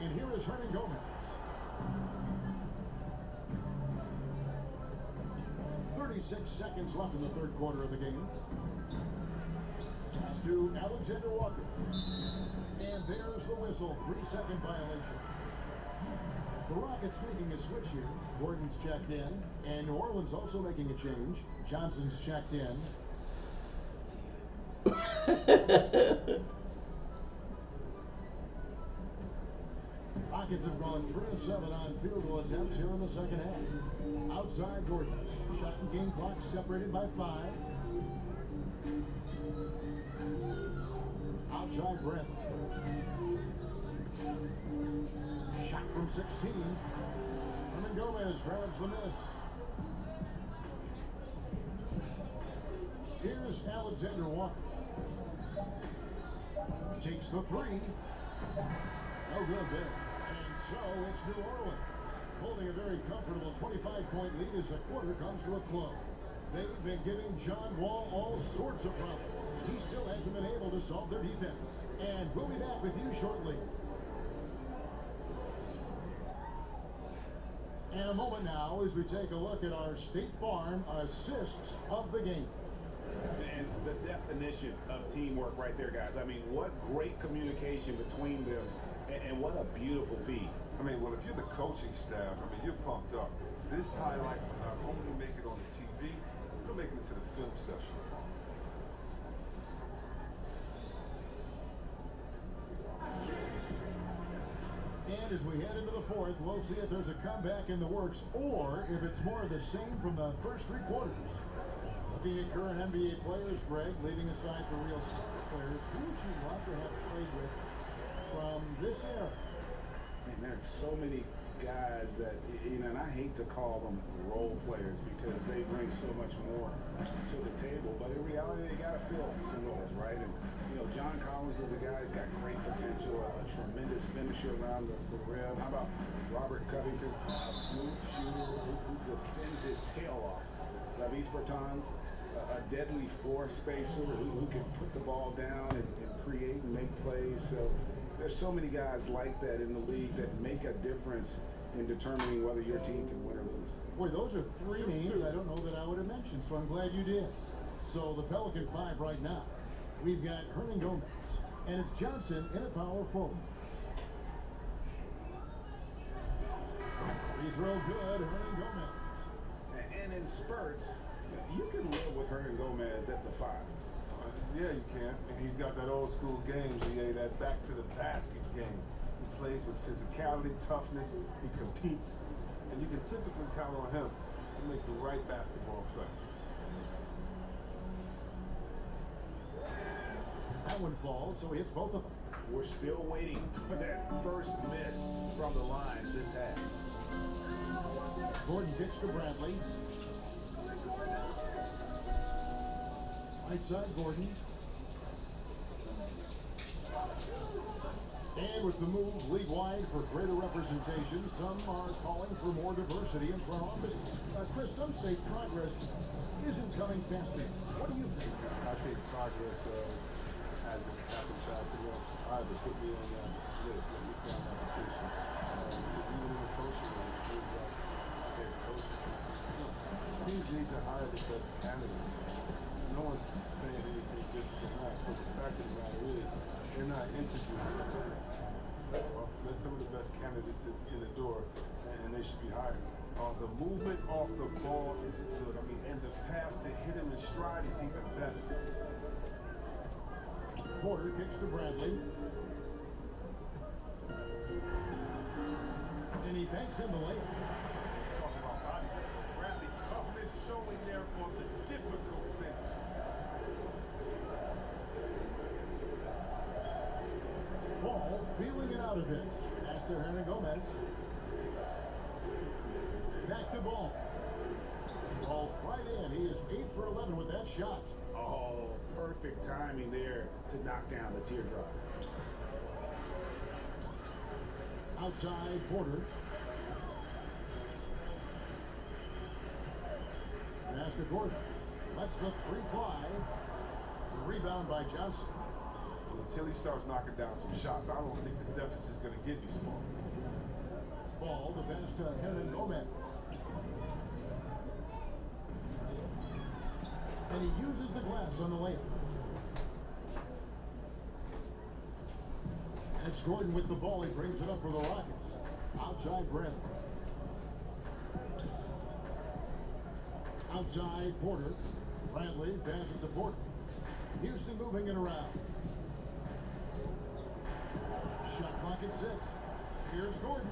And here is Hernan Gomez. 36 seconds left in the third quarter of the game. Pass to Alexander Walker. And there's the whistle. 3-second violation. The Rockets making a switch here. Gordon's checked in. And New Orleans also making a change. Johnson's checked in. Rockets have gone 3 of 7 on field goal attempts here in the second half. Outside Gordon. Shot and game clock separated by 5. Outside Brent. Shot from 16. Hernan Gomez grabs the miss. Here's Alexander Walker. Takes the 3. No good there. And so it's New Orleans holding a very comfortable 25-point lead as the quarter comes to a close. They've been giving John Wall all sorts of problems. He still hasn't been able to solve their defense. And we'll be back with you shortly. And a moment now as we take a look at our State Farm assists of the game. And the definition of teamwork right there, guys. I mean, what great communication between them, and what a beautiful feed. I mean, well, if you're the coaching staff, I mean, you're pumped up. This highlight will not only make it on the TV, it'll make it into the film session. And as we head into the fourth, we'll see if there's a comeback in the works or if it's more of the same from the first 3 quarters. Looking at current NBA players, Greg, leaving aside for real players, who would you want to have played with from this era? And there's so many guys that, you know, and I hate to call them role players because they bring so much more to the table, but in reality, they got to fill some roles, right? And, you know, John Collins is a guy who's got great potential, a tremendous finisher around the rim. How about Robert Covington, a smooth shooter who defends his tail off? LiiVe Bertans, a deadly floor spacer who can put the ball down and create and make plays. So there's so many guys like that in the league that make a difference in determining whether your team can win or lose. Boy, those are three names I don't know that I would have mentioned, so I'm glad you did. So the Pelican 5 right now. We've got Hernan Gomez, and it's Johnson in a power forward. Free throw good, Hernan Gomez. And in spurts, you can live with Hernan Gomez at the 5. Yeah, you can. And he's got that old school game, GA, that back to the basket game. He plays with physicality, toughness, he competes, and you can typically count on him to make the right basketball play. That one falls, so he hits both of them. We're still waiting for that first miss from the line this half. Gordon kicks to Bradley. Right side, Gordon. And with the move league-wide for greater representation, some are calling for more diversity in front office. Chris, some say progress isn't coming fast enough. What do you think? I think progress hasn't happened fast enough. Either put me on that list. Let me see on that position. Even in the coaching room, it feels like head coaches. Teams need to hire the best candidates. No one's saying anything different than that, but the fact of the matter is, they're not interviewing someone else. That's all. That's some of the best candidates in the door, and they should be hired. The movement off the ball is good. I mean, and the pass to hit him in stride is even better. Porter kicks to Bradley. And he banks in the layup. Talking about body. Bradley's toughness showing there on the difficult finish. Ball feeling it out a bit. Pass to Hernan Gomez. Back to Ball. Ball's right in. He is 8 for 11 with that shot. Oh, perfect timing there to knock down the teardrop. Outside, Porter. Pass to Gordon. Lets the three fly. Rebound by Johnson. Until he starts knocking down some shots, I don't think the deficit's going to get any smaller. Ball, the pass to Hernan Gomez. And he uses the glass on the layup. And it's Gordon with the ball. He brings it up for the Rockets. Outside, Bradley. Outside, Porter. Bradley passes to Porter. Houston moving it around. Shot clock at 6. Here's Gordon.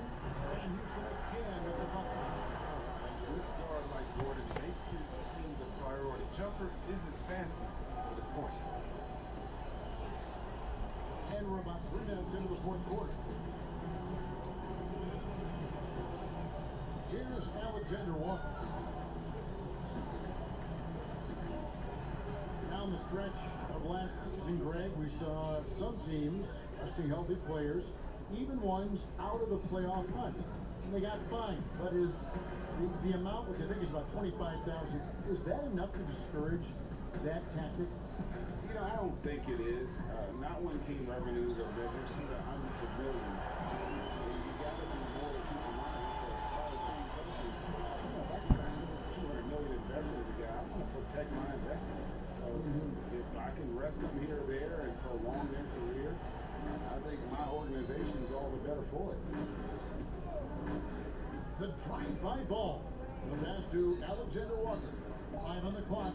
And Houston again with the bucket. A good guard like Gordon makes his team the priority. Jumper isn't fancy, but it's points. And we're about 3 minutes into the fourth quarter. Here's Alexander Walker. Down the stretch of last season, Greg, we saw some teams resting healthy players, even ones out of the playoff hunt. And they got fined. But is the amount, which I think is about $25,000, is that enough to discourage that tactic? You know, I don't think it is. Not when team revenues are bigger, to the hundreds of millions. You got to be more people honest, but by the same token, you know, if I can put $200 million invested in the guy, I want to protect my investment. So if I can rest them here or there and prolong their career, I think my organization's all the better for it. The drive-by ball. The pass to Alexander Walker. 5 on the clock.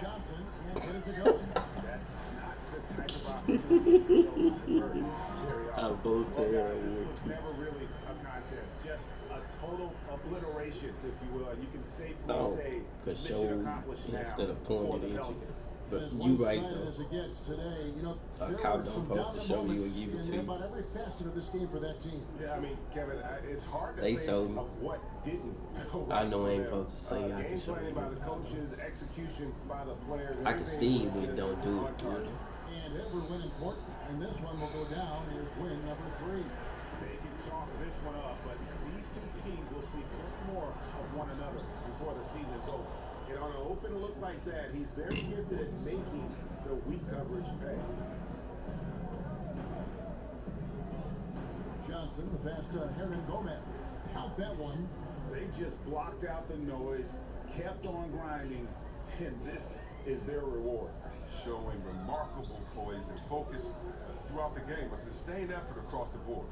Johnson can't get it to go. That's not the type of opportunity to convert very often. both Well, there. guys, this was never really a contest. Just a total obliteration, if you will. You can safely say mission accomplished now instead of for pulling the it into Pelicans. you. But As you right one-sided though. as it gets today, you know, A there cow were don't some supposed to dominant show you or moments give it to in you. about every facet of this game for that team. Yeah, I mean, Kevin, it's hard to They think told me. of what didn't go I right know for I ain't them. supposed to say I can Game show planning you. by the coaches, execution by the players. I can see we don't do it. And Edward win important, and this one will go down as win number 3. They can chalk this one up, but these two teams will see more of one another before the season's over. And on an open look like that, he's very gifted at making the weak coverage pay. Johnson Johnson past Hernan Gomez. Count that one. They just blocked out the noise, kept on grinding, and this is their reward. Showing remarkable poise and focus throughout the game, a sustained effort across the board.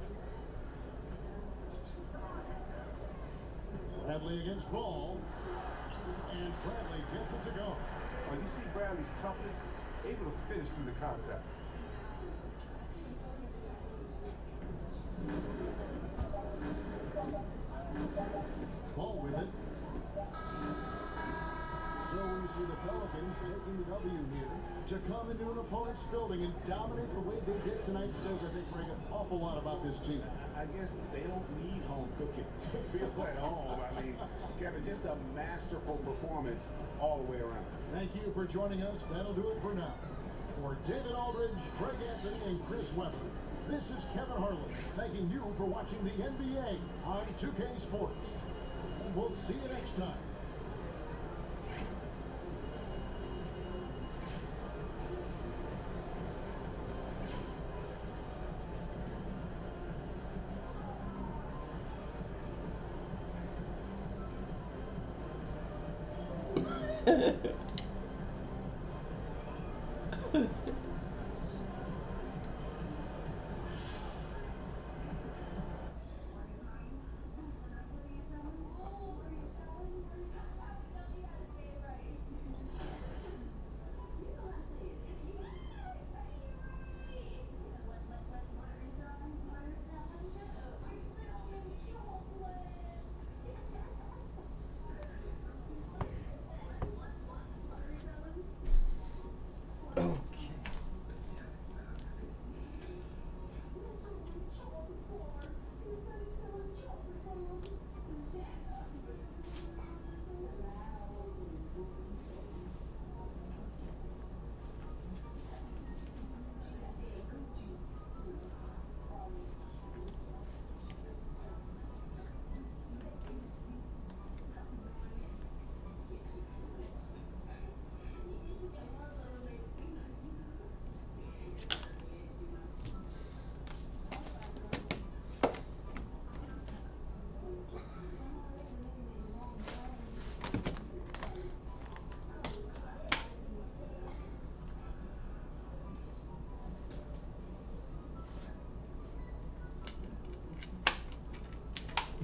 Bradley against Ball. And Bradley gets it to go. Well, you see Bradley's toughness, able to finish through the contact. Ball with it. So we see the Pelicans taking the W here to come into an opponent's building and dominate the way they did tonight. Says, I think, Greg, an awful lot about this team. I guess they don't need home cooking to feel at home. I mean, Kevin, just a masterful performance all the way around. Thank you for joining us. That'll do it for now. For David Aldridge, Greg Anthony, and Chris Webber, this is Kevin Harlan thanking you for watching the NBA on 2K Sports. And we'll see you next time.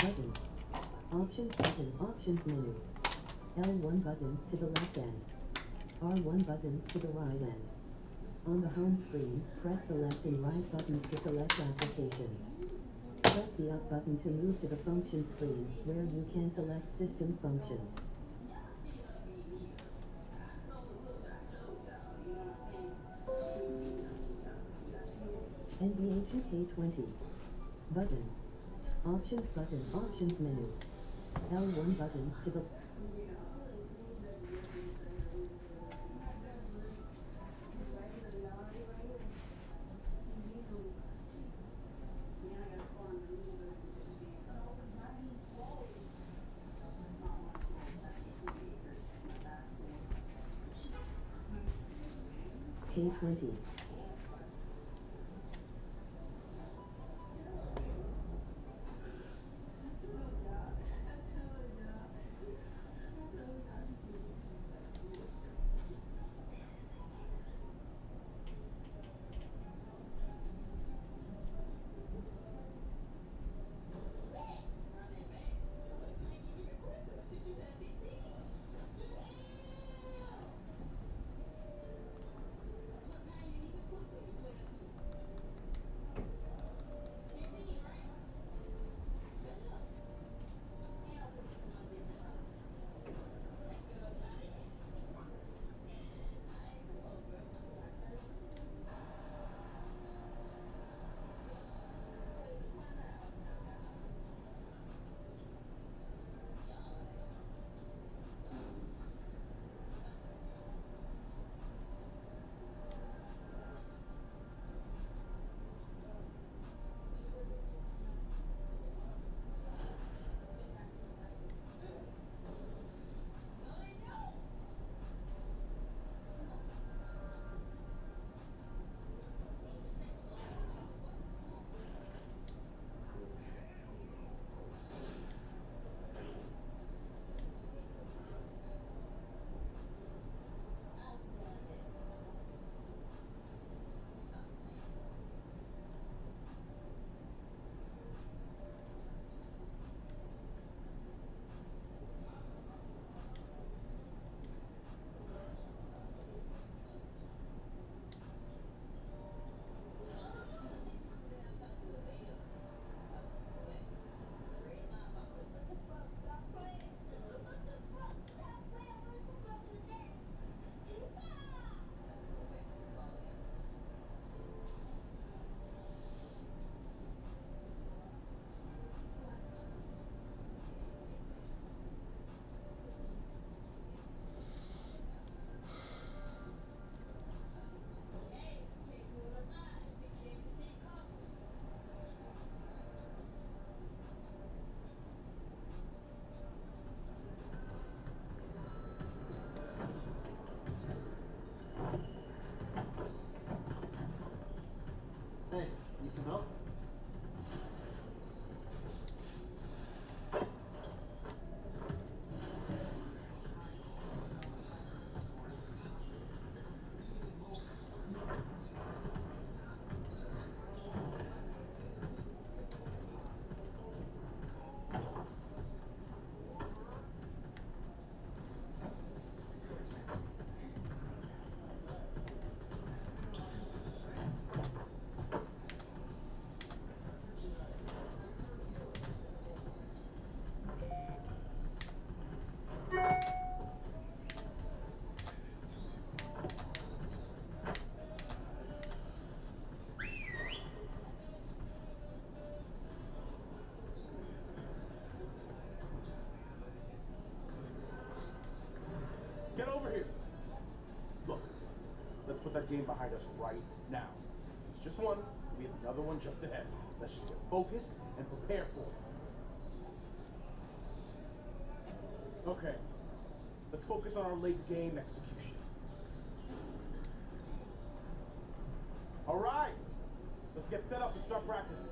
Button. Options button. Options menu. L1 button to the left end. R1 button to the right end. On the home screen, press the left and right buttons to select applications. Press the up button to move to the function screen, where you can select system functions. NBA 2K20. Button. Options button. Options menu. L1 button to the K20. put that game behind us right now. It's just one. We have another one just ahead. Let's just get focused and prepare for it. Okay. Let's focus on our late game execution. All right. Let's get set up and start practice.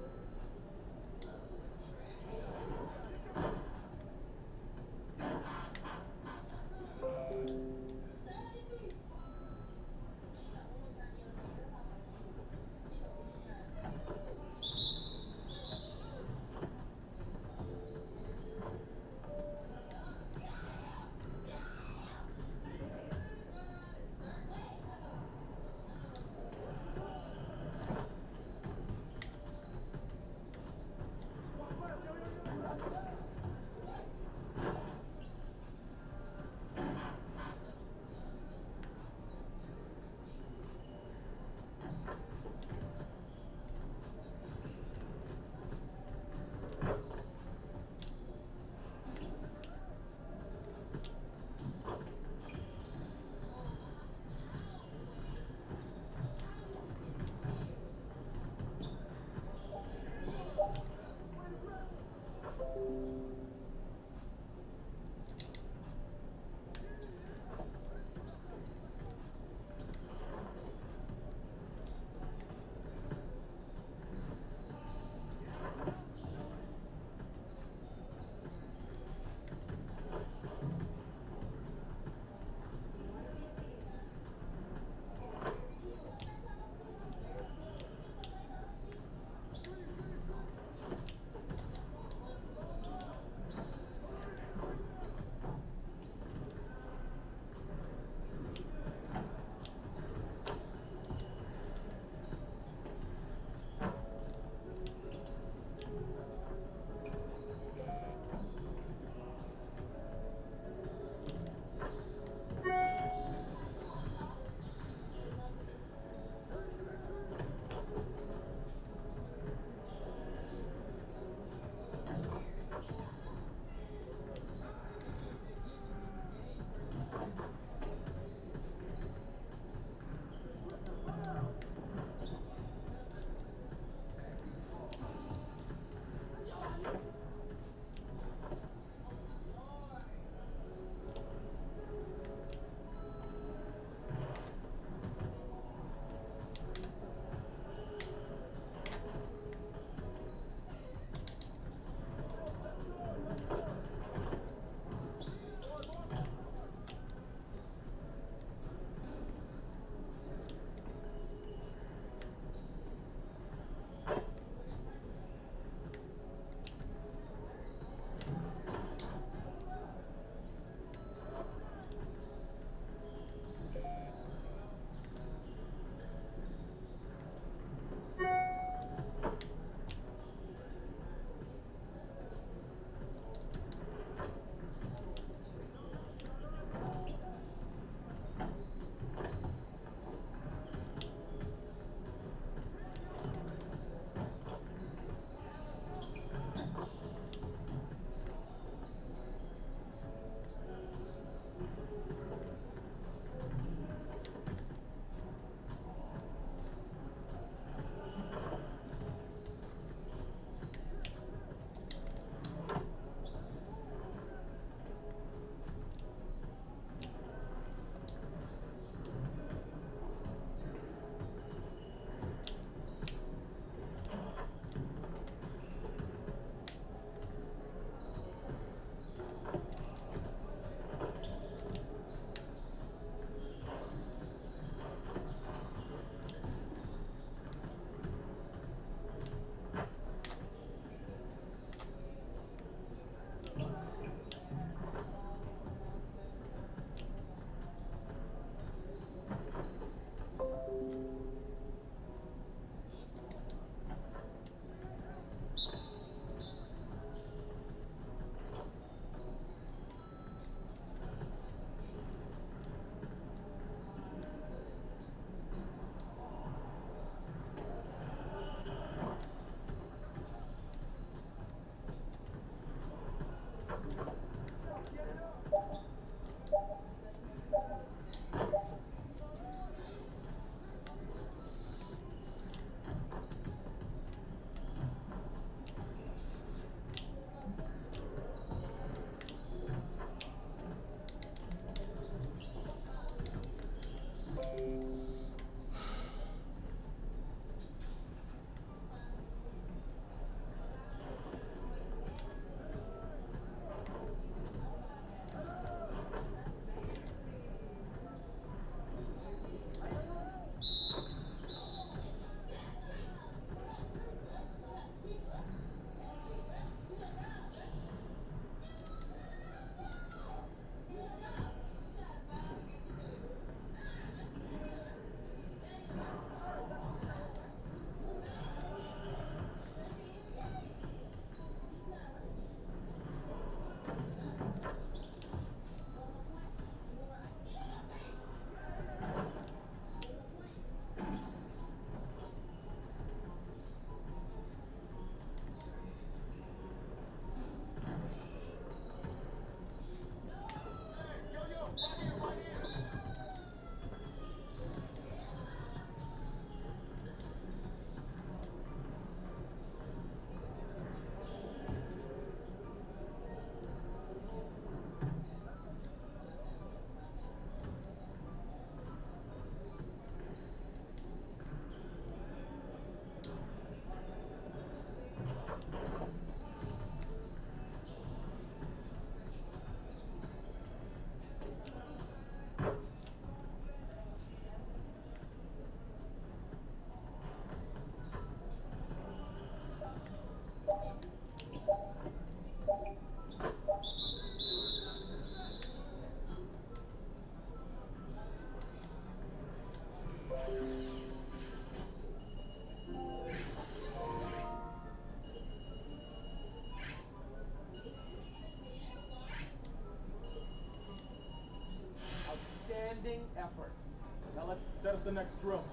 next drill.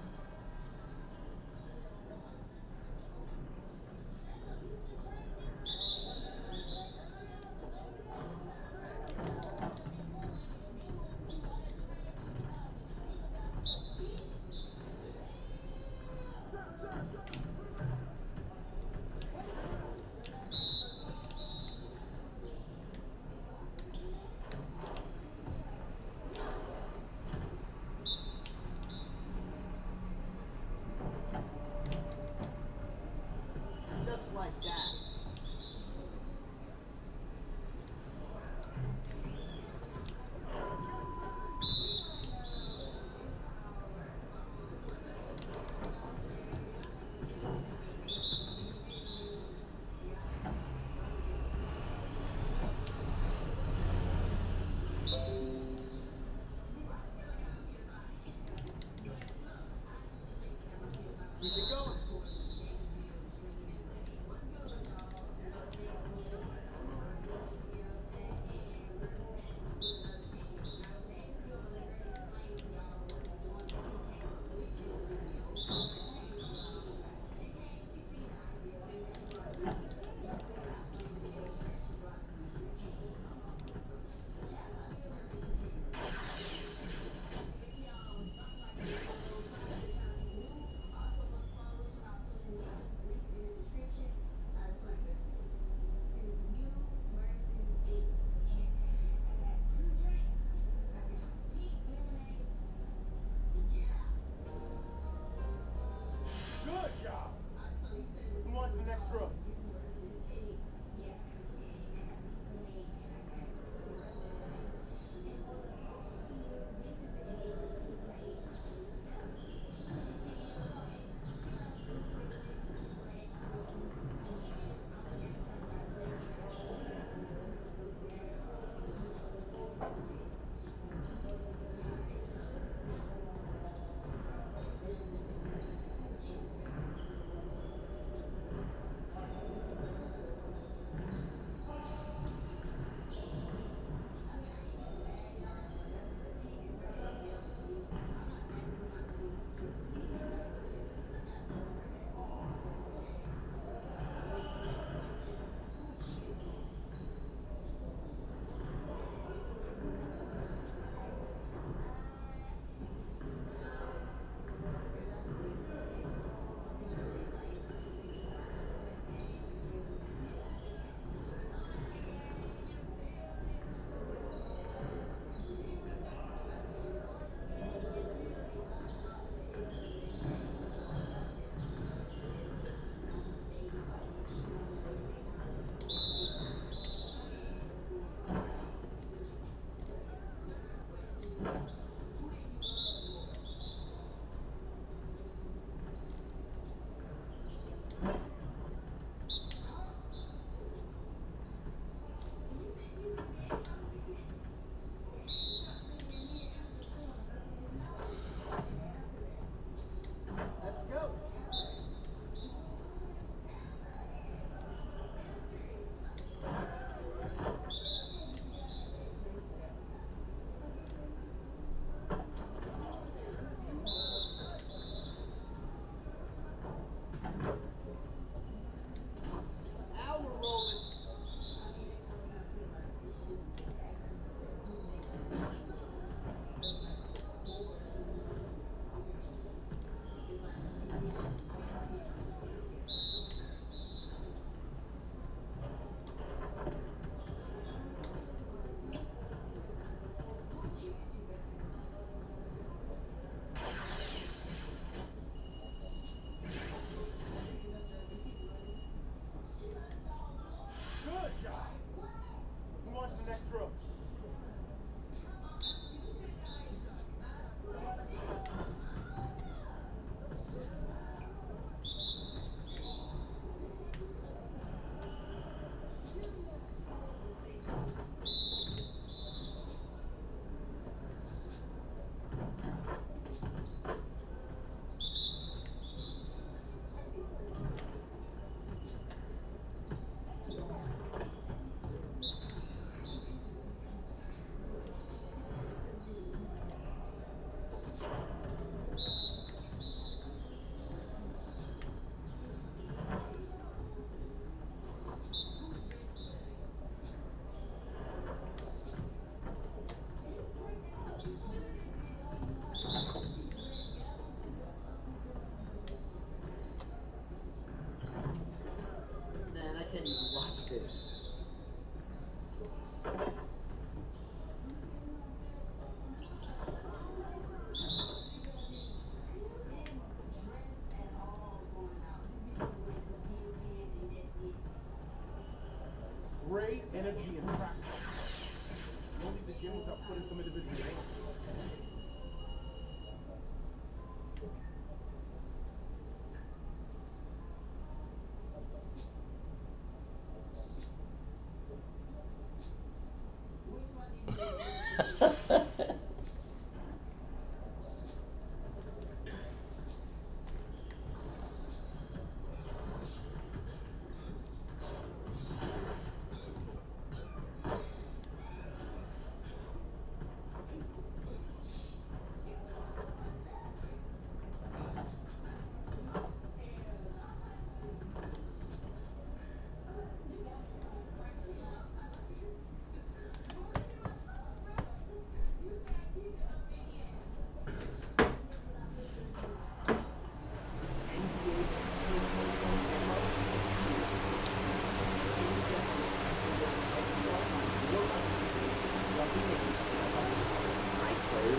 Just like that. Keep it going. Good job. Let's move on to the next drill.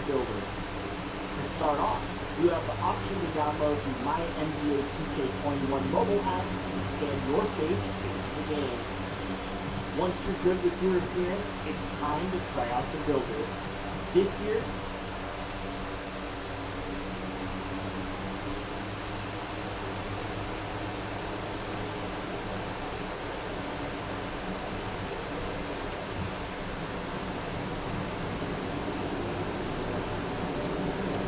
Builder. To start off, you have the option to download the My NBA 2K21 mobile app and scan your face into the game. Once you're good with your appearance, it's time to try out the builder. This year,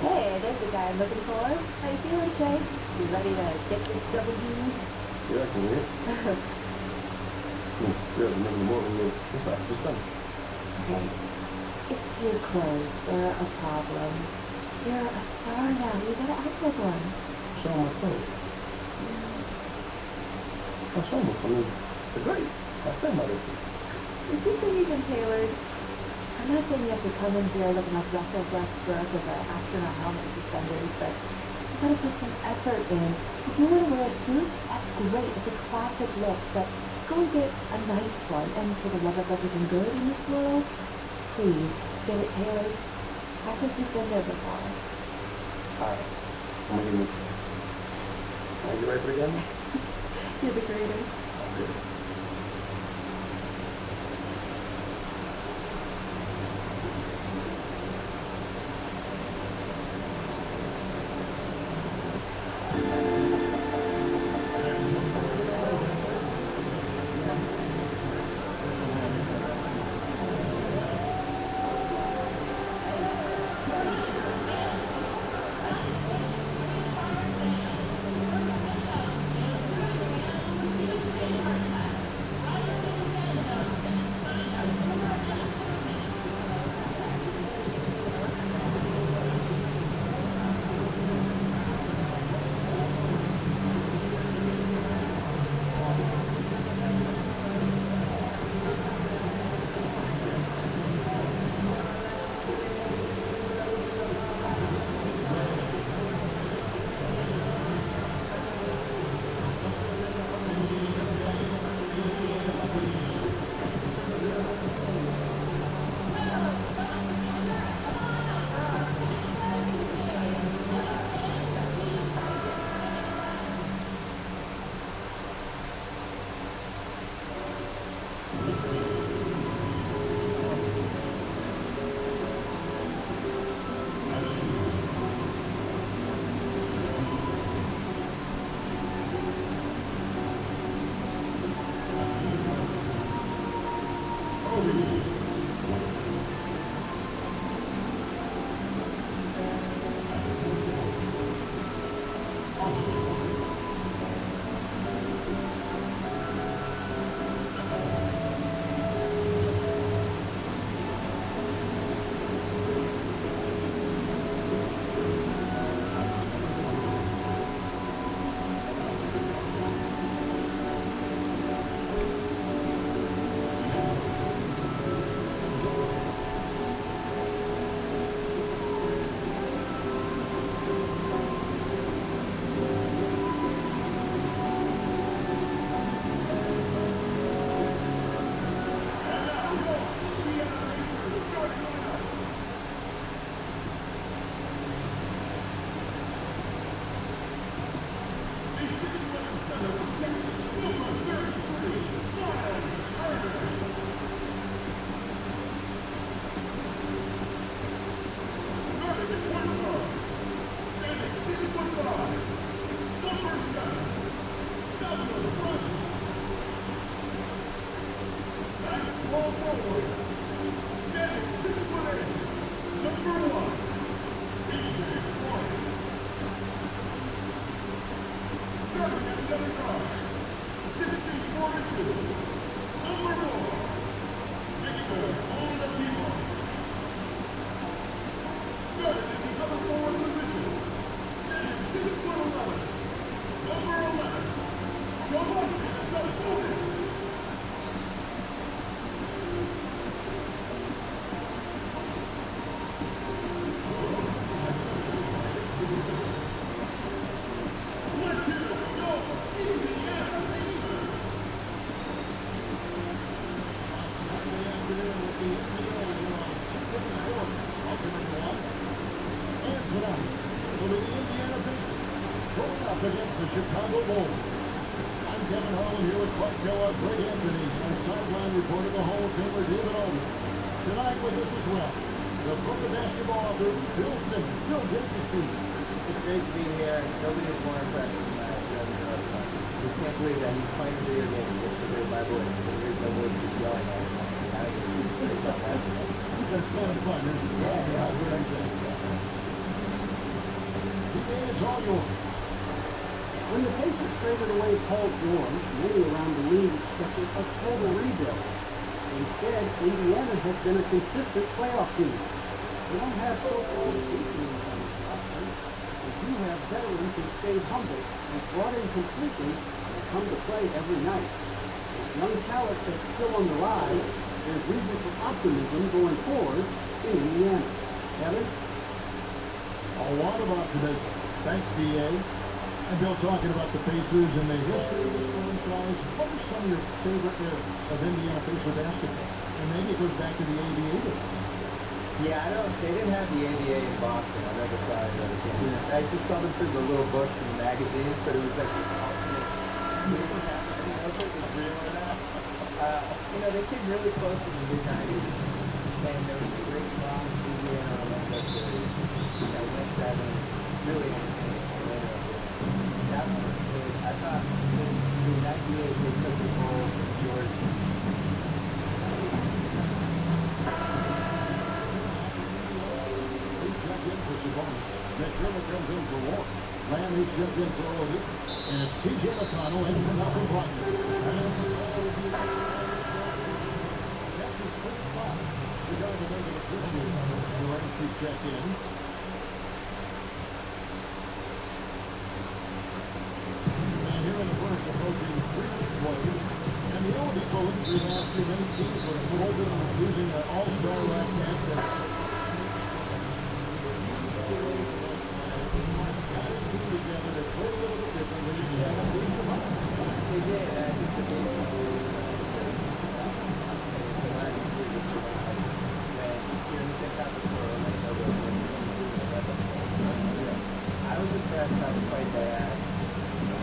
Hey, there's the guy I'm looking for. How you feeling, Shay? You ready to get this W? Yeah, I can hear. Yeah, remember the morning. What's up? What's up? Hey, it's your clothes. They're a problem. You're a star now. You gotta act like one. Show my clothes. I'll show them. I mean, they're great. I stand by this. Is this thing even tailored? I'm not saying you have to come in here looking like Russell Westbrook with an astronaut helmet and suspenders, but you gotta put some effort in. If you want to wear a suit, that's great. It's a classic look, but go and get a nice one. And for the love of everything good in this world, please get it tailored. I think you've been there before. Alright. I'm gonna give you a chance. Are you ready for the game? You're the greatest. Good. Small forward, standing 6'8", Against the Chicago Bulls. I'm Kevin Harlan here with Clark Kellogg, Greg Anthony, and sideline reporter, the Hall of Famer David Ullman. Tonight with us as well, the book of basketball author, Bill Simmons. Bill, get to see you. It's great to be here, and nobody is more impressed than Joe's son. We can't believe that he's playing a video game. He gets to hear my voice, and hears my voice just yelling at him. Now he gets to play about basketball. That's kind of fun, isn't it? Yeah, we're excited. It's all yours. When the Pacers traded away Paul George, many around the league expected a total rebuild. Instead, Indiana has been a consistent playoff team. They don't have so-called weaklings on this roster. They do have veterans who stayed humble and brought in completely and come to play every night. With young talent that's still on the rise, there's reason for optimism going forward in Indiana. Kevin? A lot of optimism. Thanks, D.A. And Bill, talking about the Pacers and the history of this franchise, what are some of your favorite eras of Indiana Pacer basketball? And maybe it goes back to the ABA days. Yeah, they didn't have the ABA in Boston. I never saw any of those games. I just saw them through the little books and the magazines, but it was like this alternate. You know if it was real or not. They came really close in the mid-90s, and there was a great Boston, Indiana, Orlando series. Went 7, really entertaining. That one was good. I thought in 98 they took the Bulls and Jordan. Check in for Sabonis. McDermott comes in for Warren. Lamb is checked in for Odie. And it's T.J. McConnell in for Malcolm Brogdon. That's his first spot. The guy who making the switches. Lorenski's checked in. Here in the first, approaching 3 minutes played. And the Olympic Olympics after many teams were pulled in losing an all-star last night. Together to play a little bit differently. They did. I think the basics is it's a lot easier to survive when you're in the same conference where Orlando goes in and I was impressed by the fight they had.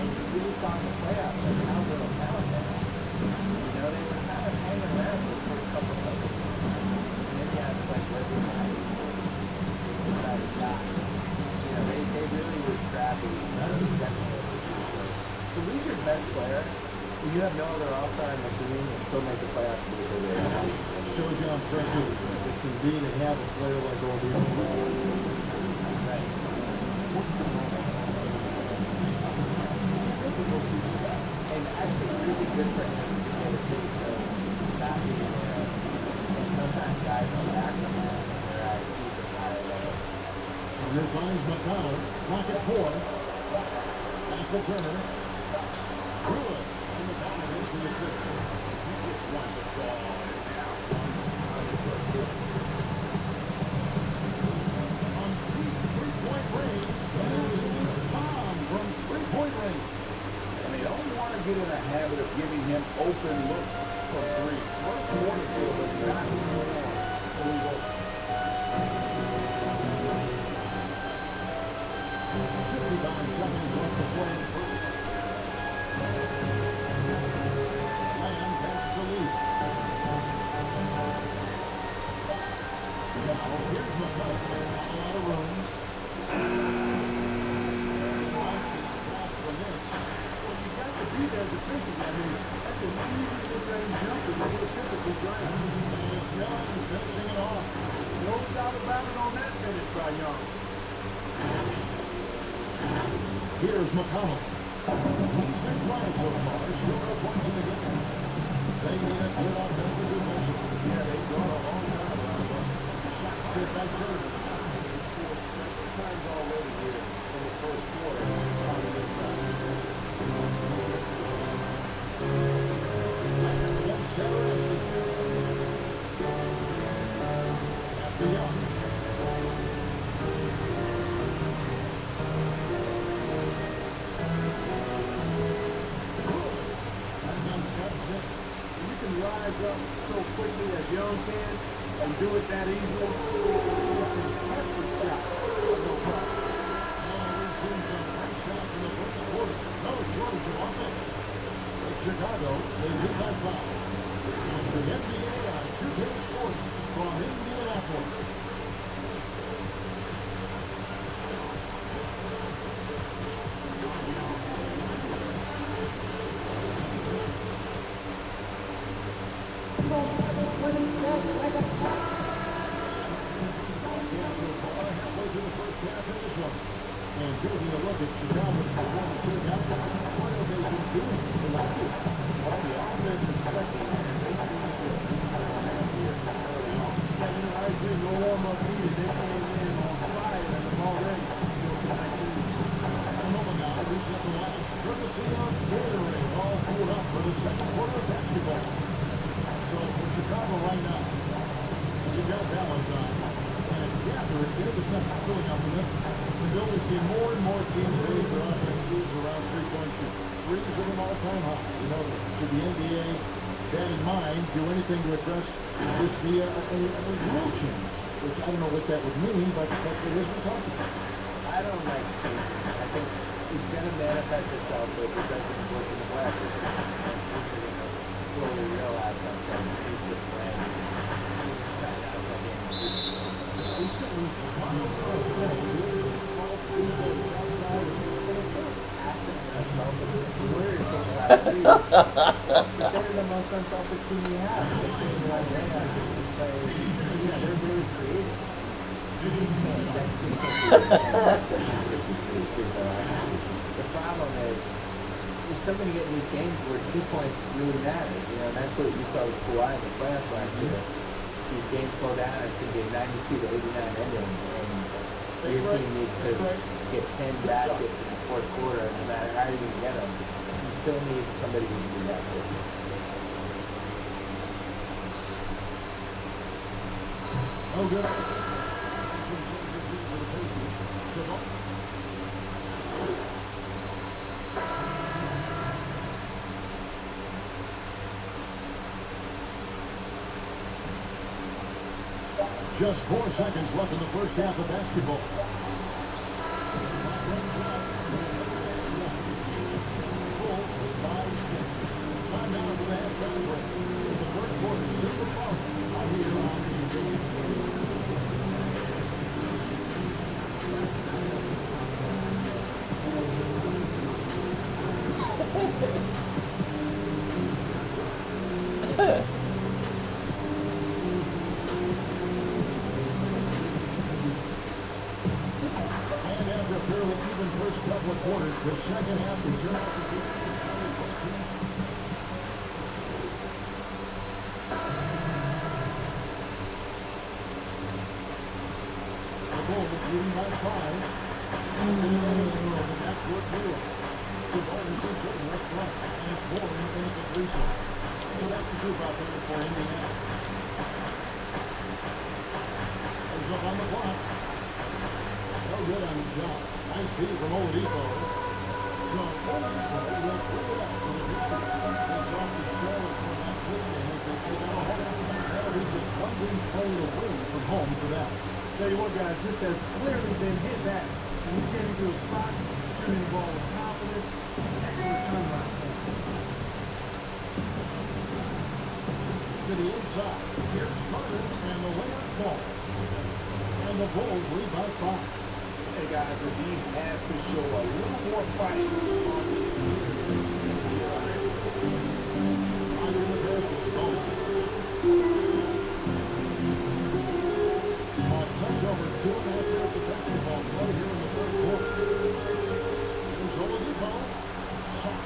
You really saw in the playoffs like how little talent they had. They were kind of hanging around those first couple seconds. And then you have like Wesley Matthews, they decided not. They really were scrappy. That was definitely to lose your best player, when you have no other all-star in the team and still make the playoffs to get there. It shows you how impressive it can be to have a player like Odie. Right. And actually really good for him to get a taste of not being there. And sometimes guys come back from that and they're at even higher level. And then finds McConnell, pocket 4. Back to Turner. Good. And McConnell hits the assist. He gets one to fall now. On his first foot. On three-point range. And bomb from three-point range. And they don't want to get in a habit of giving him open looks from 3. First one is not going on. 59 seconds left to play in the first. Lamb passes to LiiVe. Now here's McConnell. A lot of room. Well, you got to be there defensively. I mean, that's an easy mid-range jumper that you would typically drive. It's Young finishing it off. No doubt about it on that finish by Young. Here's McConnell. He's been quiet so far, still no points in the game. They need a good offensive possession. Yeah, they've gone a long time without a run. Shots good by Turner. They've scored several times already here in the first quarter on the inside. Against Saturday. After Young. You can rise up so quickly as Young can and do it that easily. It's a contested shot. No problem. We've seen some great shots in the first quarter. No shortage of offense. Chicago, they lead by 5. It's the NBA on 2K Sports from Indianapolis. And taking a look at Chicago's performance here, guys, what have they been doing collectively? Well, the offense is clicking, and they seem to have here early on. Yeah, you know, I agree. No warm-up needed. They came in on fire and have already built a nice lead. A moment now, reaching up the lines, courtesy of Gatorade, all pulled up for the second quarter of basketball. So for Chicago right now, you've got balance on. And gathered into the second, filling up the middle. The bill is seeing more and more teams raise their offenses around three-point shooting. Threes at an all-time high. You know, should the NBA, that in mind, do anything to address this via a rule change? Which I don't know what that would mean, but it is we're talking about. I don't like changing. I think it's going to manifest itself if it doesn't work in the West. It's going to slowly realize something. It's a brand inside outside game. They're the most unselfish team you have. They're really creative. The problem is you're still going to get in these games where 2 points really matters. You know, and that's what you saw with Kawhi in the playoffs last year. These games slow down, and it's going to be a 92 to 89 ending, and your team needs to get 10 baskets in the fourth quarter, no matter how you get them. You still need somebody who can do that too. Oh, good. Just 4 seconds left in the first half of basketball. Full 5-6. Time now for the halftime break. In the first quarter, Super Bowl out here on first couple of quarters, the second half will turn out to be the Bulls leading by 5. The backcourt duo. The ball is in up front, and it's Warren in at the 3-shot. So that's the group out there for Indiana. Comes up on the block. No good on the shot. Nice feed from Oladipo. So Oladipo will bring it up for the Pacers. It's off the shoulder for that Pistons as they take out a home. That'll be just one game play away from home for them. Tell you what, guys, this has clearly been his act. And he's getting to a spot, shooting the ball with confidence, excellent turnaround. To the inside. Here's Carter, and the layup falls. And the Bulls lead by 5. Hey guys, the D has to show a little more fight on the Under the pass to Stokes. Touch over 2.5 minutes of basketball play here in the third quarter. Here's Oladipo.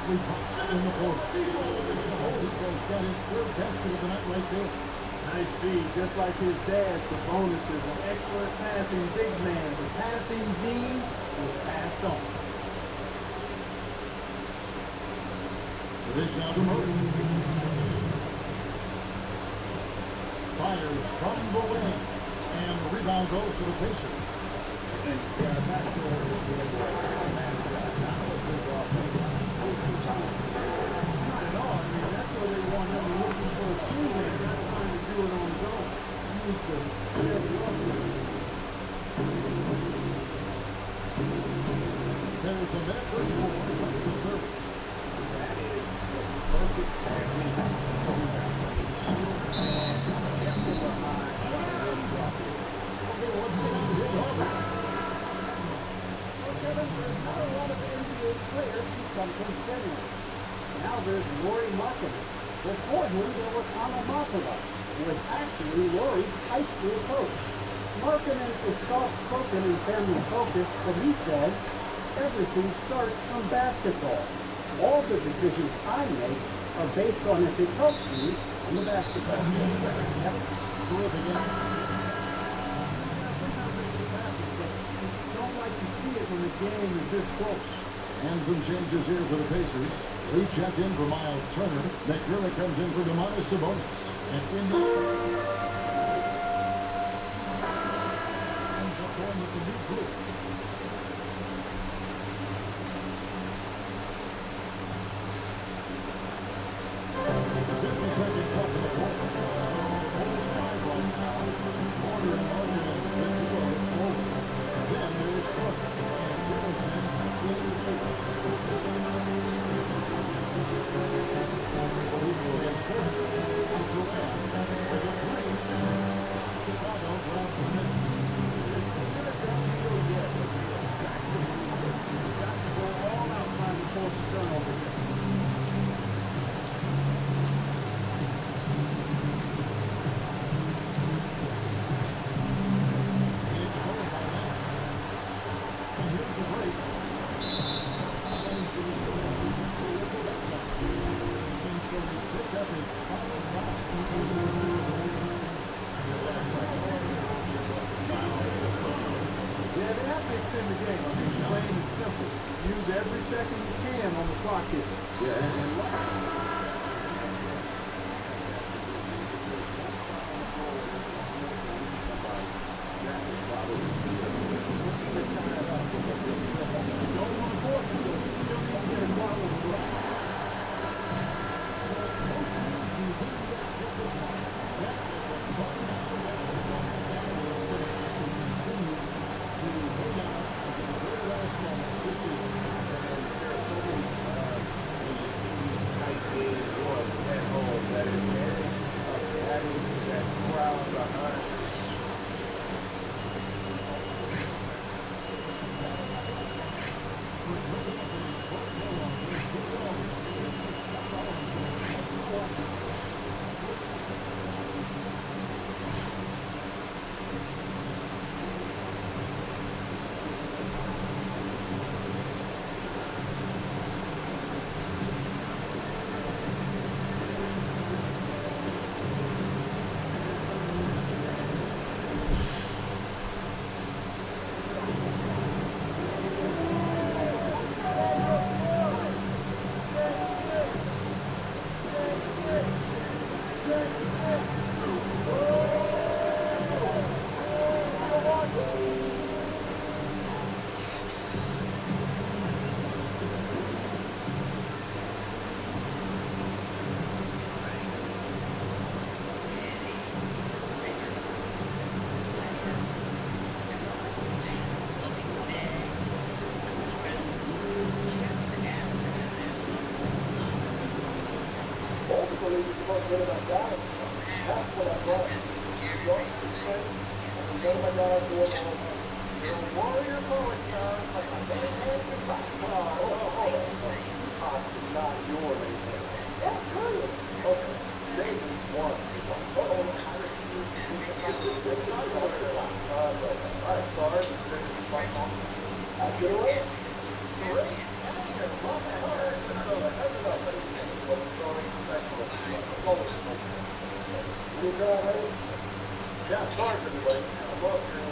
costly punch in the fourth. Oladipo's got his third basket of the night right there. Nice feed, just like his dad. Sabonis is an excellent passing big man. The passing gene was passed on. The dish now to Murray. Fires from the lane. And the rebound goes to the Pacers. And yeah, I'm not sure what it's going to be. Not with his offense. Those 2 times. Not at all. I mean, that's what they want him looking for a teammate, not trying to do it on his own. He needs to clear the offense. There is a minute 34 left in the third. That is the perfect technique to rebound. He shields his man, kept him behind, and dropped it. Okay, what's going on with Harvard? Well, Kevin, there's not a lot of NBA players who come from Finland. Now there's Lauri Markkanen. Before him, there was Anna Matala, who was actually Lauri's high school coach. Markkanen is soft-spoken and family-focused, but he says everything starts from basketball. All the decisions I make are based on if it helps me on the basketball court. Yep. Terrific inning. Sometimes it just happens, but you don't like to see it when the game is this close. And some changes here for the Pacers. Lee checked in for Miles Turner. McDermott comes in for Domantas Sabonis. And Indiana ends up going with the new group. 50 seconds left in the fourth. So, both sides right now. Porter and Markkanen in to go over. Then there's Cook and Ferguson in the shoot. Chicago grabs the miss. Got to go all out trying to force a turnover here. It's going by now. And here's the break. So he's picked up his final foul. Yeah, they have to extend the game. Plain and simple. Use every second you can on the clock here. Yeah, and Yeah, sorry for everybody. I'm up here.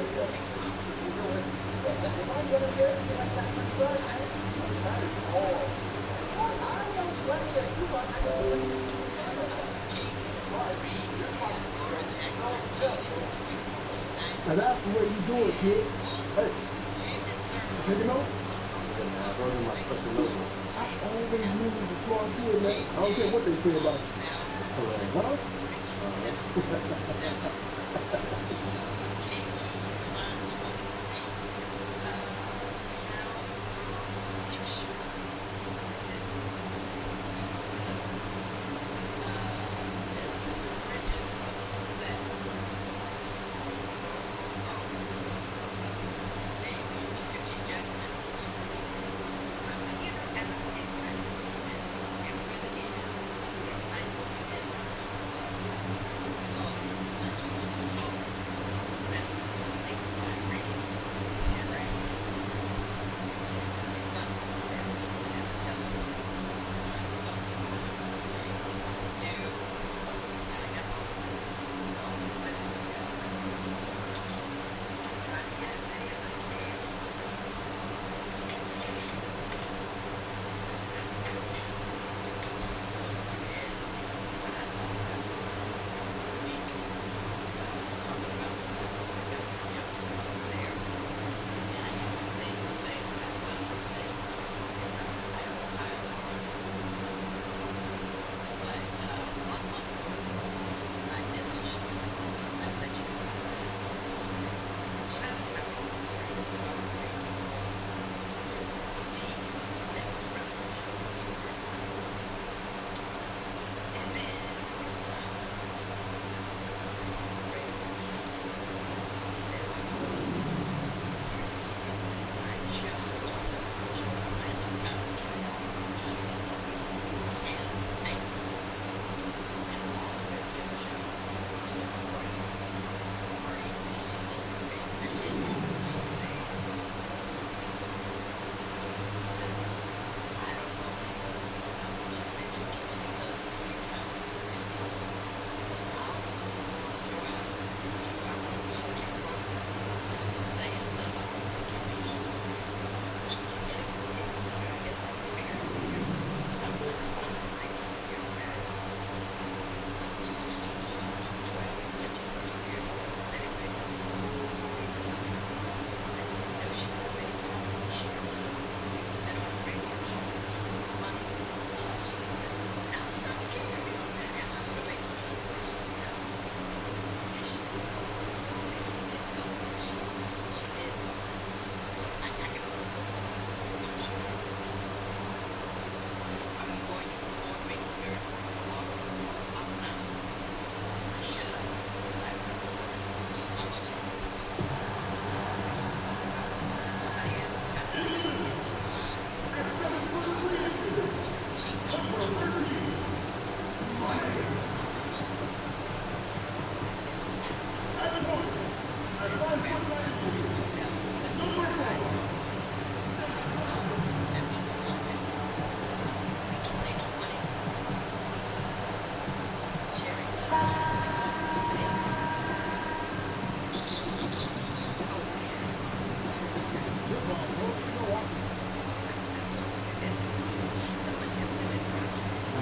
Now that's the way you do it, kid. Hey, take a note. Those are my special notes. I always knew you was a smart kid, man. I don't care what they say about you. Huh?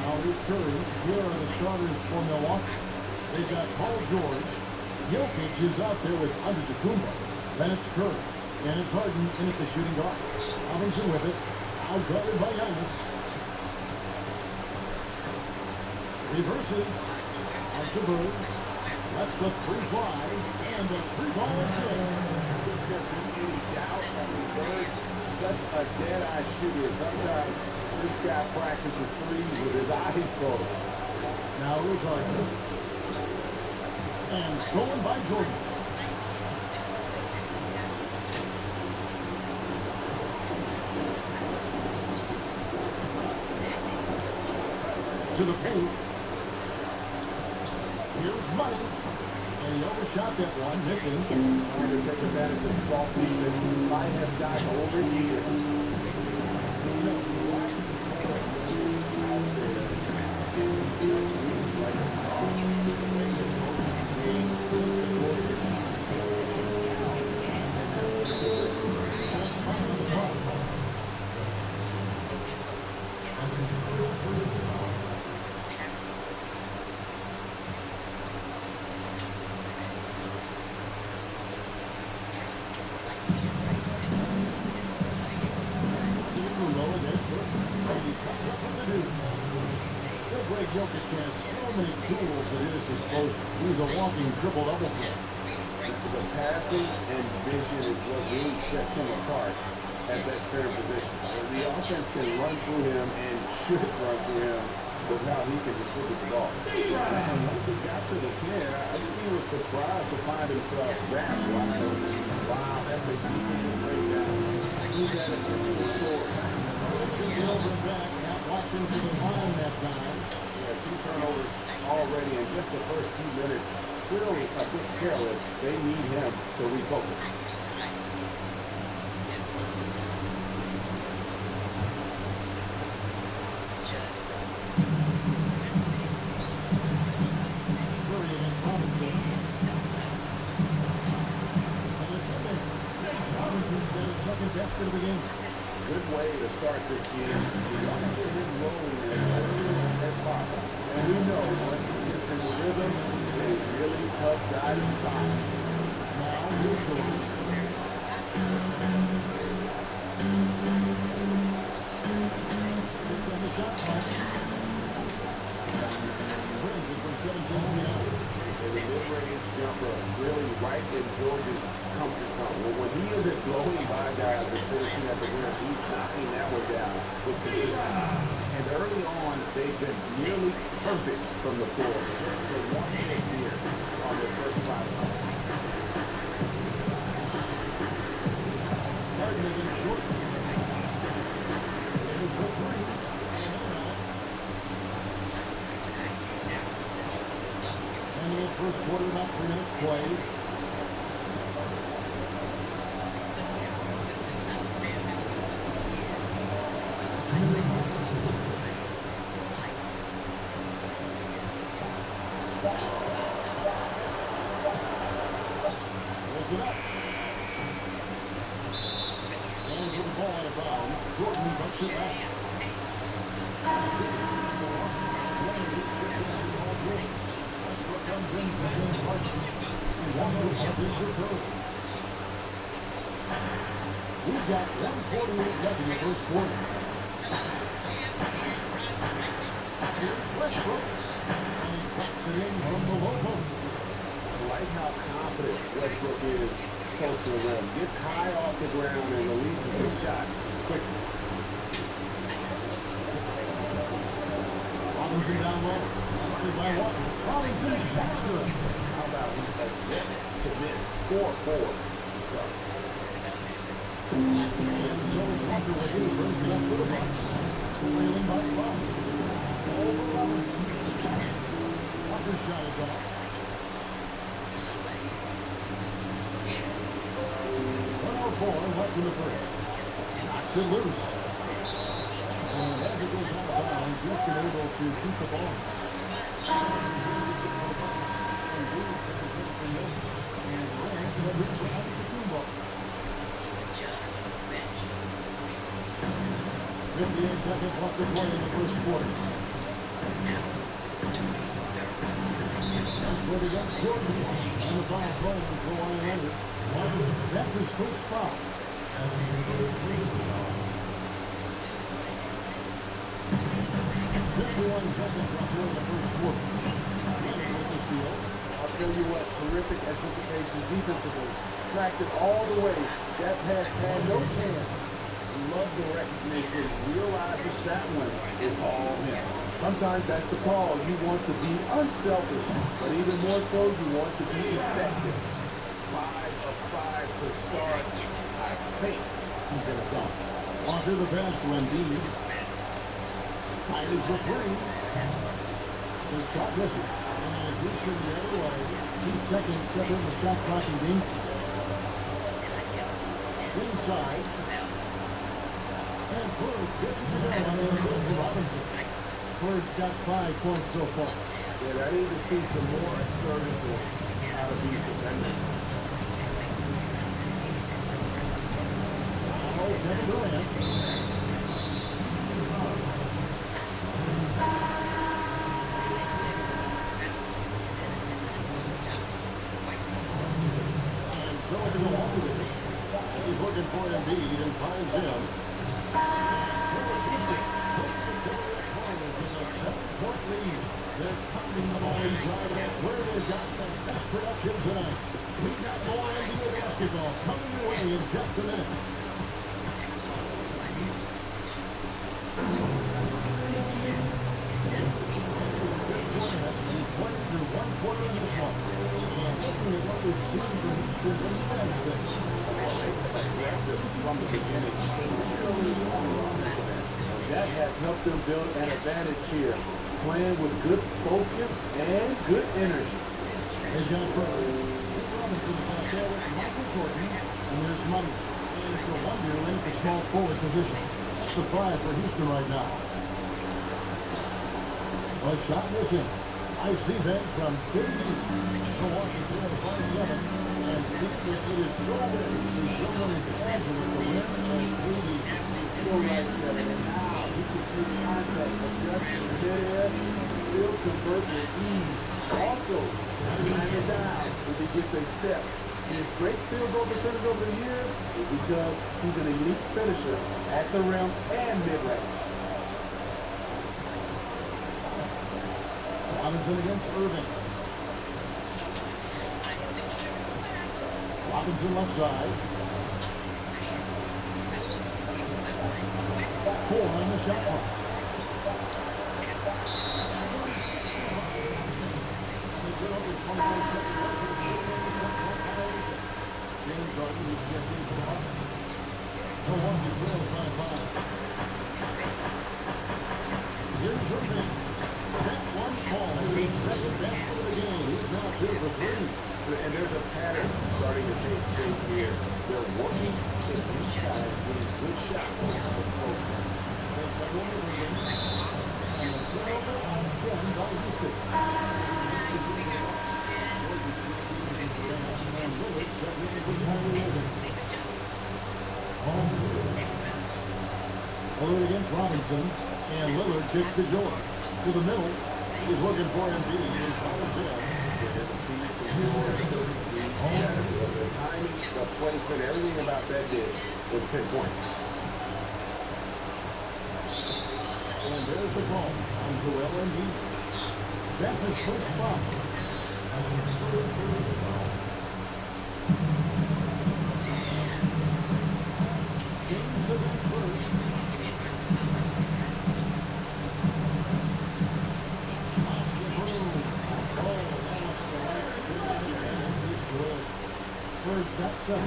Now here's Curry. Here are the starters for Milwaukee. They've got Paul George. Jokic is out there with Antetokounmpo. Then it's Curry. And it's Harden in at the shooting guard. Robinson with it. Out guarded by Giannis. Reverses. Out to Bird. That's the free fly. And the free ball is good. Such a dead-eye shooter. Sometimes this guy practices threes with his eyes closed. Now here's Harden. And stolen by Jordan. To the paint. Here's Money. And he overshot that one, missing. Trying to take advantage of soft defense he might have gotten over years. Jokic has so many tools at his disposal. He's a walking triple-double threat. The passing and vision is what really sets him apart at that center position. The offense can run through him and should run through him, but now he can distribute the ball. And once he got to the 10, I think he was surprised to find himself that wide open. Wow, that's a beautiful breakdown. He got a difficult score. Over back, not watching for the line that time. Yeah, 2 turnovers already in just the first few minutes. Clearly a bit careless. They need him to refocus. Second best of the game. Good way to start this game. You want to get him rolling as early as possible. And we know once he gets in the rhythm, he's a really tough guy to stop. Now, brings it from 17 feet out. And the mid-range jumper really right in George's comfort zone. Well, when he isn't blowing by guys and finishing at the rim, he's knocking that one down with consistency. And early on, they've been nearly perfect from the floor. Just the one miss here on their first 5 attempts. Gardner against Jordan. There's the three. And in the first quarter, about 3 minutes played. Pulls it up. And with the ball out of bounds, Jordan puts it back. Comes in for the party. And one more shot in for Curry. We've got 1:48 left in the first quarter. Here's Westbrook. And he puts it in from the low post. I like how confident Westbrook is close to the rim. Gets high off the ground and releases his shot quickly. Robinson down low. By Walker. Robinson, that's good. How about he has yet to miss 4-4 to start. And so it's Walker with him. Brings it up to the Bucks. Trailing by 5. Over Robinson. Walker's shot is off. 1:04 left in the first. Knocks it loose. And as it goes out of bounds, just been able to keep the ball. Seconds left to play in the first quarter. That's where they got Jordan and the foul called for one under. That's his first foul. 51 seconds left in the first quarter. I'll tell you what, terrific anticipation defensively. Tracked it all the way. That pass had no chance. Love the recognition. Realizes that one is all him. Sometimes that's the call. You want to be unselfish, but even more so, you want to be effective. 5 of 5 to start. I think he's in a zone. Walker the pass to Embiid. Fires the three. His shot misses. And he's from the other way. 2 seconds set in the shot clock in game. Inside. And Bird gets it to go on the assist for Robinson. Bird's got 5 points so far. Yeah, I need to see some more assertiveness out of these defenders. Oh, Kevin Durant. And so it's no longer with it. He's looking for Embiid and finds him. So it's 7-point lead. production tonight. We've got more NBA basketball coming your way in just a minute. Playing through one quarter in this one. And looking at what we've seen from Houston in the United States. Aggressive from the beginning. That has helped them build an advantage here. Playing with good focus and good energy. Here's John Furley. Robinson is out there with Michael Jordan. And there's Money. And it's a wonder in at the small forward position. That's the 5 for Houston right now. A shot missing. Nice defense from 30 deep. Milwaukee's here at 5-7. And it is strawberry. Someone is agile with the rim and 80. Still right there. Now he can see contact, adjusting midair, still convert with ease. Also, time is out if he gets a step. His great field goal percentage over the years is because he's an elite finisher at the rim and mid-range. Robinson against Irving. Robinson left side. 4 on the shot clock. James Harden is checking for Harden. Milwaukee trails by 5. Here's Irving. That one ball is his second basket of the game. He's now 2 for 3. And there's a pattern starting to take shape here. They're working inside, getting good shots. And a turnover on one by Houston. Lillard against Robinson, and Lillard kicks to George. To the middle, he's looking for Embiid, and follows in. The timing, the placement, everything about that dish was pinpoint. And there's the ball on Joel Embiid. That's his first spot. James against first. Bird's got 7.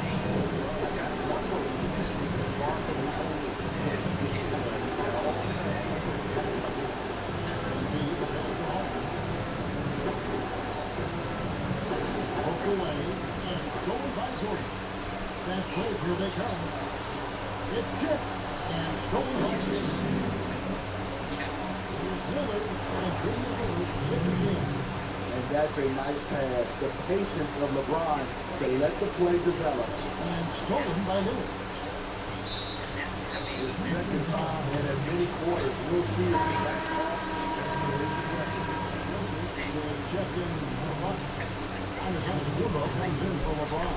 Poked away and stolen by Jordan. Fast break, here they come. It's tipped and stolen by City. Here's Lillard and Damian Lillard with the team. And that's a nice pass. The patience of LeBron to let the play develop. And stolen by Lillard. His second time in as many quarters. We'll see it back. Checked in for Bucks. Alexander Dumbo comes in for LeBron.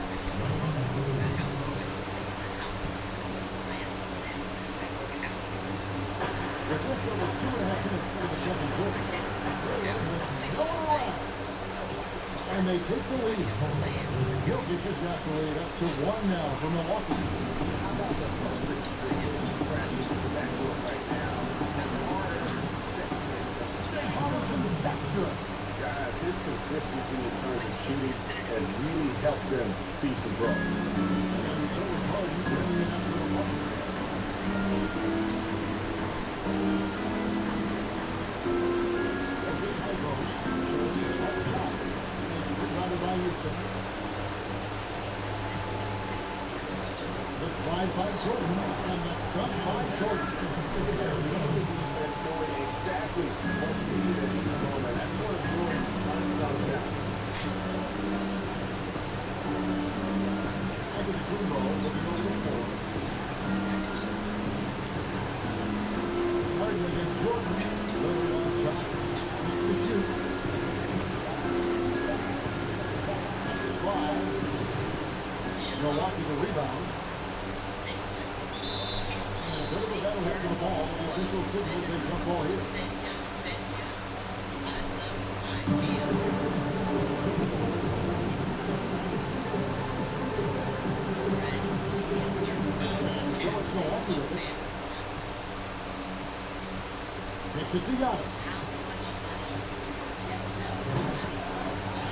There's just over 2.5 minutes into the second quarter. And they take the lead. Jokic has got the lead up to 1 now for Milwaukee. That's good. Guys, his consistency in terms of shooting has really helped them seize control. And so it's hard to bring it up to Milwaukee. Surrounded by Houston. The drive by Jordan and the dunk by Jordan. That's knowing exactly what's needed at each moment. That's one of Jordan's unsung talents. Second Dumbo looking over the floor. Harden against Jordan. Lillard on shot. 6 to shoot. Milwaukee the rebound. And a bit of a battle here for the ball. The official signals a jump ball here. Gets it to Giannis.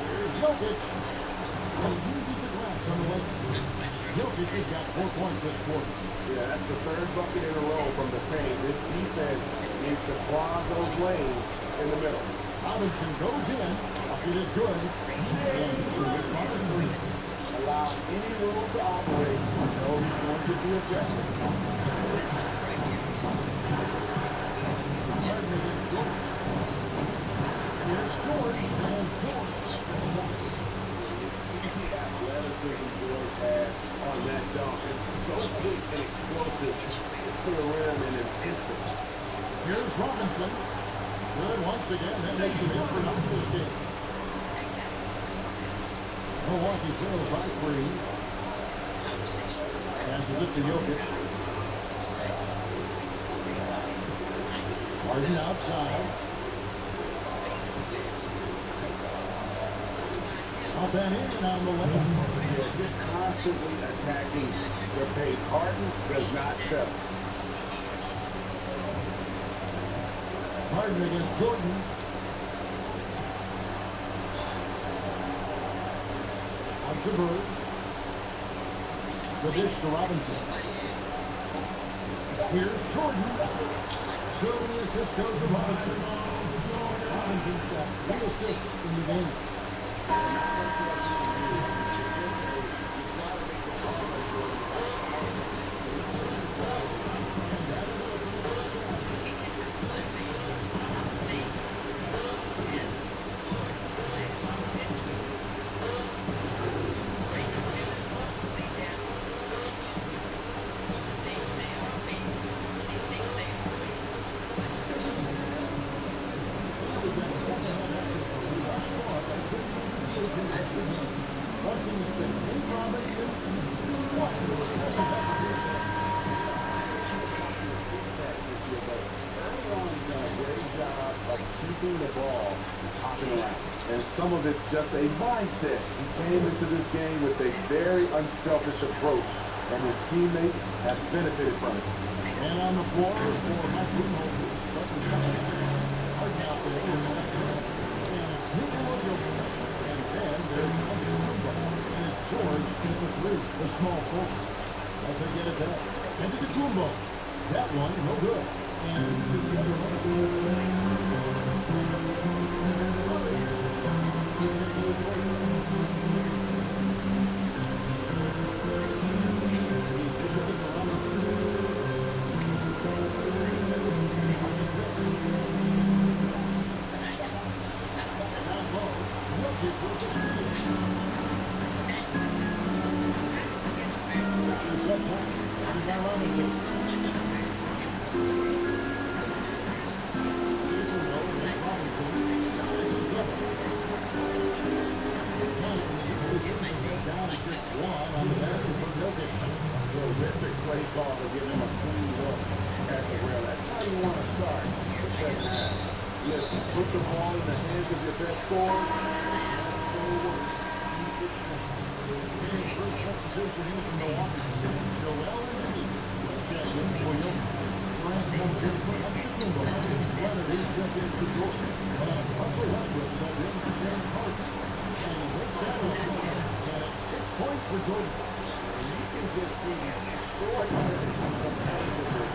Here's Jokic. And he uses the glass on the way. Jokic has got 4 points this quarter. Yeah, that's the third bucket in a row from the paint. This defense needs to clog those lanes in the middle. Robinson goes in. Bucket is good. And Detroit on the 3. Allow any room to operate. No, he's going to be aggressive. Here's Jordan. And Jordan. Athleticism George has on that dunk. It's so quick and explosive. It's to the rim in an instant. Here's Robinson. Good once again. That makes him in for another this game. Milwaukee trails by 3. Passes it to Jokic. Harden outside. Up and in on the left. Yeah, just constantly attacking the paint. Harden does not settle. Harden against Jordan. Out to Bird. The dish to Robinson. Here's Jordan. Good assist goes to Robinson. Robinson's got 3 assists in the game. Some of it's just a mindset. He came into this game with a very unselfish approach, and his teammates have benefited from it. And on the floor for Mike Budenholzer, starting second. Harden out there is left hand. And it's Newton and then there's and it's George in the 3, the small forward. I'll forget it there. And to Kumbo. That one, no good. And to the other one. Terrific play call to give him a clean look at the rim. That's how you want to start. Listen, put the ball in the hands of your best scorer. Points for Jordan. You can just see extraordinary competitiveness.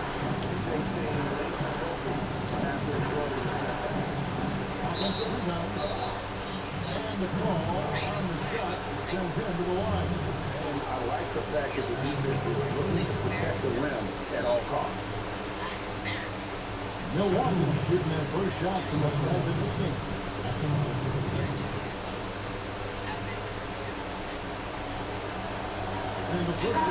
They stay in late focus after Jordan. Offensive rebound. And the call on the shot sends him to the line. And I like the fact that the defense is willing to protect the rim at all costs. Milwaukee shooting their first shots from the start of this game. And the first one.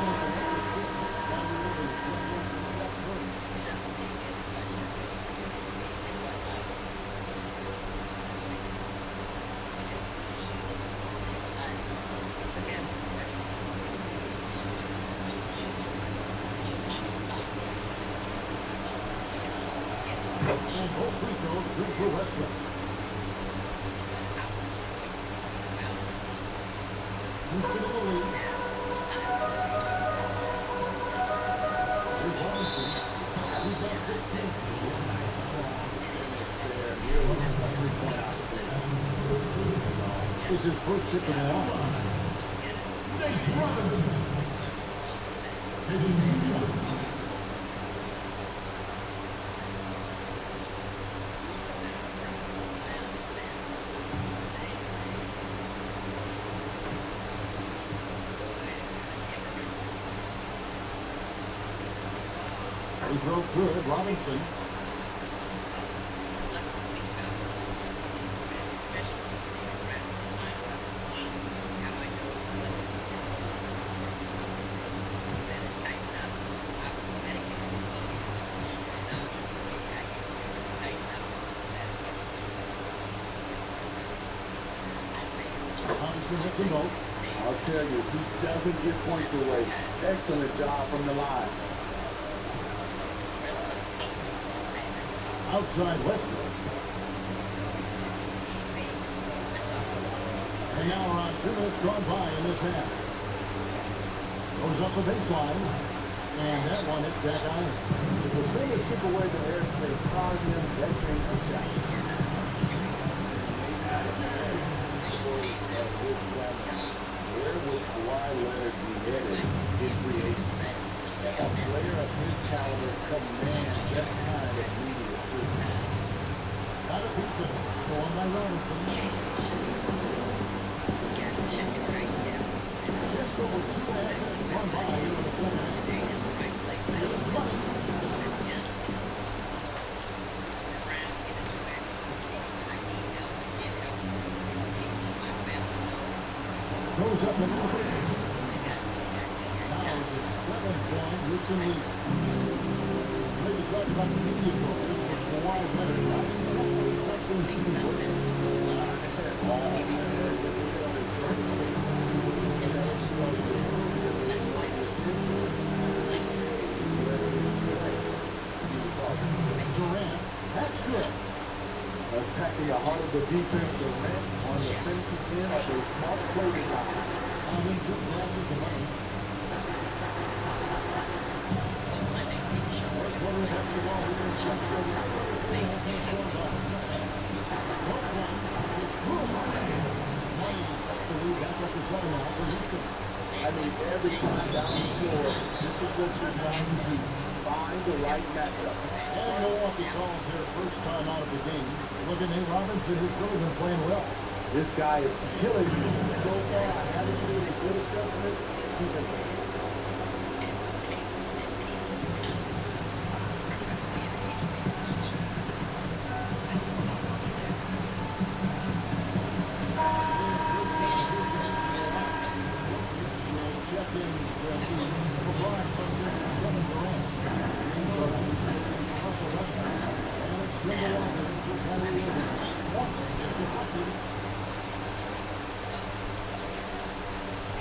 And both free throws good for Westbrook. Houston in the lead. Here's Robinson. He's at 16. is his first hit of the ball. Nate Robinson. Hitting two shots. He drove good, Robinson. I'll tell you, he doesn't get points away. Excellent job from the line. Outside Westbrook. And now around 2 minutes gone by in this half. Goes up the baseline. And that one hits that iron. If the thing that took away the airspace, found him, that changed the shot. Where would Kawhi Leonard be headed in free agency? A player of his caliber commands that kind of media scrutiny. Got a piece of it. Stolen by Robinson. Just over 2.5 minutes gone by here in the second half. Here's Money. Goes up the middle. Now it's a 7-point Houston lead. Maybe talk about the media focus with Kawhi Leonard. Something he can work on. Durant, that's good. Attacking the heart of the defense, Durant on the defensive end of a smart play design. I mean, every time down the floor, this is what you're trying to do. Find the right matchup. And Milwaukee calls their first time out of the game. Look at Nate Robinson, who's really been playing well. This guy is killing you. So far, I haven't seen a good adjustment.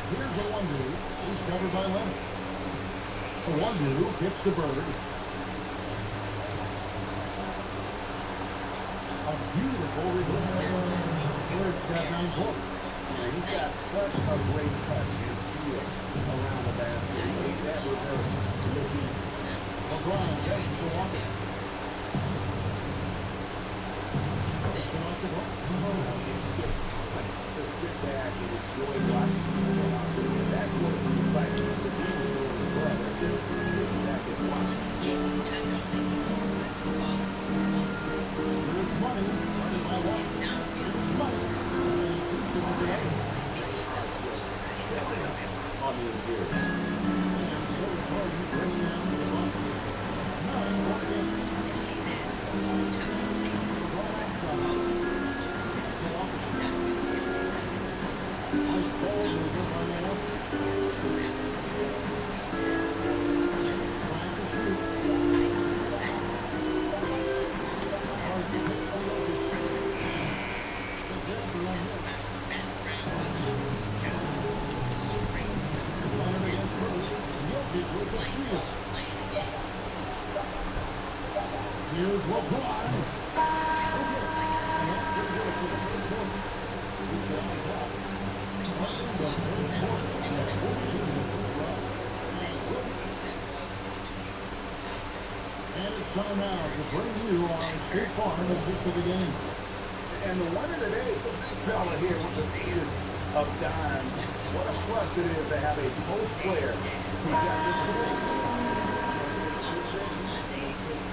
Here's a one-two. He's covered by Leonard. A one-two gets to Bird. A beautiful reverse. Bird's got 9 points. Yeah, he's got such a great touch and feel around the basket. That reverse look easy. LeBron gets to Walker. It's off the glass. To sit back and enjoy watching people go out there. That's what we like to do as well. They're just sitting back and watching. Here's Money. Running by one. Here's Money. On the interior. Here's LeBron. And it's time now to bring you our State Farm assist of the game. And the winner today, the big fella here with the sweetest of dimes. What a plus it is to have a post player who's got this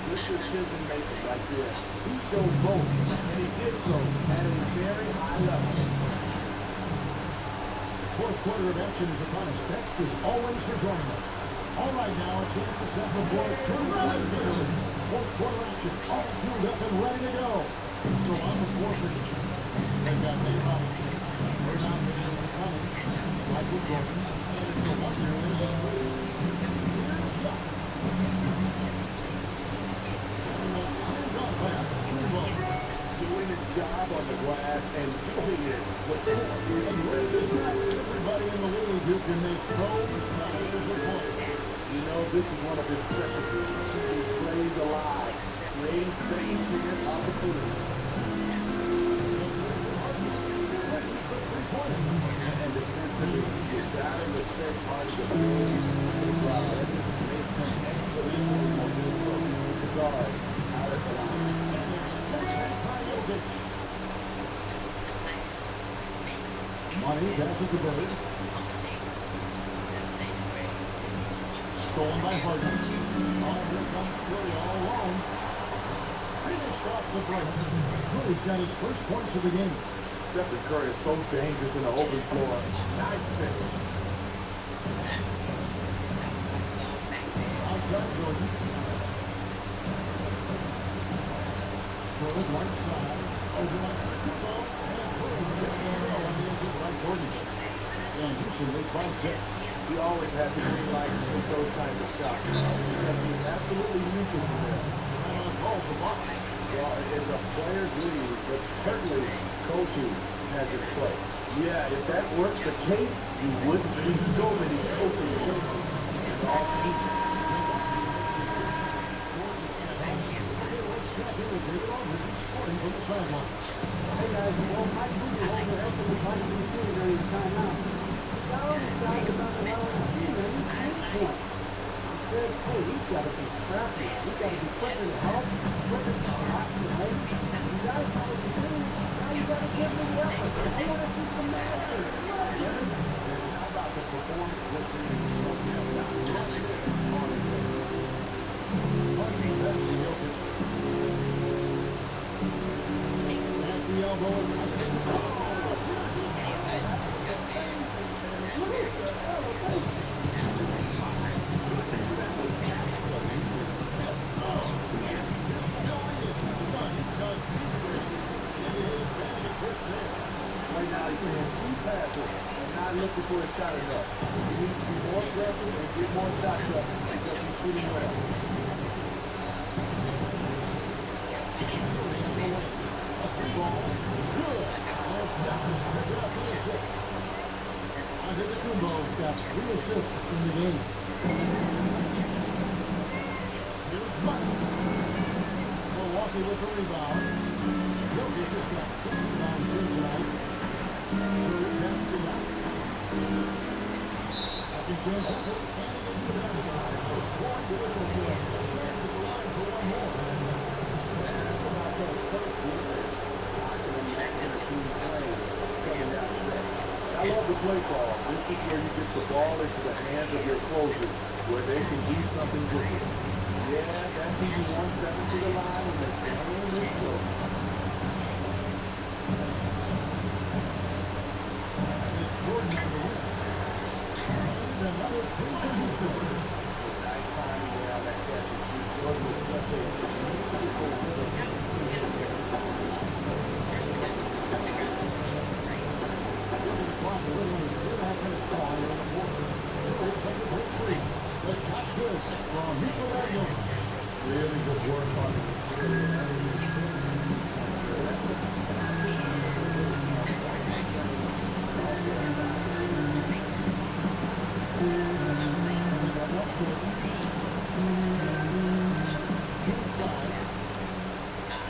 good decision making right there. He showed both, and he did so at a very high level. Fourth quarter of action is upon us. Thanks as always for joining us. All right, now a chance to set the board. Fourth quarter action, all queued up and ready to go. So on the fourth position, they've got Nate Robinson. We're not getting it coming. Michael Jordan, and it's a one-year doing his job on the glass and doing it with everybody in the league who can make throws. You know, this is one of his specialties. He plays alive, creates second chance opportunities. And defensively, you gotta respect part of the game. Wow, that just makes him exponentially more difficult to guard out of the line. Money, that's at the break. Stolen by Harden. Oh, here comes Curry all alone. Finished off the break. Curry's got his first points of the game. Stephen Curry is so dangerous in the open floor. Nice finish. Outside Jordan. Curry right side. Over on the ball. And Curry gets the ball on the inside by Jordan. And Houston leads by 6. He always has the green light to take those kinds of shots. Because he's absolutely neutral for them. Oh, the box. Well, it's a player's league, but certainly coaching has its place. Yeah, if that weren't the case, you wouldn't see so many coaching changes all season. Hey guys, well, Mike Boozer over there said we'd like to be sitting during the timeout. Now decided about allowing the team to make points. He said, hey, we've got to be scrappy. We've got to be quicker to help, quicker to act, you know. You guys probably do. Now you got to give me the effort. I want to see some mastery. How about the performance At the elbow, it's right now, he's playing too passive and not looking for a shot enough. He needs to be more aggressive and get more shots up because he's shooting well. Antetokounmpo's got 3 assists in the game. Here's Mike. Milwaukee with the rebound. Jokic just got 6 rebounds here tonight. Curry passed it out. Second chance effort, and it gets the basket. So going to whistle for a chance at the line for one more. That's about those first defense. I can imagine a team playing coming down the stretch. I love the play ball. This is where you get the ball into the hands of your closers, where they can do something with it. Yeah, that's even one step into the line and the game is close. Jordan on the win. And another 3 from Houston. Nice timing there on that catch and shoot. Jordan was such a Really good work on it.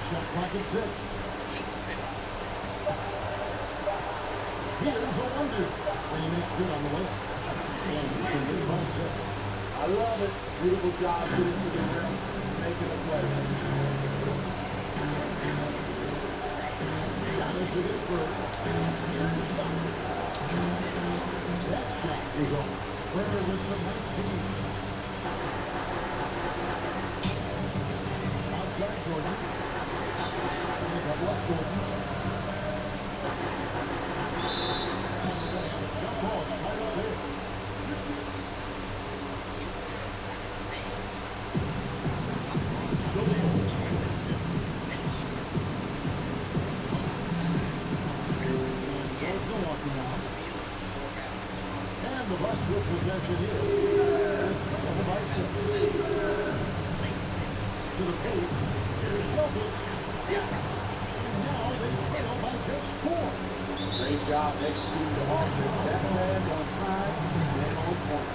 Shot clock at 6. Here's a wonder when he makes good on the way. And he can lead by 6. I love it. Beautiful job getting to the rim, making a play. is on. Burner with some nice speed. Outside Jordan. Double up Jordan. Jump ball, right up there. And the Bucks with possession here. By 6. To the paint. Here's Jokic. Yes. And now they trail by just 4. Great job executing the offense. That man's on time and on point.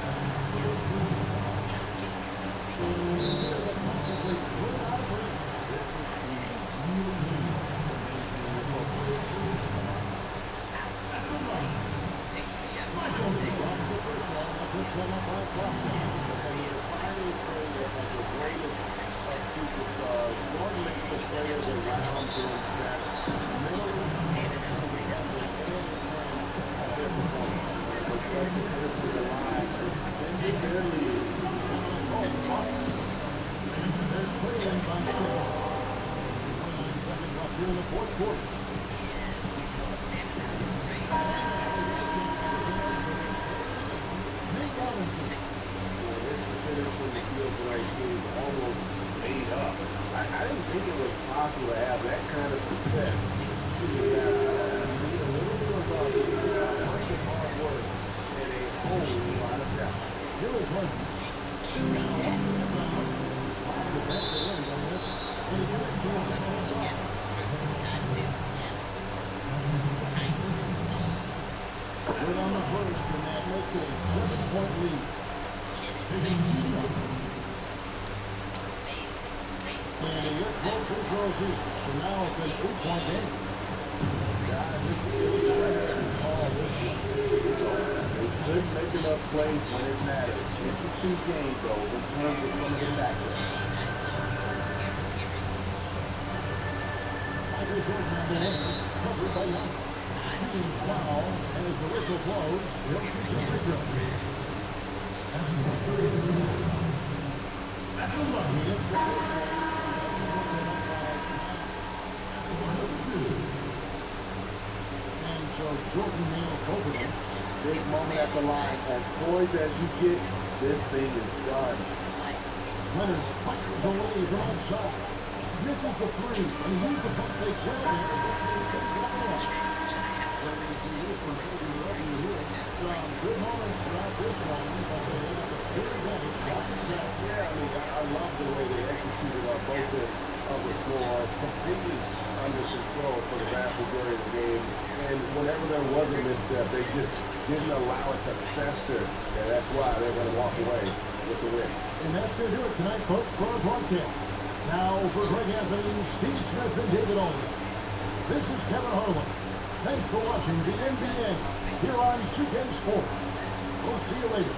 Here in the fourth quarter. Almost made up. I didn't think it was possible to have that kind of success. You need a little bit of work and hard work and a whole lot of talent. Here is one. Good on the first, and that makes it a 7-point lead. And he gets both free throws in. So now it's an 8-point game. They couldn't make enough plays when it mattered. Interesting game, though, in terms of some of the matchups. Michael Jordan on the wing, covered by Young. Team foul, and as the whistle blows, he'll shoot two free throws. Lucky gets the first one. And so Jordan nails both of them. Big moment at the line. As poised as you get, this thing is done. Leonard fires away from outside. This is the three, and he used the pump fake well there. Some good moments throughout this one, but I love the way they executed on both ends of the floor, completely under control for the vast majority of the game. And whenever there was a misstep, they just didn't allow it to fester. And that's why they're going to walk away with the win. And that's going to do it tonight, folks, for our broadcast. Now for Greg Anthony, Steve Smith, and David Aldridge. This is Kevin Harlan. Thanks for watching the NBA here on 2K Sports. We'll see you later.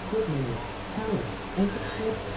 Equipment, power, and clips.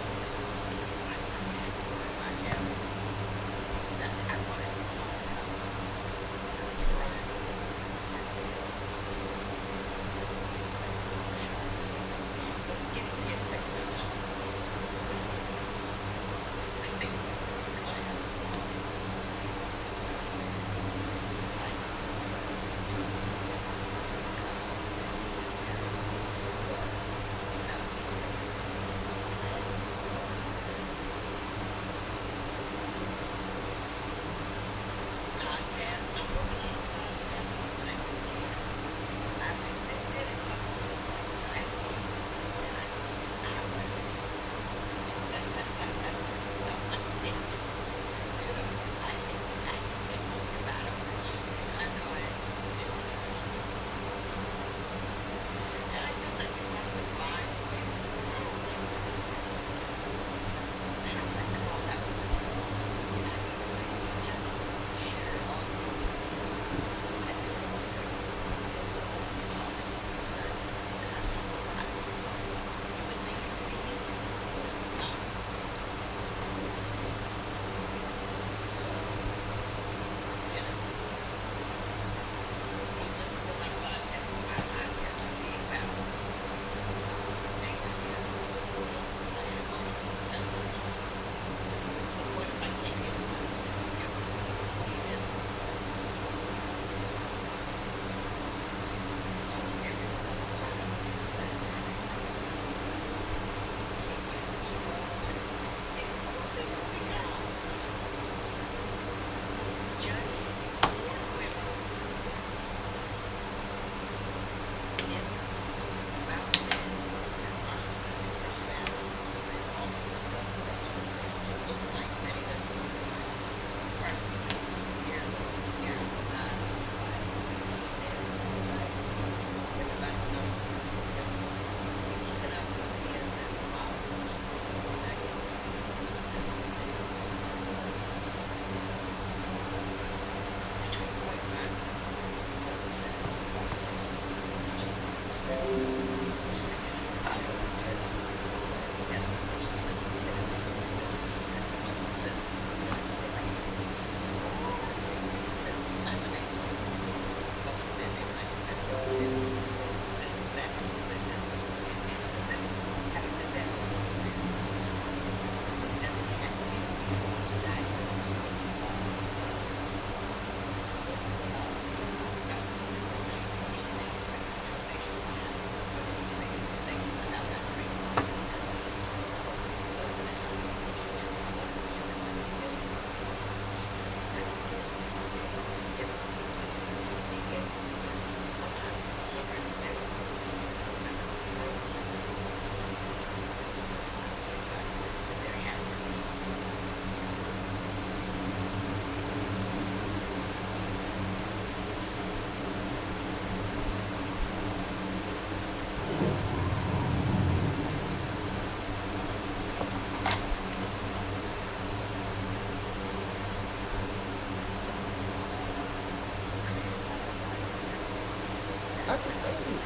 I can see it.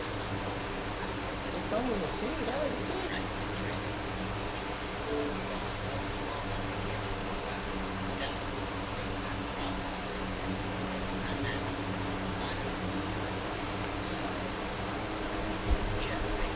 If I want to see it, I can see it.